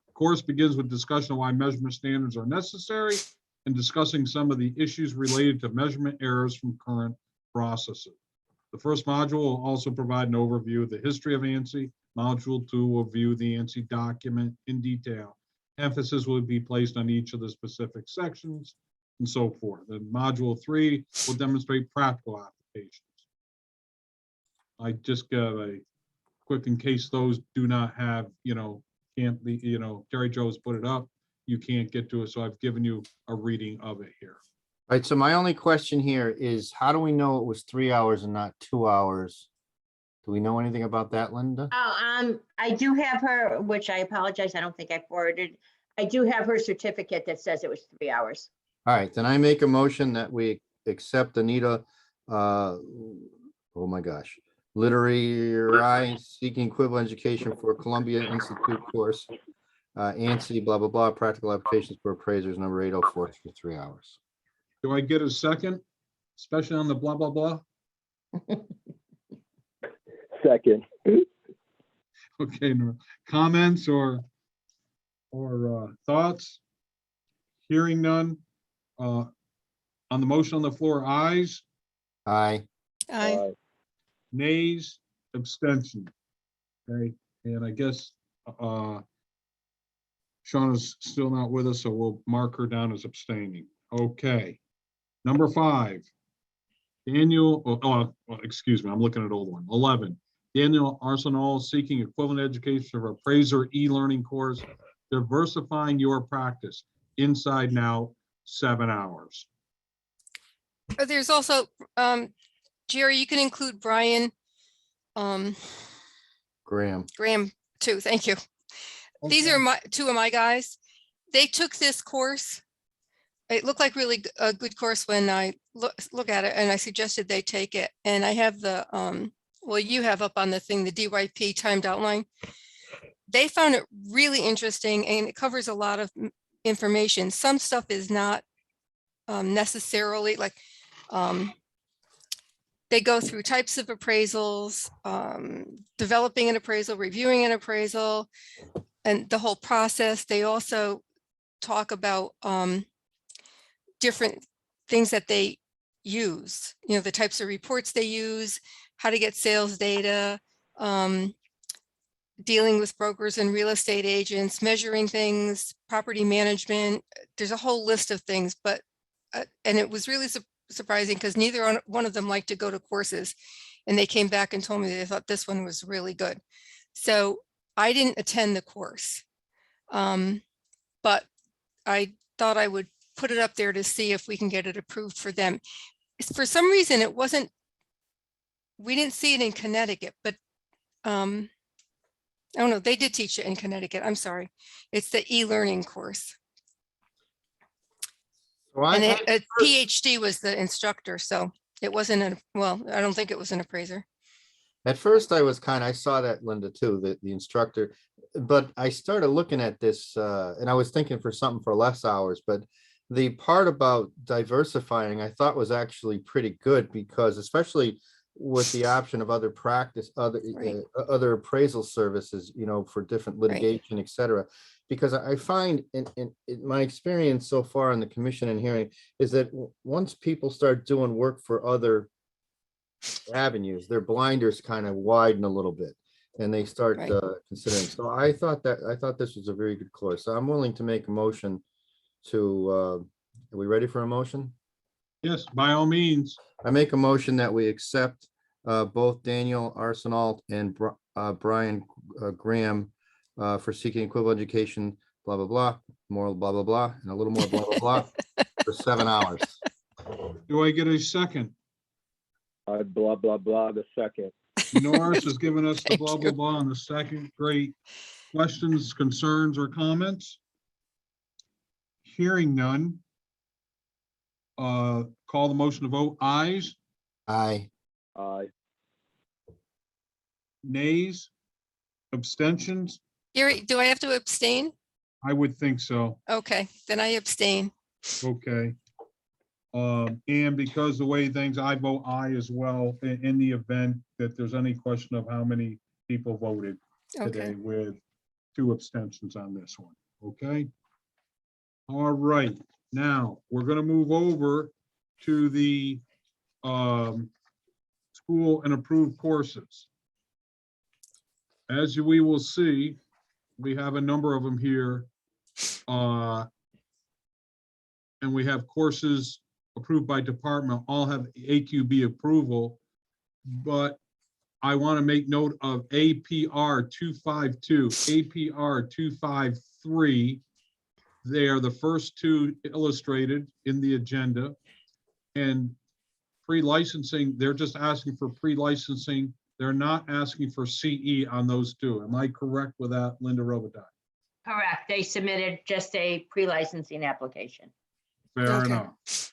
The course begins with discussion of why measurement standards are necessary and discussing some of the issues related to measurement errors from current processes. The first module will also provide an overview of the history of ANSI. Module 2 will view the ANSI document in detail. Emphasis will be placed on each of the specific sections and so forth. And module 3 will demonstrate practical applications. I just got a quick, in case those do not have, can't be, Terry Jo's put it up, you can't get to it. So I've given you a reading of it here. All right, so my only question here is, how do we know it was 3 hours and not 2 hours? Do we know anything about that, Linda? Oh, I do have her, which I apologize, I don't think I forwarded. I do have her certificate that says it was 3 hours. All right, then I make a motion that we accept Anita, oh my gosh, literary seeking equivalent education for Columbia Institute course, ANSI, blah, blah, blah, practical applications for appraisers, number 804 for 3 hours. Do I get a second, especially on the blah, blah, blah? Second. Okay, comments or thoughts? Hearing none. On the motion on the floor, ayes, Aye. Aye. nays, abstention. Okay, and I guess Shauna's still not with us, so we'll mark her down as abstaining. Okay. Number 5, Daniel, excuse me, I'm looking at old one. 11, Daniel Arsenal seeking equivalent education for appraiser e-learning course, diversifying your practice, inside now, 7 hours. There's also, Jerry, you can include Brian Graham. too. Thank you. These Okay. are two of my guys. They took this course. It looked like really a good course when I look at it, and I suggested they take it. And I have the, well, you have up on the thing, the DYP timed outline. They found it really interesting, and it covers a lot of information. Some stuff is not necessarily like, they go through types of appraisals, developing an appraisal, reviewing an appraisal, and the whole process. They also talk about different things that they use, the types of reports they use, how to get sales data, dealing with brokers and real estate agents, measuring things, property management. There's a whole list of things, but, and it was really surprising because neither one of them liked to go to courses, and they came back and told me they thought this one was really good. So I didn't attend the course, but I thought I would put it up there to see if we can get it approved for them. For some reason, it wasn't, we didn't see it in Connecticut, but oh no, they did teach it in Connecticut. I'm sorry. It's the e-learning course. Well, And a PhD was the instructor, so it wasn't well, I don't think it was an appraiser. At first I saw that, Linda, too, the instructor, but I started looking at this and I was thinking for something for less hours, but the part about diversifying I thought was actually pretty good, because especially with the option of other practice, other appraisal services, for different litigation, et cetera. Because I find in my experience so far in the commission and hearing is that once people start doing work for other avenues, their blinders kind of widen a little bit and they start considering. So I thought this was a very good course. So I'm willing to make a motion to, are we ready for a motion? Yes, by all means. I make a motion that we accept both Daniel Arsenal and Brian Graham for seeking equivalent education, blah, blah, blah, more blah, blah, blah, and a little more blah, blah, blah for 7 hours. Do I get a second? Blah, blah, blah, the second. Norris has given us the blah, blah, blah on the second. Great. Questions, concerns, or comments? Hearing none. Call the motion to vote. Ayes, Aye. Aye. nays, abstentions? Gary, do I have to abstain? I would think so. Okay, then I abstain. Okay. And because the way things, I vote aye as well in the event that there's any question of how many people voted today, Okay. with 2 abstentions on this one. Okay. All right. Now, we're gonna move over to the school and approved courses. As we will see, we have a number of them here. And we have courses approved by department, all have AQB approval. But I want to make note of APR 252, APR 253. They are the first two illustrated in the agenda. And pre-licensing, they're just asking for pre-licensing. They're not asking for CE on those two. Am I correct with that, Linda Robitaille? Correct. They submitted just a pre-licensing application. Fair Okay. enough.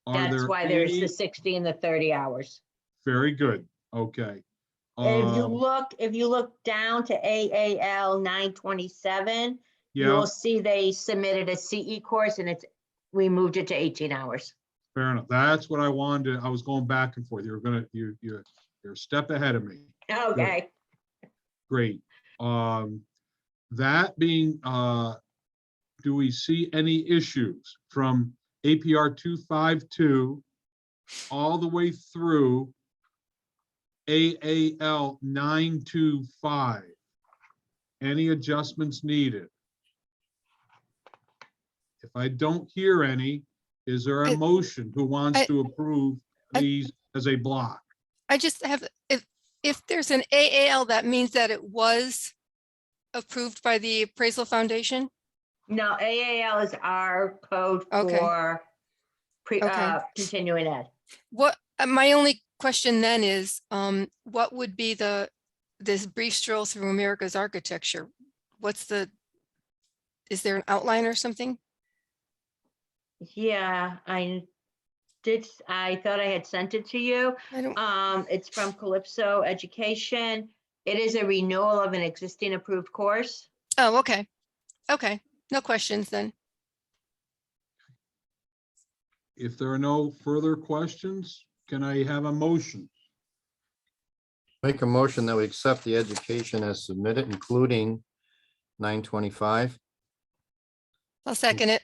Are That's there why there's any- the 60 and the 30 hours. Very good, okay. And if you look down to AAL 927, Yeah, you'll see they submitted a CE course and we moved it to 18 hours. fair enough. That's what I wanted. I was going back and forth. You're a step ahead of me. Okay. Great. That being, do we see any issues from APR 252 all the way through AAL 925? Any adjustments needed? If I don't hear any, is there a motion who wants to approve these as a block? I just have, if there's an AAL, that means that it was approved by the Appraisal Foundation? No, AAL is our code Okay. for Okay. continuing ed. What, my only question then is, what would be this brief stroll through America's architecture? Is there an outline or something? Yeah, I thought I had sent it to you. I don't, It's from Calypso Education. It is a renewal of an existing approved course. oh, okay. Okay, no questions then. If there are no further questions, can I have a motion? Make a motion that we accept the education as submitted, including 925. I'll second it.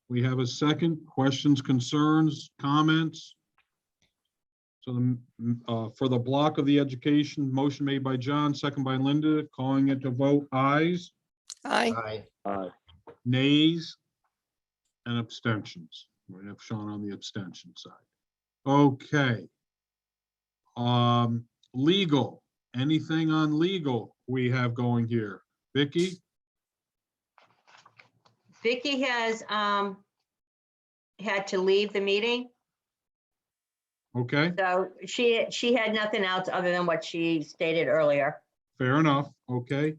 We have a second. Questions, concerns, comments? So for the block of the education, motion made by John, second by Linda, calling it to vote, ayes, Aye. Aye. nays, and abstentions. We have Sean on the abstention side. Okay. Legal, anything on legal we have going here? Vicky? Vicky has had to leave the meeting, Okay, so she had nothing else other than what she stated earlier. fair enough. Okay.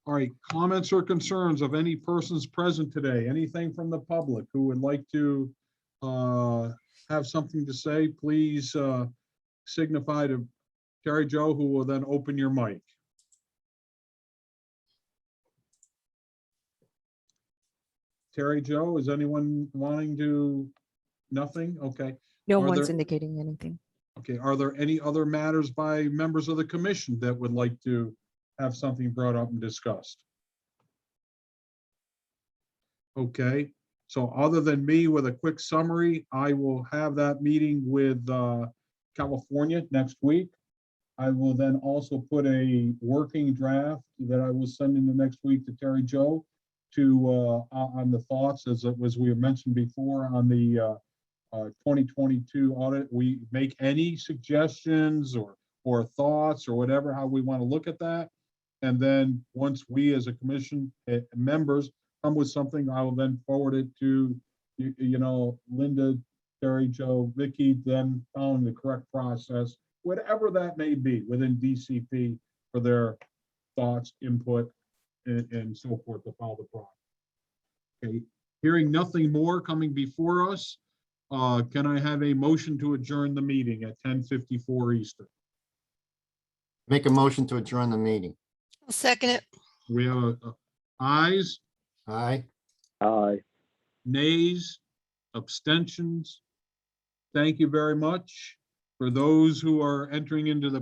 All right, comments or concerns of any persons present today? Anything from the public who would like to have something to say, please signify to Terry Jo, who will then open your mic. Terry Jo, is anyone wanting to? Nothing? Okay. No Are one's there- indicating anything. Okay, are there any other matters by members of the commission that would like to have something brought up and discussed? Okay, so other than me with a quick summary, I will have that meeting with California next week. I will then also put a working draft that I will send in the next week to Terry Jo to on the thoughts, as we have mentioned before, on the 2022 audit. We make any suggestions or thoughts or whatever, how we want to look at that. And then once we as a commission members come with something, I will then forward it to, Linda, Terry Jo, Vicky, then following the correct process, whatever that may be within DCP for their thoughts, input, and so forth to follow the process. Okay, hearing nothing more coming before us, can I have a motion to adjourn the meeting at 10:54 Eastern? Make a motion to adjourn the meeting. I'll second it. We have ayes, Aye. Aye. nays, abstentions. Thank you very much. For those who are entering into the